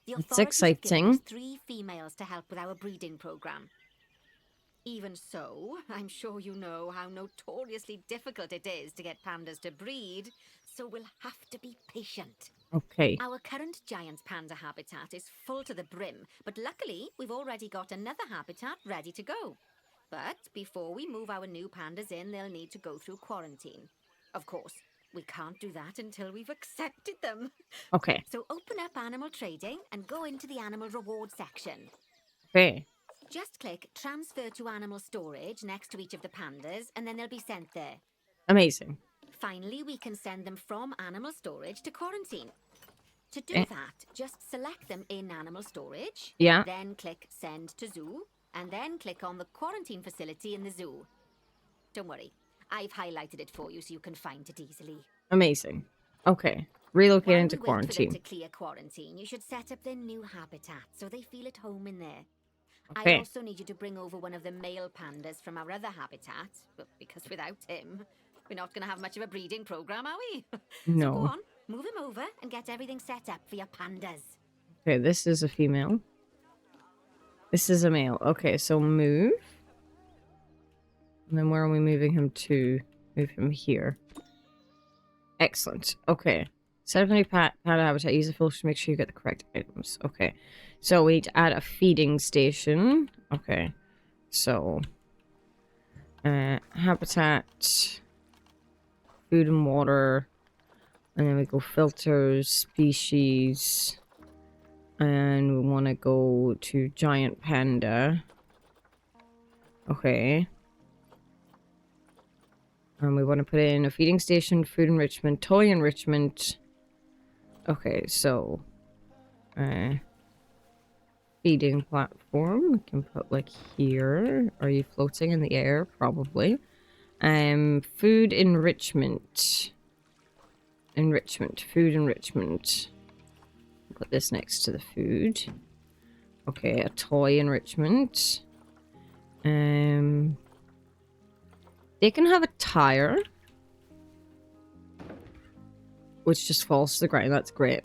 The That's authorities have given us exciting. 3 females to help with our breeding program. Even so, I'm sure you know how notoriously difficult it is to get pandas to breed, so we'll have to be patient. Okay. Our current giant panda habitat is full to the brim, but luckily we've already got another habitat ready to go. But before we move our new pandas in, they'll need to go through quarantine. Of course, we can't do that until we've accepted them. Okay. So open up animal trading and go into the animal reward section. Okay. Just click transfer to animal storage next to each of the pandas and then they'll be sent there. Amazing. Finally, we can send them from animal storage to quarantine. To do Eh. that, just select them in animal storage. Yeah. Then click send to zoo and then click on the quarantine facility in the zoo. Don't worry, I've highlighted it for you so you can find it easily. Amazing. Okay. Relocate While into we wait for them quarantine. to clear quarantine, you should set up their new habitat so they feel at home in there. Okay. I also need you to bring over one of the male pandas from our other habitat, but because without him, we're not going to have much of a breeding program, are we? So No. go on, move him over and get everything set up for your pandas. Okay, this is a female. This is a male. Okay, so move. And then where are we moving him to? Move him here. Excellent. Okay. Set up a new panda habitat. Use the filter to make sure you get the correct items. Okay. So we need to add a feeding station. Okay. So habitat, food and water, and then we go filters, species, and we want to go to giant panda. Okay. And we want to put in a feeding station, food enrichment, toy enrichment. Okay, so feeding platform. We can put like here. Are you floating in the air? Probably. Food enrichment. Food enrichment. Put this next to the food. Okay, a toy enrichment. They can have a tire, which just falls to the ground. That's great.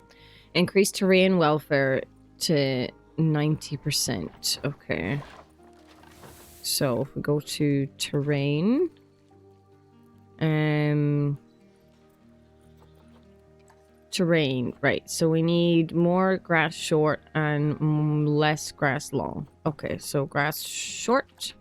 Increase terrain welfare to 90%. Okay. So if we go to terrain, terrain, right? So we need more grass short and less grass long. Okay, so grass short.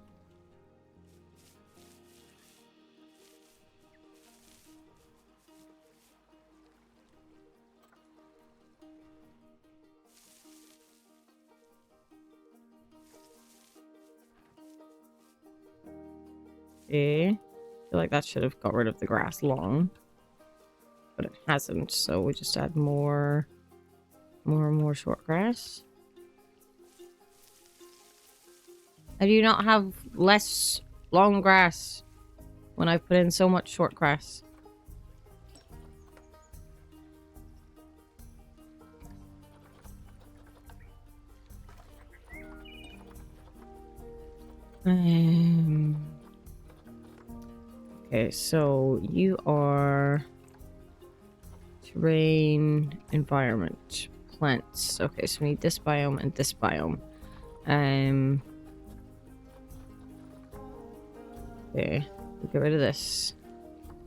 Okay. I feel like that should have got rid of the grass long. But it hasn't, so we just add more and more short grass. How do you not have less long grass when I put in so much short grass? Okay, so you are terrain, environment, plants. Okay, so we need this biome and this biome. Okay, get rid of this.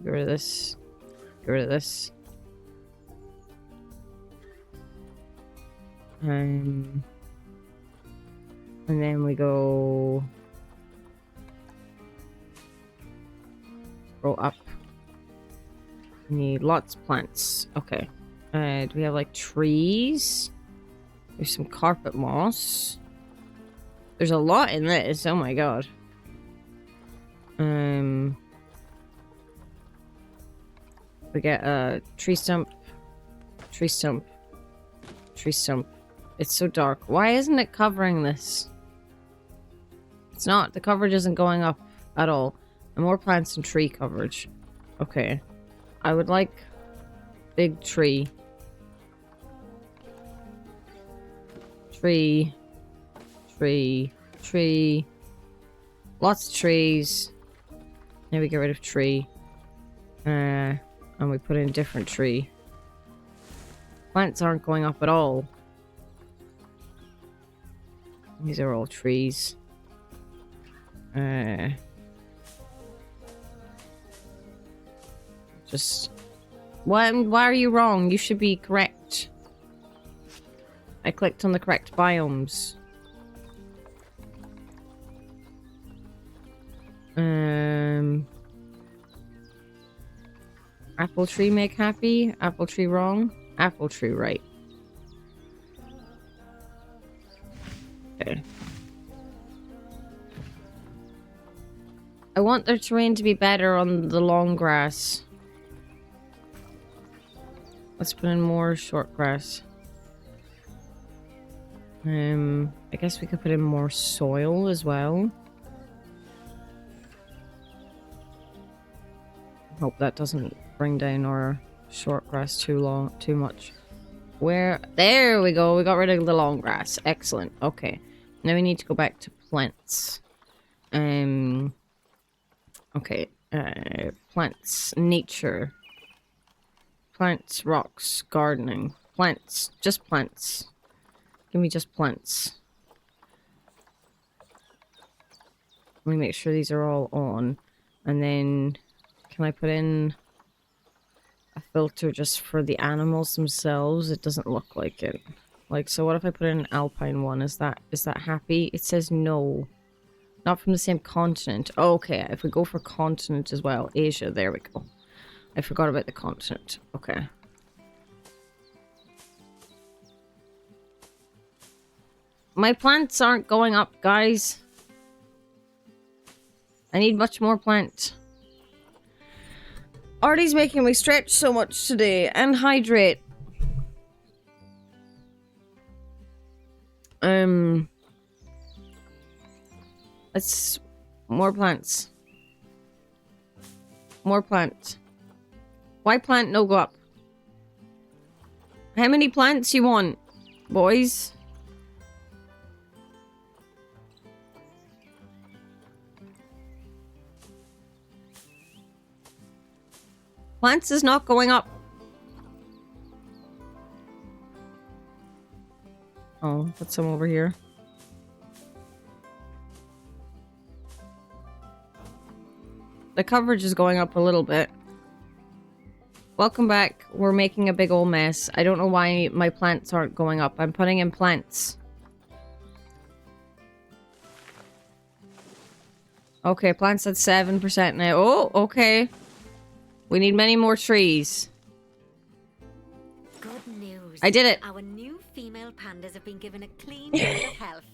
Get rid of this. Get rid of this. And then we go scroll up. We need lots of plants. Okay. Do we have like trees? There's some carpet moss. There's a lot in this. Oh my god. We get a tree stump, tree stump, tree stump. It's so dark. Why isn't it covering this? It's not. The coverage isn't going up at all. And more plants and tree coverage. Okay. I would like big tree. Tree. Tree. Tree. Lots of trees. Now we get rid of tree. And we put in different tree. Plants aren't going up at all. These are all trees. Just... Why are you wrong? You should be correct. I clicked on the correct biomes. Apple tree make happy? Apple tree wrong? Apple tree right. Okay. I want their terrain to be better on the long grass. Let's put in more short grass. I guess we could put in more soil as well. Hope that doesn't bring down our short grass too much. There we go. We got rid of the long grass. Excellent. Okay. Now we need to go back to plants. Okay. Plants. Nature. Plants, rocks, gardening. Plants. Just plants. Give me just plants. Let me make sure these are all on. And then... Can I put in a filter just for the animals themselves? It doesn't look like it. Like, so what if I put in an alpine one? Is that happy? It says no. Not from the same continent. Okay, if we go for continent as well. Asia, there we go. I forgot about the continent. Okay. My plants aren't going up, guys. I need much more plant. Artie's making me stretch so much today and hydrate. Let's more plants. More plant. Why plant no go up? How many plants you want, boys? Plants is not going up. Oh, put some over here. The coverage is going up a little bit. Welcome back. We're making a big old mess. I don't know why my plants aren't going up. I'm putting in plants. Okay, plants at 7% now. Oh, okay. We need many more trees. Good news. I did it. Our new female pandas have been given a clean bill of health.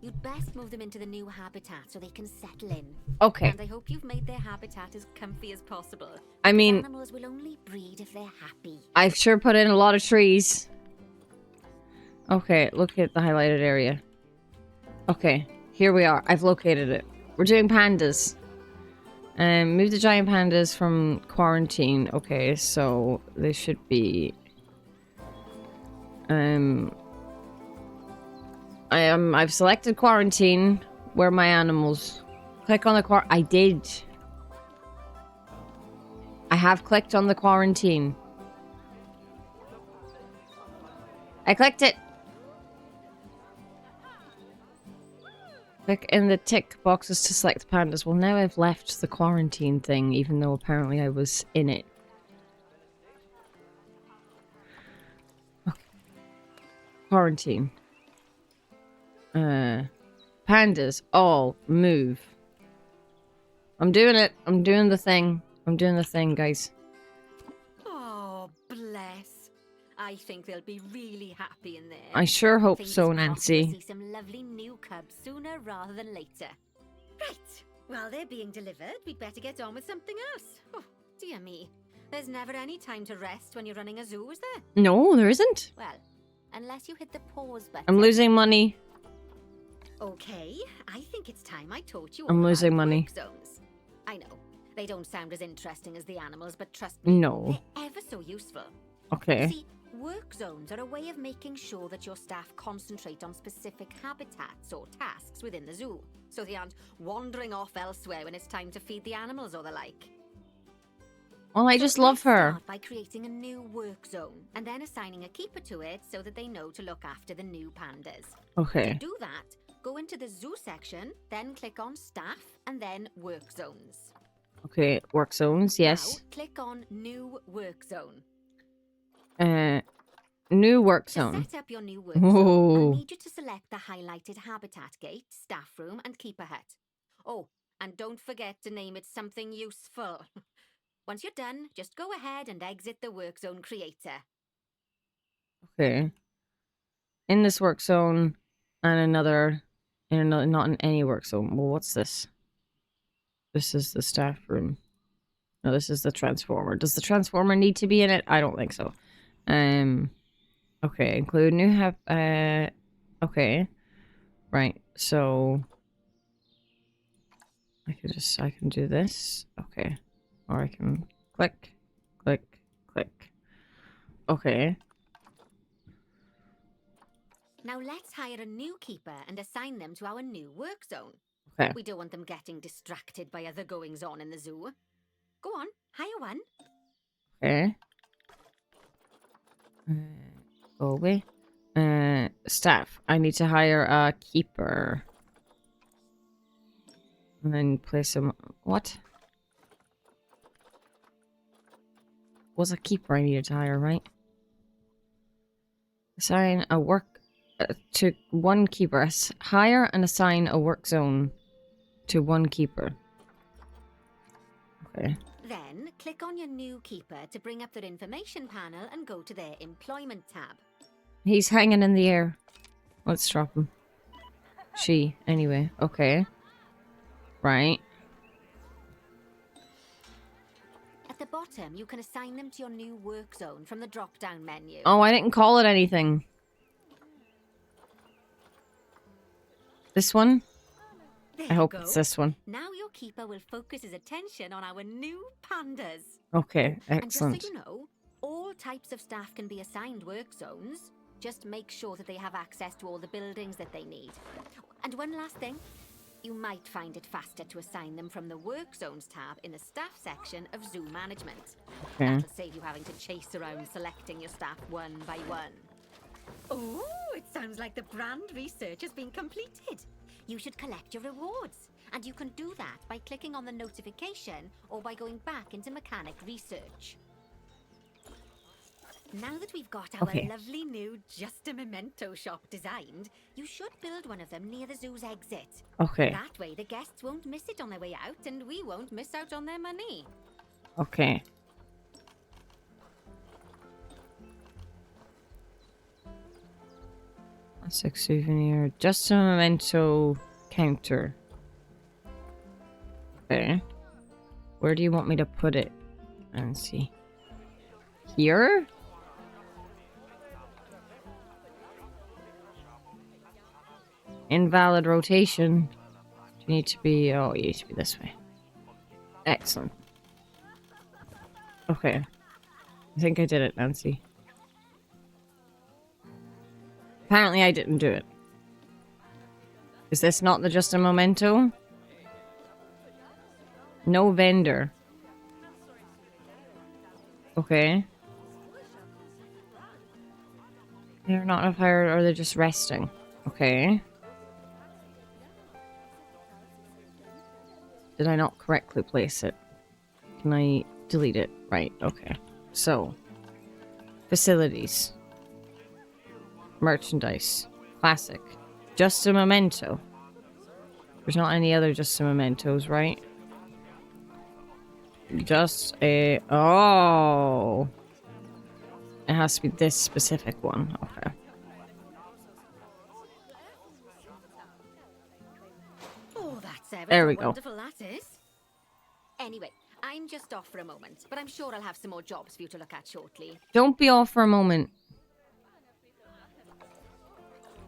You'd best move them into the new habitat so they can settle in. Okay. And I hope you've made their habitat as comfy as possible. I mean, Animals will only breed if they're happy. I've sure put in a lot of trees. Okay, look at the highlighted area. Okay, here we are. I've located it. We're doing pandas. Move the giant pandas from quarantine. Okay, so they should be... I've selected quarantine. Where are my animals? Click on the I did. I have clicked on the quarantine. I clicked it. Click in the tick boxes to select the pandas. Well, now I've left the quarantine thing, even though apparently I was in it. Okay. Quarantine. Pandas, all move. I'm doing it. I'm doing the thing. I'm doing the thing, guys. Oh, bless. I think they'll be really happy in there. I sure hope Fingers so, crossed Nancy. we'll see some lovely new cubs sooner rather than later. Right. While they're being delivered, we'd better get on with something else. Oh, dear me. There's never any time to rest when you're running a zoo, is there? No, there isn't. Well, unless you hit the pause button. I'm losing money. Okay, I think it's time I taught you all I'm losing about money. work zones. I know, they don't sound as interesting as the animals, but trust me, No. they're ever so useful. Okay. See, work zones are a way of making sure that your staff concentrate on specific habitats or tasks within the zoo, so they aren't wandering off elsewhere when it's time to feed the animals or the like. Well, I So just love let's her. Start by creating a new work zone and then assigning a keeper to it so that they know to look after the new pandas. Okay. To do that, go into the zoo section, then click on staff and then work zones. Okay, work zones, yes. Now, click on new work zone. New work To zone. set up your new work zone, Ooh. I'll need you to select the highlighted habitat gate, staff room and keeper hut. Oh, and don't forget to name it something useful. Once you're done, just go ahead and exit the work zone creator. Okay. In this work zone and another, not in any work zone. Well, what's this? This is the staff room. No, this is the transformer. Does the transformer need to be in it? I don't think so. Okay, include new okay. Right, so I can do this. Okay. Or I can click, click, click. Okay. Now let's hire a new keeper and assign them to our new work zone. Okay. We don't want them getting distracted by other goings-on in the zoo. Go on, hire one. Okay. Go away. Staff. I need to hire a keeper. And then place him... What? Was a keeper I needed to hire, right? Assign a work... to one keeper. Hire and assign a work zone to one keeper. Okay. Then, click on your new keeper to bring up their information panel and go to their employment tab. He's hanging in the air. Let's drop him. She, anyway. Okay. Right. At the bottom, you can assign them to your new work zone from the drop-down menu. Oh, I didn't call it anything. This one? There I hope you go. it's this one. Now your keeper will focus his attention on our new pandas. Okay, And excellent. just so you know, all types of staff can be assigned work zones. Just make sure that they have access to all the buildings that they need. And one last thing. You might find it faster to assign them from the Work Zones tab in the Staff section of Zoo Management. Okay. That'll save you having to chase around selecting your staff one by one. Oh, it sounds like the brand research has been completed. You should collect your rewards. And you can do that by clicking on the notification or by going back into mechanic research. Now that we've got our Okay. lovely new Just a Memento shop designed, you should build one of them near the zoo's exit. Okay. That way the guests won't miss it on their way out and we won't miss out on their money. Okay. Classic souvenir. Just a memento counter. Okay. Where do you want me to put it? Let's see. Here? Invalid rotation. Do you need to be... Oh, you need to be this way. Excellent. Okay. I think I did it, Nancy. Apparently I didn't do it. Is this not the just a memento? No vendor. Okay. They're not hired or they're just resting. Okay. Did I not correctly place it? Can I delete it? Right, okay. So, facilities. Merchandise. Classic. Just a memento. There's not any other just a mementos, right? Just a... Oh! It has to be this specific one. Okay. Oh, that's ever There so we go. wonderful, that is. Anyway, I'm just off for a moment, but I'm sure I'll have some more jobs for you to look at shortly. Don't be off for a moment.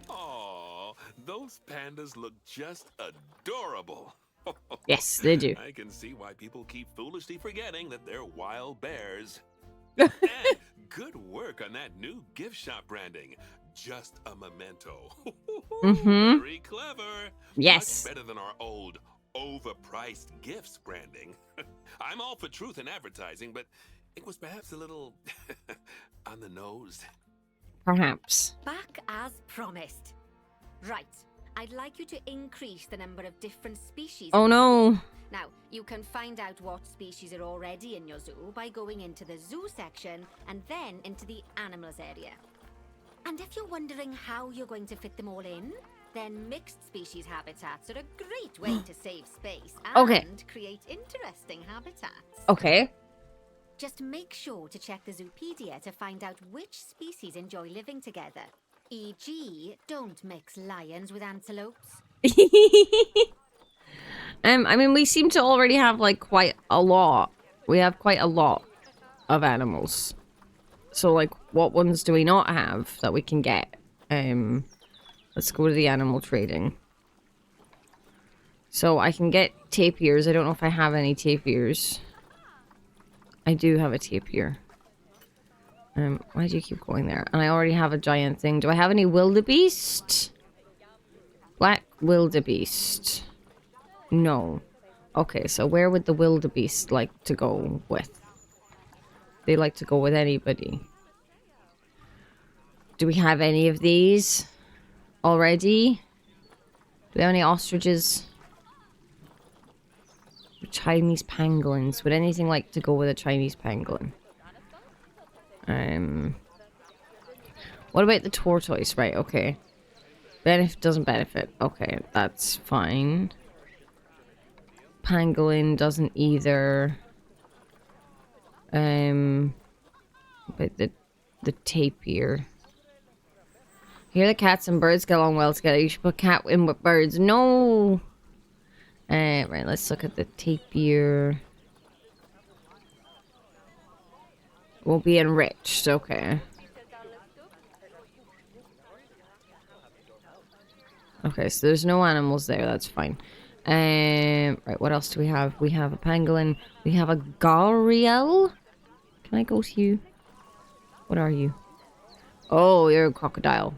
Aw, those pandas look just adorable. Yes, they do. I can see why people keep foolishly forgetting that they're wild bears. And good work on that new gift shop branding. Just a memento. Very clever. Yes. Much better than our old overpriced gifts branding. I'm all for truth in advertising, but it was perhaps a little on the nose. Perhaps. Back as promised. Right. I'd like you to increase the number of different species. Oh no. Now, you can find out what species are already in your zoo by going into the zoo section and then into the animals area. And if you're wondering how you're going to fit them all in, then mixed species habitats are a great way to save space and create interesting habitats. Okay. Just make sure to check the Zoopedia to find out which species enjoy living together. E.g., don't mix lions with antelopes. I mean, we seem to already have, like, quite a lot. We have quite a lot of animals. So, like, what ones do we not have that we can get? Let's go to the animal trading. So, I can get tapirs. I don't know if I have any tapirs. I do have a tapir. Why do you keep going there? And I already have a giant thing. Do I have any wildebeest? Black wildebeest. No. Okay, so where would the wildebeest like to go with? They like to go with anybody. Do we have any of these already? Do we have any ostriches? Chinese pangolins. Would anything like to go with a Chinese pangolin? What about the tortoise? Right, okay. Doesn't benefit. Okay, that's fine. Pangolin doesn't either. But the tapir. Here the cats and birds get along well together. You should put cat in with birds. No! Right, let's look at the tapir. Will be enriched, okay. Okay, so there's no animals there, that's fine. Right, what else do we have? We have a pangolin. We have a gharial. Can I go to you? What are you? Oh, you're a crocodile.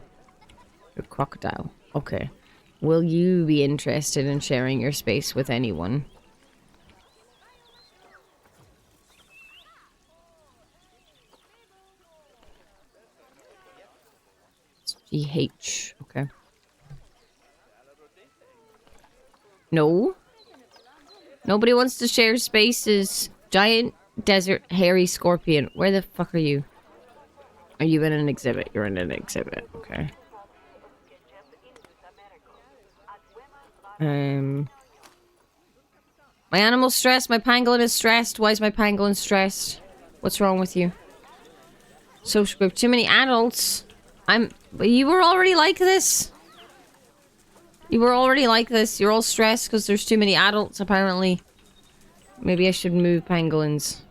You're a crocodile. Okay. Will you be interested in sharing your space with anyone? GH. Okay. No. Nobody wants to share spaces. Giant desert hairy scorpion. Where the fuck are you? Are you in an exhibit? You're in an exhibit. Okay. My animal's stressed. My pangolin is stressed. Why is my pangolin stressed? What's wrong with you? Social group. Too many adults. You were already like this? You were already like this? You're all stressed because there's too many adults, apparently. Maybe I should move pangolins.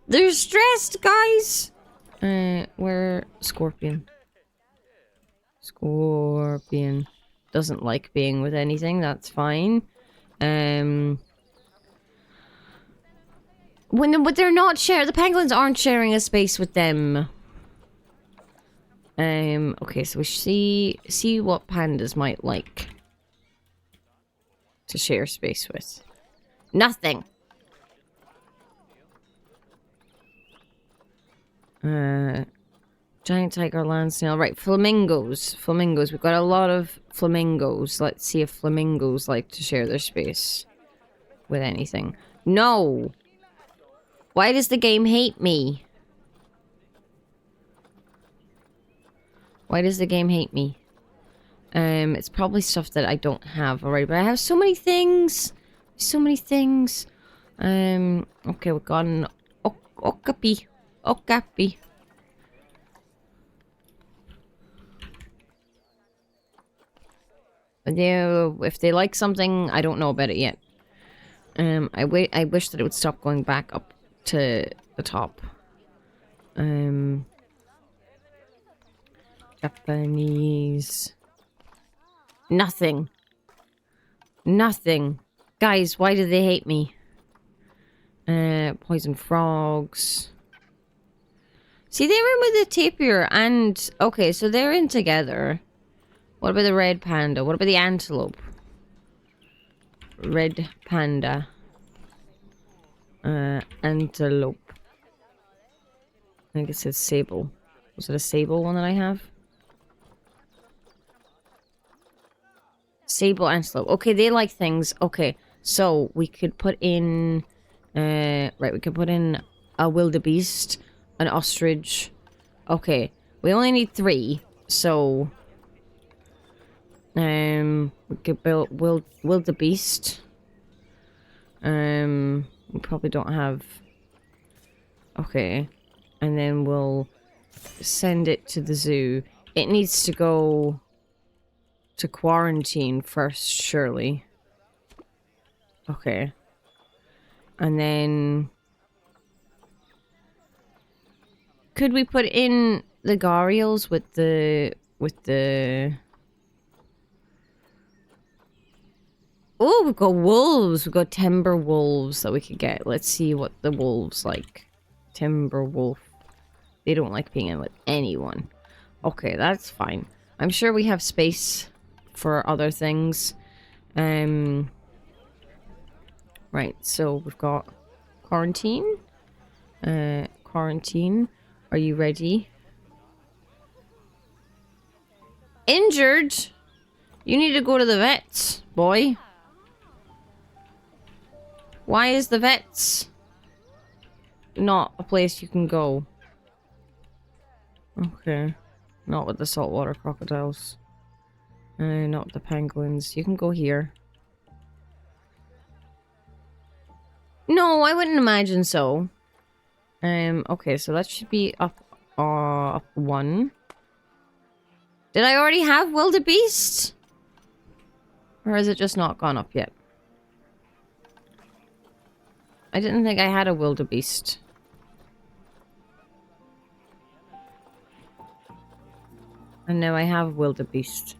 They're stressed, guys! Where... Scorpion. Scorpion. Doesn't like being with anything, that's fine. But they're not sharing... The pangolins aren't sharing a space with them. Okay, so we see what pandas might like to share space with. Nothing! Giant tiger, land snail. Right, flamingos. Flamingos. We've got a lot of flamingos. Let's see if flamingos like to share their space with anything. No! Why does the game hate me? Why does the game hate me? It's probably stuff that I don't have already, but I have so many things. So many things. Okay, we've got an okapi. Okapi. If they like something, I don't know about it yet. I wish that it would stop going back up to the top. Japanese. Nothing. Nothing. Guys, why do they hate me? Poison frogs. See, they were with the tapir and... Okay, so they're in together. What about the red panda? What about the antelope? Red panda. Antelope. I think it says sable. Was it a sable one that I have? Sable antelope. Okay, they like things. Okay, so we could put in... right, we could put in a wildebeest, an ostrich. Okay, we only need 3, so... we could build wildebeest. We probably don't have... Okay. And then we'll send it to the zoo. It needs to go to quarantine first, surely. Okay. And then... Could we put in the gharials with the... Oh, we've got wolves. We've got timber wolves that we could get. Let's see what the wolves like. Timber wolf. They don't like being in with anyone. Okay, that's fine. I'm sure we have space for other things. Right, so we've got quarantine. Quarantine. Are you ready? Injured? You need to go to the vets, boy. Why is the vets not a place you can go? Okay. Not with the saltwater crocodiles. Not with the penguins. You can go here. No, I wouldn't imagine so. Okay, so that should be up 1. Did I already have wildebeest? Or has it just not gone up yet? I didn't think I had a wildebeest. And now I have wildebeest.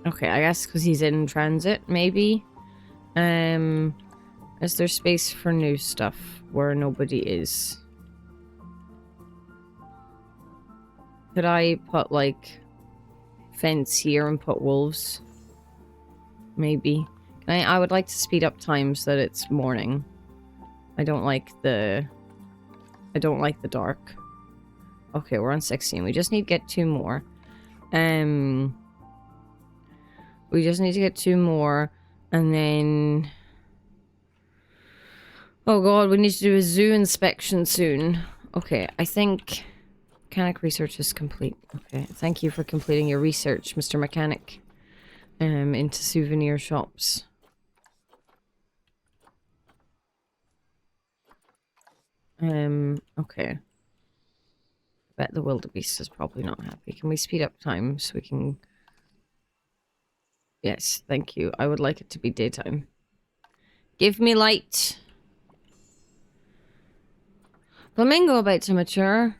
Okay, I guess because he's in transit, maybe. Is there space for new stuff where nobody is? Could I put, like, fence here and put wolves? Maybe. I would like to speed up time so that it's morning. I don't like the dark. Okay, we're on 16. We just need to get 2 more. We just need to get 2 more. And then... Oh god, we need to do a zoo inspection soon. Okay, I think... Mechanic research is complete. Okay, thank you for completing your research, Mr. Mechanic. Into souvenir shops. Okay. Bet the wildebeest is probably not happy. Can we speed up time so we can... Yes, thank you. I would like it to be daytime. Give me light. Flamingo about to mature.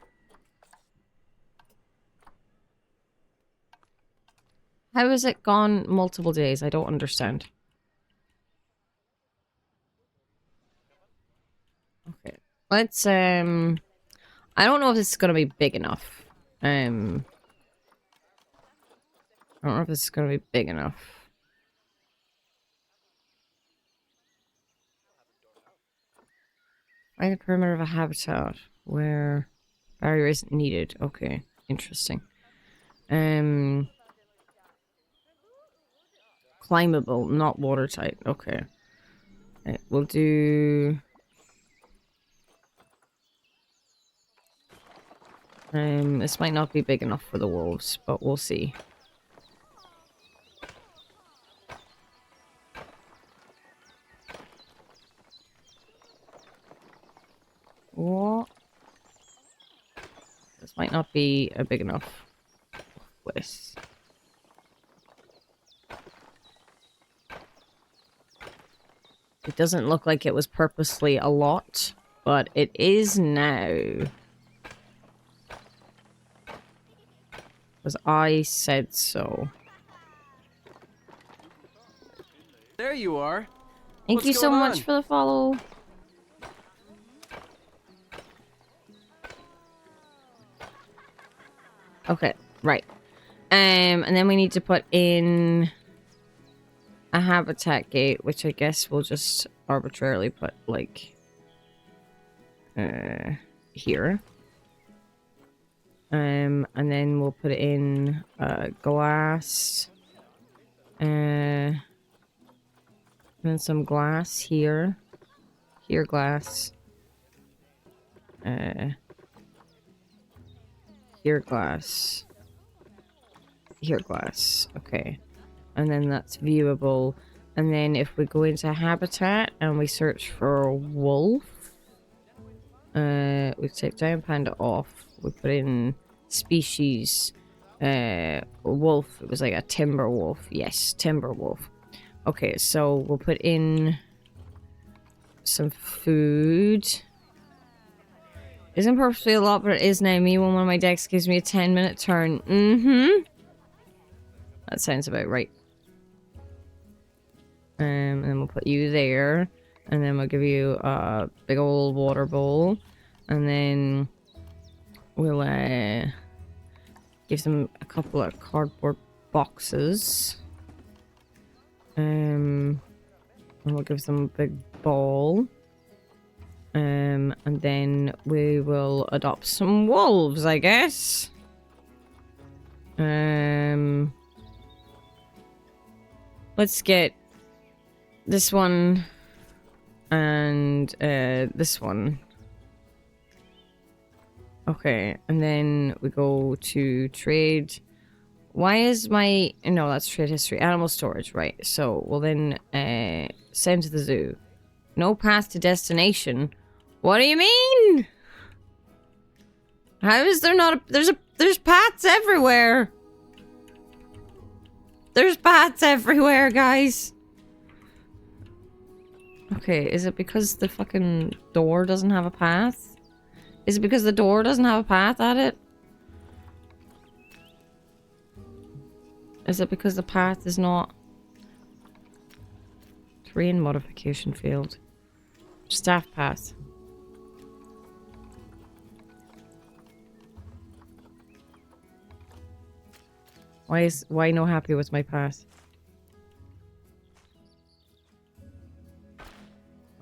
How has it gone multiple days? I don't understand. Okay. Let's, I don't know if this is gonna be big enough. I don't know if this is gonna be big enough. Find the perimeter of a habitat where barrier isn't needed. Okay, interesting. Climbable, not watertight. Okay. Right, we'll do... this might not be big enough for the wolves, but we'll see. What? This might not be a big enough place. It doesn't look like it was purposely a lot, but it is now. Because I said so. There you are. Thank you so much for the follow. Okay, right. And then we need to put in a habitat gate, which I guess we'll just arbitrarily put, like, here. And then we'll put in glass. And then some glass here. Here glass. Here glass. Here glass. Okay. And then that's viewable. And then if we go into habitat and we search for wolf, we take down panda off. We put in species, wolf. It was like a timber wolf. Yes, timber wolf. Okay, so we'll put in some food. Isn't purposely a lot, but it is now me when one of my decks gives me a 10-minute turn. Mm-hmm. That sounds about right. And then we'll put you there. And then we'll give you a big old water bowl. And then we'll give them a couple of cardboard boxes. And we'll give them a big ball. And then we will adopt some wolves, I guess. Let's get this one and this one. Okay, and then we go to trade. Why is my... No, that's trade history. Animal storage, right. So we'll then send to the zoo. No path to destination. What do you mean? How is there not a... There's paths everywhere. There's paths everywhere, guys. Okay, is it because the fucking door doesn't have a path? Is it because the door doesn't have a path at it? Is it because the path is not... Terrain modification field. Staff path. Why no happy with my path?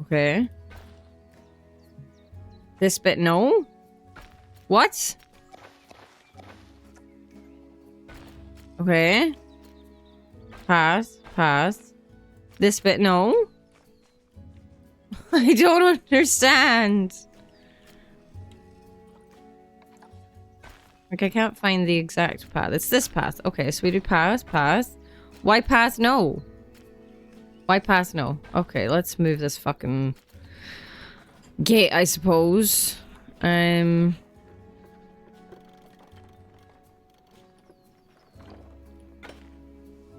Okay. This bit no? What? Okay. Path. Path. This bit no? I don't understand. Like, I can't find the exact path. It's this path. Okay, so we do path, path. Why path no? Why path no? Okay, let's move this fucking... gate, I suppose.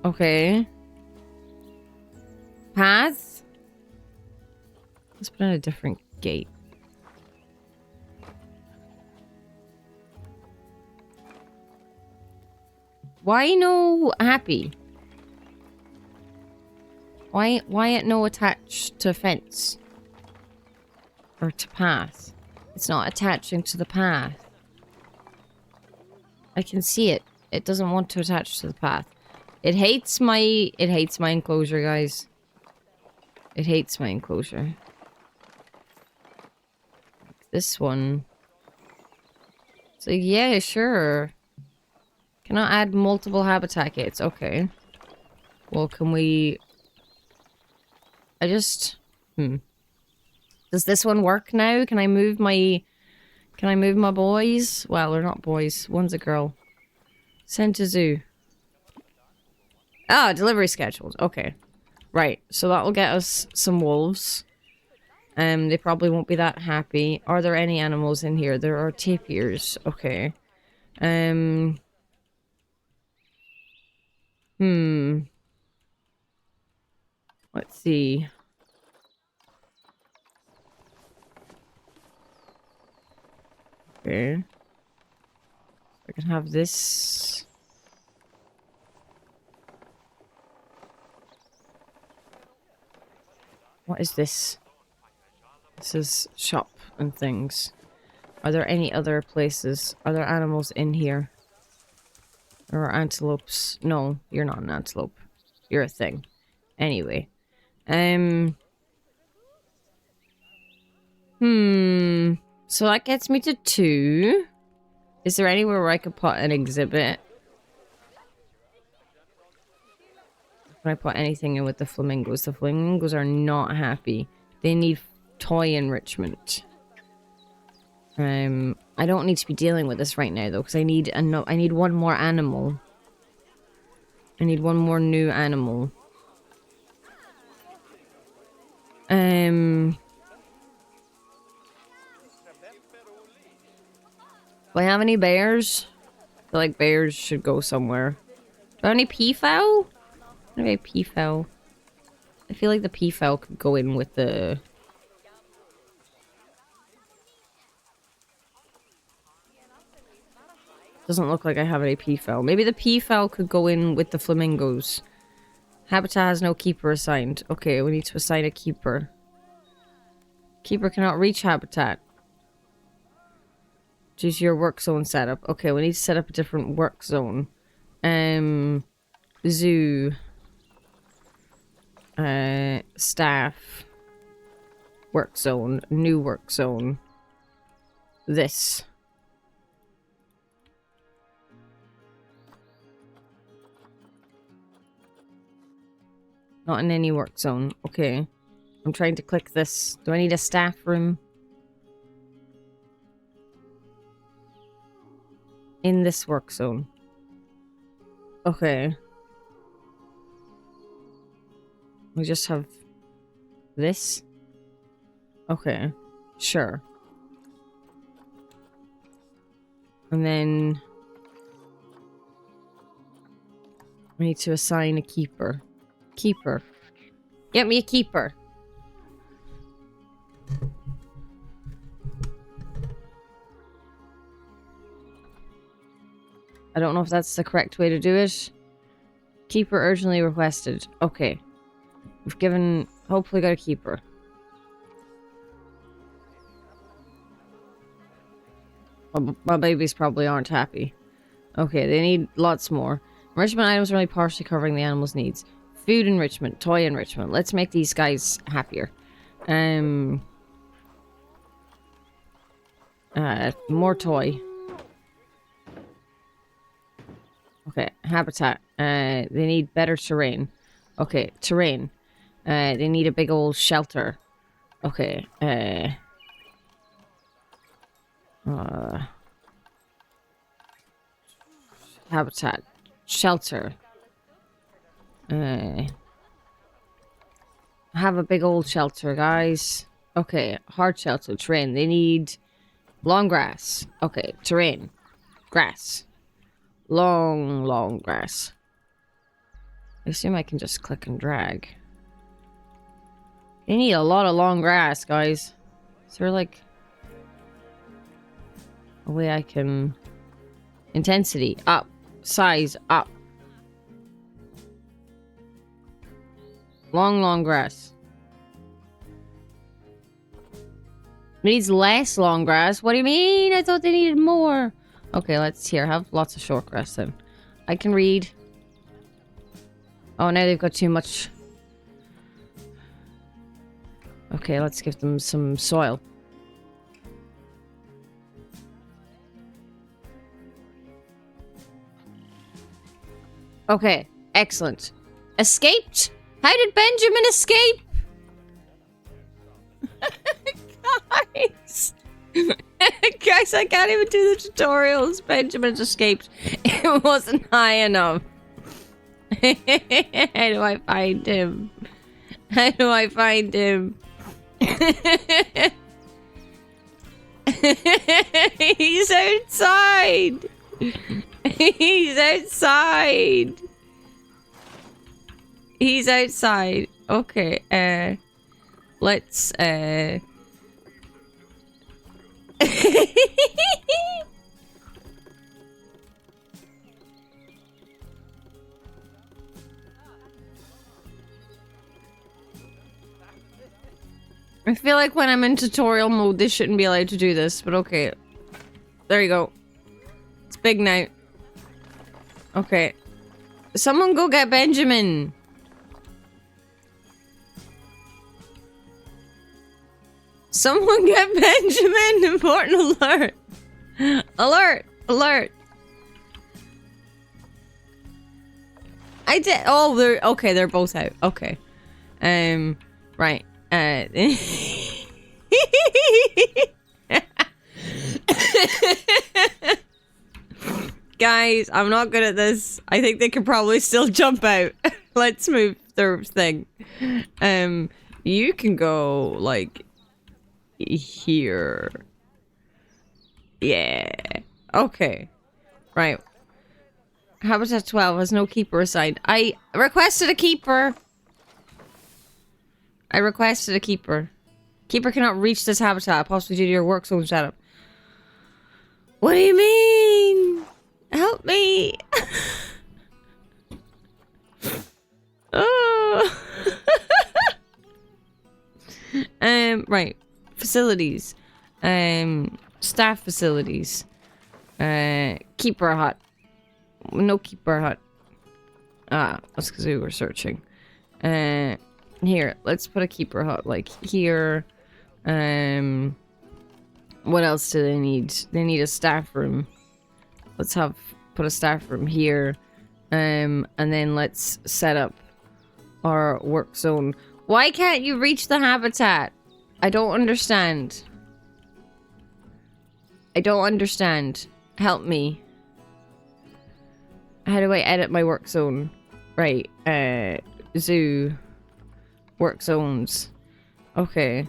Okay. Path? Let's put in a different gate. Why no happy? Why it no attached to fence? Or to path? It's not attaching to the path. I can see it. It doesn't want to attach to the path. It hates my enclosure, guys. It hates my enclosure. This one. So yeah, sure. Cannot add multiple habitat gates. Okay. Well, can we... Does this one work now? Can I move my boys? Well, they're not boys. One's a girl. Send to zoo. Ah, delivery scheduled. Okay. Right. So that will get us some wolves. They probably won't be that happy. Are there any animals in here? There are tapirs. Okay. Let's see. Okay. I can have this. What is this? This is shop and things. Are there any other places? Are there animals in here? There are antelopes. No, you're not an antelope. You're a thing. Anyway. So that gets me to 2. Is there anywhere where I could put an exhibit? Can I put anything in with the flamingos? The flamingos are not happy. They need toy enrichment. I don't need to be dealing with this right now though, because I need one more animal. I need one more new animal. Do I have any bears? I feel like bears should go somewhere. Do I have any peafowl? Okay, peafowl. I feel like the peafowl could go in with the... Doesn't look like I have any peafowl. Maybe the peafowl could go in with the flamingos. Habitat has no keeper assigned. Okay, we need to assign a keeper. Keeper cannot reach habitat. Due to your work zone setup. Okay, we need to set up a different work zone. Zoo. Staff. Work zone. New work zone. This. Not in any work zone. Okay. I'm trying to click this. Do I need a staff room? In this work zone. Okay. We just have this. Okay. Sure. And then we need to assign a keeper. Keeper. Get me a keeper. I don't know if that's the correct way to do it. Keeper urgently requested. Okay. We've given... Hopefully got a keeper. My babies probably aren't happy. Okay, they need lots more. Enrichment items are only partially covering the animal's needs. Food enrichment, toy enrichment. Let's make these guys happier. More toy. Okay, habitat. They need better terrain. Okay, terrain. They need a big old shelter. Okay, habitat. Shelter. Have a big old shelter, guys. Okay, hard shell, so terrain. They need long grass. Okay, terrain. Grass. Long grass. I assume I can just click and drag. They need a lot of long grass, guys. Is there like a way I can... Intensity, up. Size, up. Long grass. Needs less long grass. What do you mean? I thought they needed more. Okay, let's here. Have lots of short grass then. I can read. Oh, now they've got too much. Okay, let's give them some soil. Okay, excellent. Escaped? How did Benjamin escape? Guys. Guys, I can't even do the tutorials. Benjamin's escaped. It wasn't high enough. How do I find him? How do I find him? He's outside. He's outside. He's outside. Okay, let's, I feel like when I'm in tutorial mode, they shouldn't be allowed to do this, but okay. There you go. It's big now. Okay. Someone go get Benjamin. Someone get Benjamin! Important alert! Alert! Alert! I did- oh, they're- okay, they're both out. Okay. Right. Guys, I'm not good at this. I think they could probably still jump out. Let's move their thing. You can go, like... here. Yeah. Okay. Right. Habitat 12 has no keeper assigned. I requested a keeper. I requested a keeper. Keeper cannot reach this habitat, possibly due to your work zone setup. What do you mean? Help me. Oh. Right. Facilities. Staff facilities. Keeper hut. No keeper hut. Ah, that's because we were searching. Here, let's put a keeper hut, like, here. What else do they need? They need a staff room. Let's put a staff room here. And then let's set up our work zone. Why can't you reach the habitat? I don't understand. I don't understand. Help me. How do I edit my work zone? Right, zoo. Work zones. Okay.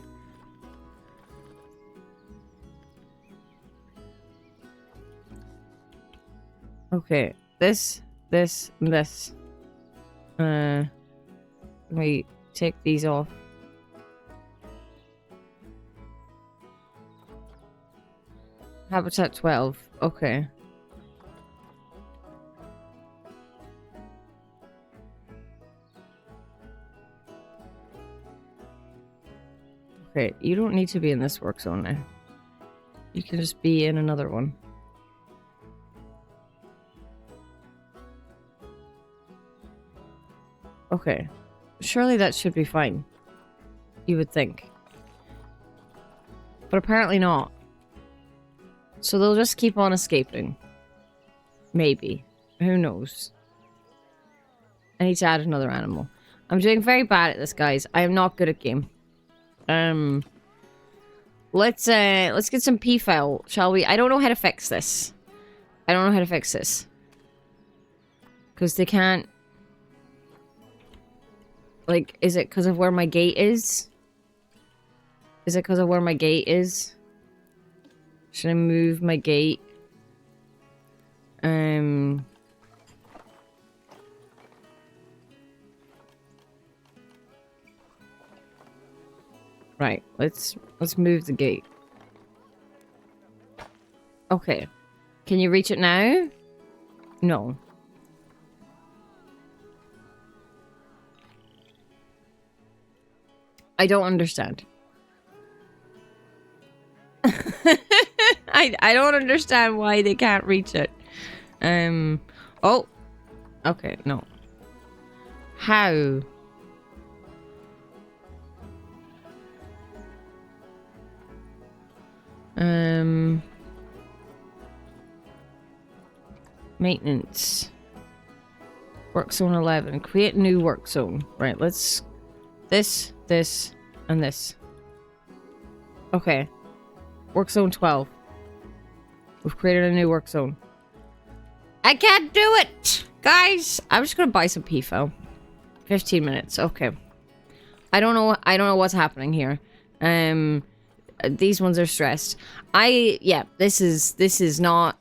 Okay. This, and this. Wait, take these off. Habitat 12. Okay. Okay, you don't need to be in this work zone now. You can just be in another one. Okay. Surely that should be fine. You would think. But apparently not. So they'll just keep on escaping. Maybe. Who knows? I need to add another animal. I'm doing very bad at this, guys. I am not good at game. Let's get some P-file, shall we? I don't know how to fix this. I don't know how to fix this. Because they can't... Like, is it because of where my gate is? Is it because of where my gate is? Should I move my gate? Right, let's move the gate. Okay. Can you reach it now? No. I don't understand. I don't understand why they can't reach it. Oh. Okay, no. How? Maintenance. Work zone 11. Create new work zone. Right, let's... This, and this. Okay. Work zone 12. We've created a new work zone. I can't do it! Guys, I'm just gonna buy some PFO. 15 minutes, okay. I don't know what's happening here. These ones are stressed. Yeah, this is not...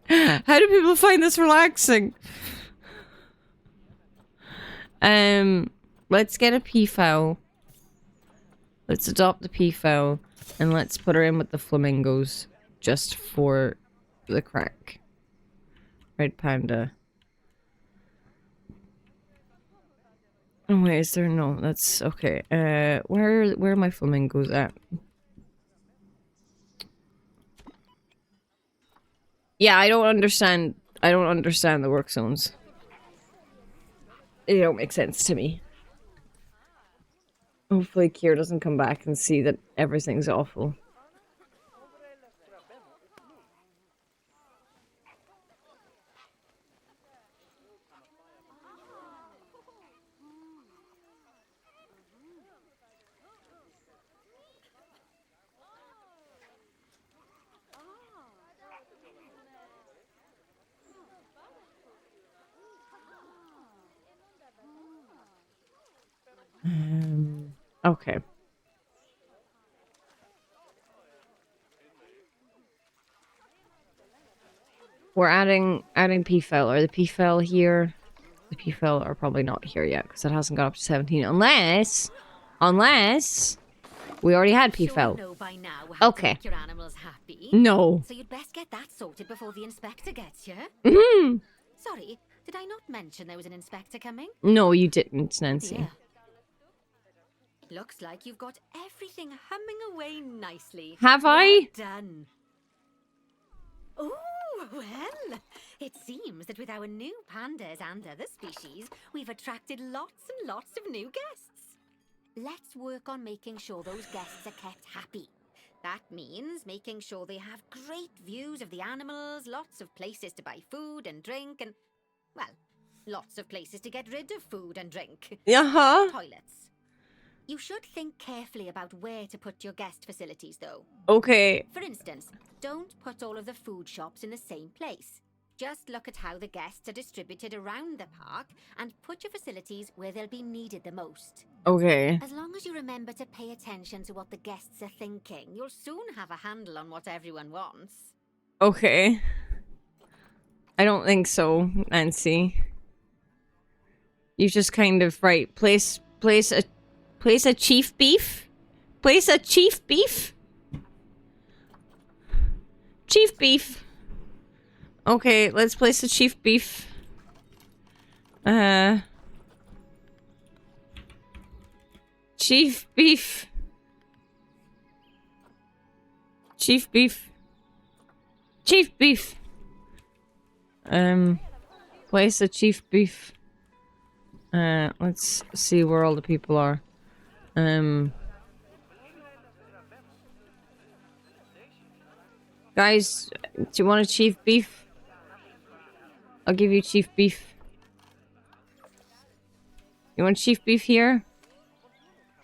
How do people find this relaxing? Let's get a PFO. Let's adopt the PFO. And let's put her in with the flamingos. Just for the crack. Red panda. Oh wait, is there no? That's okay. Where are my flamingos at? Yeah, I don't understand the work zones. They don't make sense to me. Hopefully Kier doesn't come back and see that everything's awful. Okay. We're adding PFL. Are the PFL here? The PFL are probably not here yet because it hasn't got up to 17. Unless we already had PFL. Sure know by now how Okay. to make your animals happy. No. So you'd best get that sorted before the inspector gets here. Sorry, did I not mention there was an inspector coming? No, you didn't, Nancy. Dear. Looks like you've got everything humming away nicely. Have I? Well done. Oh, well, it seems that with our new pandas and other species, we've attracted lots and lots of new guests. Let's work on making sure those guests are kept happy. That means making sure they have great views of the animals, lots of places to buy food and drink, and, well, lots of places to get rid of food and drink. Uh-huh. Toilets. You should think carefully about where to put your guest facilities, though. Okay. For instance, don't put all of the food shops in the same place. Just look at how the guests are distributed around the park and put your facilities where they'll be needed the most. Okay. As long as you remember to pay attention to what the guests are thinking, you'll soon have a handle on what everyone wants. Okay. I don't think so, Nancy. You just kind of, right, place a chief beef? Place a chief beef? Chief beef. Okay, let's place a chief beef. Chief beef. Chief beef. Chief beef. Place a chief beef. Let's see where all the people are. Guys, do you want a chief beef? I'll give you chief beef. You want chief beef here?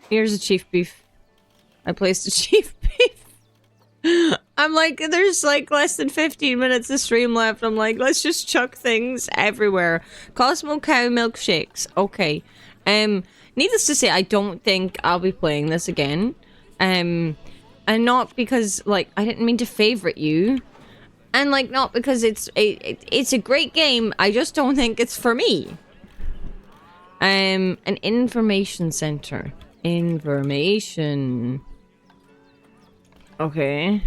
Here's a chief beef. I placed a chief beef. I'm like, there's like less than 15 minutes of stream left. I'm like, let's just chuck things everywhere. Cosmo cow milkshakes. Okay. Needless to say, I don't think I'll be playing this again. And not because, like, I didn't mean to favorite you. And, like, not because it's a great game. I just don't think it's for me. An information center. Information. Okay.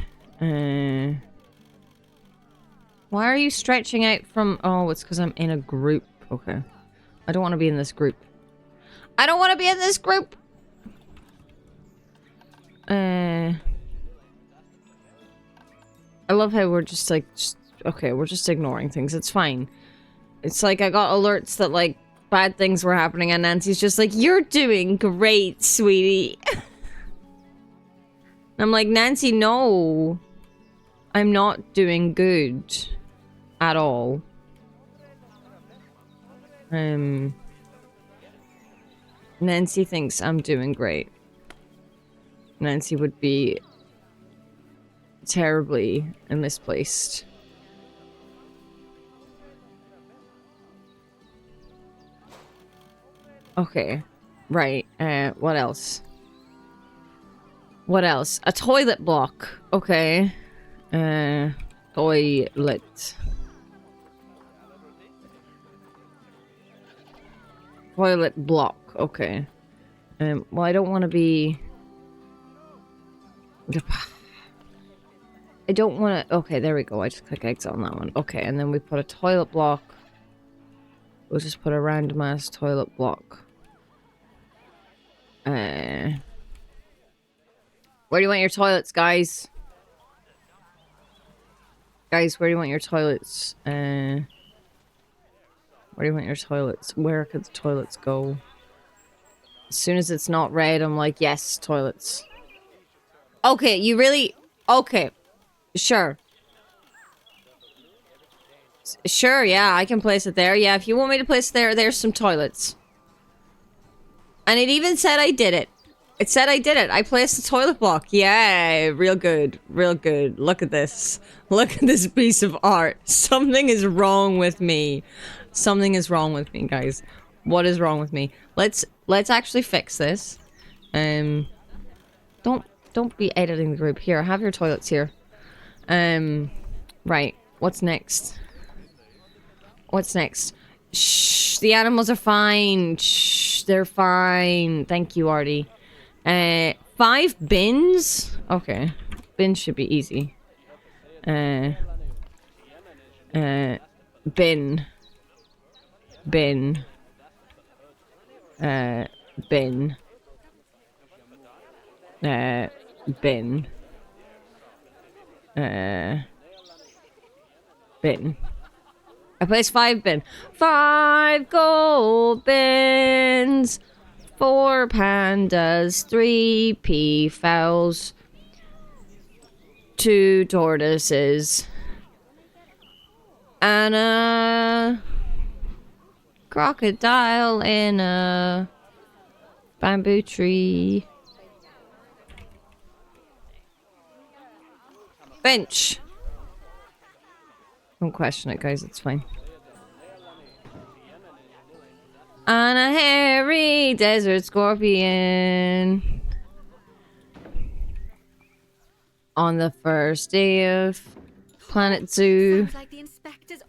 Why are you stretching out from... Oh, it's because I'm in a group. Okay. I don't want to be in this group. I don't want to be in this group! I love how we're just like... okay, we're just ignoring things. It's fine. It's like I got alerts that, like, bad things were happening and Nancy's just like, you're doing great, sweetie. I'm like, Nancy, no. I'm not doing good. At all. Nancy thinks I'm doing great. Nancy would be terribly misplaced. Okay. Right. What else? What else? A toilet block. Okay. Toilet. Toilet block. Okay. Well, I don't want to be... I don't want to... Okay, there we go. I just click exit on that one. Okay, and then we put a toilet block. We'll just put a random ass toilet block. Where do you want your toilets, guys? Guys, where do you want your toilets? Where do you want your toilets? Where could the toilets go? As soon as it's not red, I'm like, yes, toilets. Okay, you really... Okay. Sure. Sure, yeah, I can place it there. Yeah, if you want me to place it there, there's some toilets. And it even said I did it. It said I did it. I placed the toilet block. Yeah, real good. Real good. Look at this. Look at this piece of art. Something is wrong with me. Something is wrong with me, guys. What is wrong with me? Let's actually fix this. Don't be editing the group. Here, have your toilets here. Right. What's next? What's next? Shh, the animals are fine. Shh, they're fine. Thank you, Artie. 5 bins? Okay. Bins should be easy. Bin. Bin. Bin. Bin. Bin. I placed 5 bin. 5 gold bins. 4 pandas. 3 peafowls. 2 tortoises. And a crocodile in a bamboo tree. Bench. Don't question it, guys. It's fine. And a hairy desert scorpion. On the first day of Planet Zoo, like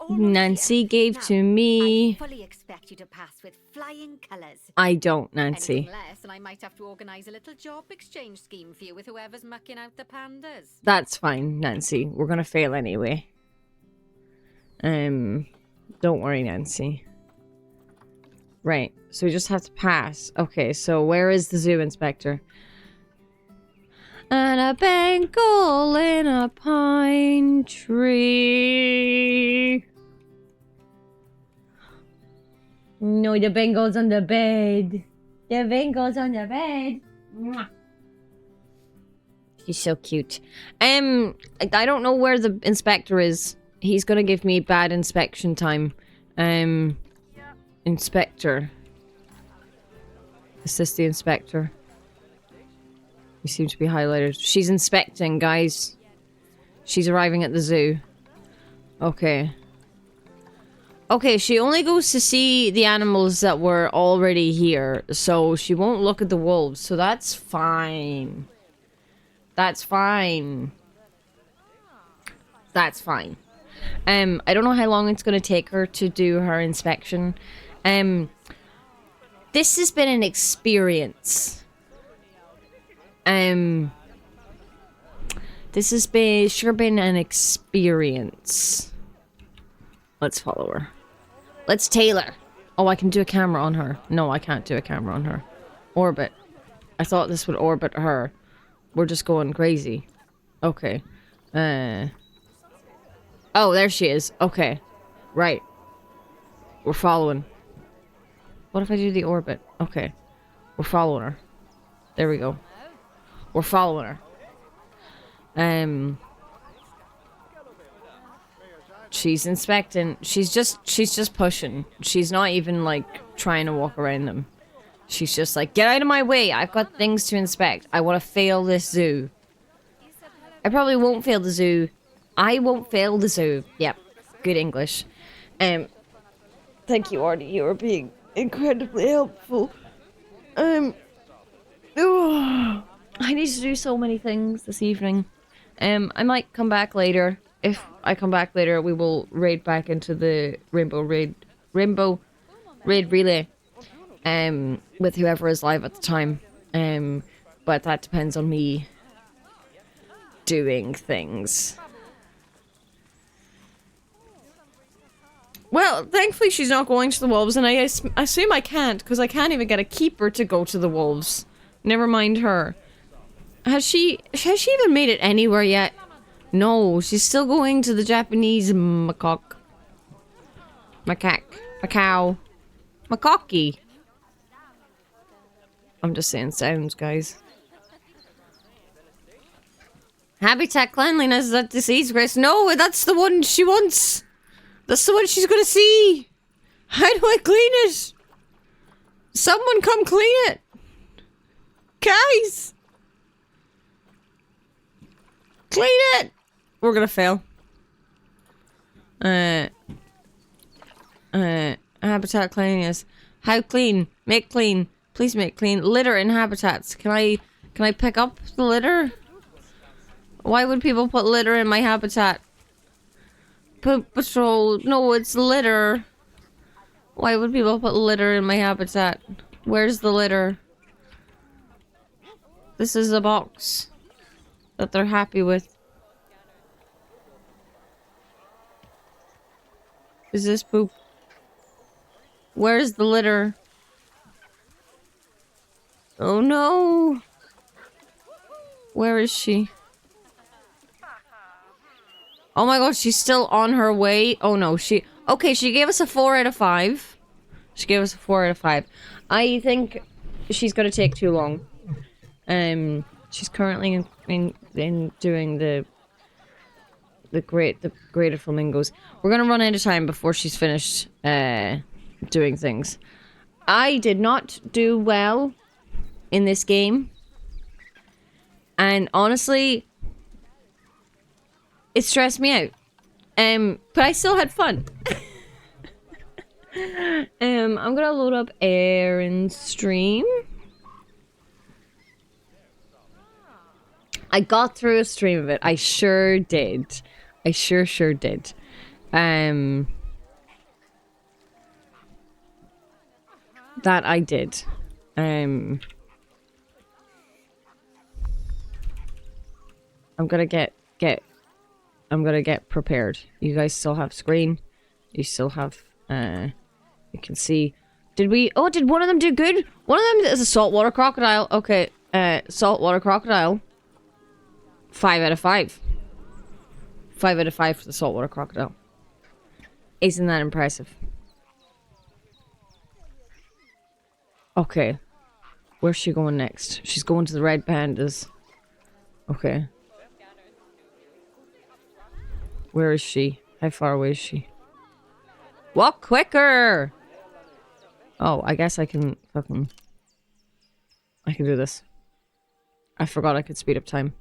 Nancy gave to me. I fully expect you to pass with flying colours. I don't, Nancy. Anything less, and I might have to organise a little job exchange scheme for you with whoever's mucking out the pandas. That's fine, Nancy. We're gonna fail anyway. Don't worry, Nancy. Right, so we just have to pass. Okay, so where is the zoo inspector? And a Bengal in a pine tree. No, the Bengal's on the bed. The Bengal's on the bed. Mwah. She's so cute. I don't know where the inspector is. He's gonna give me bad inspection time. Inspector. Is this the inspector? You seem to be highlighted. She's inspecting, guys. She's arriving at the zoo. Okay. Okay, she only goes to see the animals that were already here, so she won't look at the wolves, so that's fine. That's fine. That's fine. I don't know how long it's gonna take her to do her inspection. This has been an experience. This has been an experience. Let's follow her. Let's Taylor. Oh, I can do a camera on her. No, I can't do a camera on her. Orbit. I thought this would orbit her. We're just going crazy. Okay. Oh, there she is. Okay. Right. We're following. What if I do the orbit? Okay. We're following her. There we go. We're following her. She's inspecting. She's just pushing. She's not even, like, trying to walk around them. She's just like, get out of my way. I've got things to inspect. I want to fail this zoo. I probably won't fail the zoo. I won't fail the zoo. Yep. Good English. Thank you, Artie. You are being incredibly helpful. I need to do so many things this evening. I might come back later. If I come back later, we will raid back into the Rainbow Raid Relay. With whoever is live at the time. But that depends on me doing things. Well, thankfully she's not going to the wolves, and I assume I can't, because I can't even get a keeper to go to the wolves. Never mind her. Has she even made it anywhere yet? No, she's still going to the Japanese macaque. Macaque. I'm just saying sounds, guys. Habitat cleanliness is that disease, Grace. No, that's the one she wants. That's the one she's gonna see. How do I clean it? Someone come clean it. Guys. Clean it. We're gonna fail. Habitat cleanliness. How clean? Make clean. Please make clean. Litter in habitats. Can I pick up the litter? Why would people put litter in my habitat? Patrol. No, it's litter. Why would people put litter in my habitat? Where's the litter? This is a box that they're happy with. Is this poop? Where's the litter? Oh no! Where is she? Oh my god, she's still on her way. Oh no, okay, she gave us a 4 out of 5. She gave us a 4 out of 5. I think she's gonna take too long. She's currently in doing the greater flamingos. We're gonna run out of time before she's finished doing things. I did not do well in this game, and honestly, it stressed me out. But I still had fun. I'm gonna load up Aaron's stream. I got through a stream of it. I sure did. I sure did. That I did. I'm gonna get prepared. You guys still have screen. You still have, you can see. Did one of them do good? One of them is a saltwater crocodile. Okay, saltwater crocodile. 5 out of 5. 5 out of 5 for the saltwater crocodile. Isn't that impressive? Okay. Where's she going next? She's going to the red pandas. Okay. Where is she? How far away is she? Walk quicker! Oh, I guess I can fucking... I can do this. I forgot I could speed up time.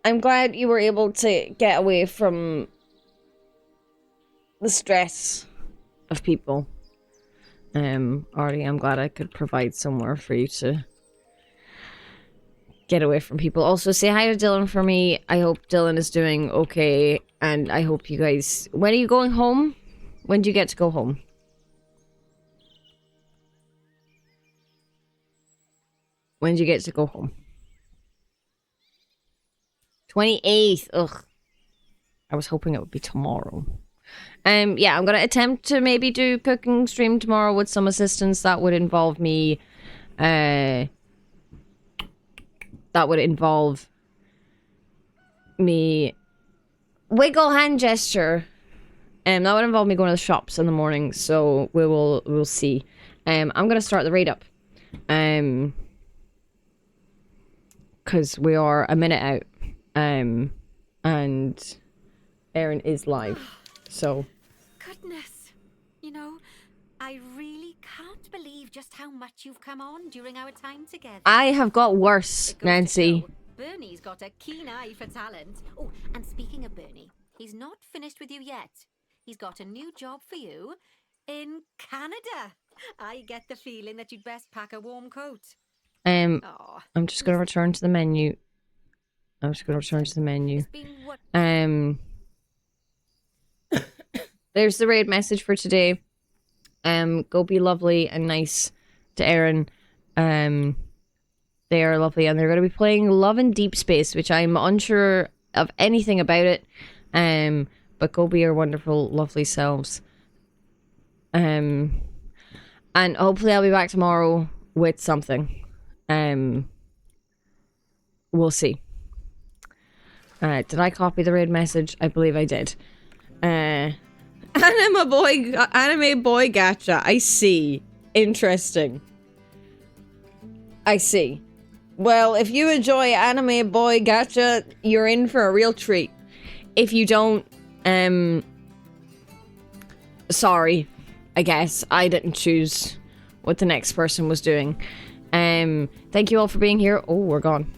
I'm glad you were able to get away from the stress of people. Artie, I'm glad I could provide somewhere for you to get away from people. Also, say hi to Dylan for me. I hope Dylan is doing okay, and I hope you guys... When are you going home? When do you get to go home? When do you get to go home? 28th. Ugh. I was hoping it would be tomorrow. Yeah, I'm gonna attempt to maybe do cooking stream tomorrow with some assistance. That would involve me, that would involve me wiggle hand gesture. That would involve me going to the shops in the morning, so we'll see. I'm gonna start the raid up. Cause we are a minute out. And Erin is live. So Goodness. You know, I really can't believe just how much you've come on during our time together. I have got worse, Nancy. Bernie's got a keen eye for talent. Oh, and speaking of Bernie, he's not finished with you yet. He's got a new job for you in Canada. I get the feeling that you'd best pack a warm coat. I'm just gonna return to the menu. There's the raid message for today. Go be lovely and nice to Erin. They are lovely, and they're going to be playing Love in Deep Space, which I'm unsure of anything about it. But go be your wonderful, lovely selves. And hopefully I'll be back tomorrow with something. We'll see. Did I copy the raid message? I believe I did. Anime boy gacha. I see. Interesting. I see. Well, if you enjoy anime boy gacha, you're in for a real treat. If you don't, sorry. I guess I didn't choose what the next person was doing. Thank you all for being here. Oh, we're gone.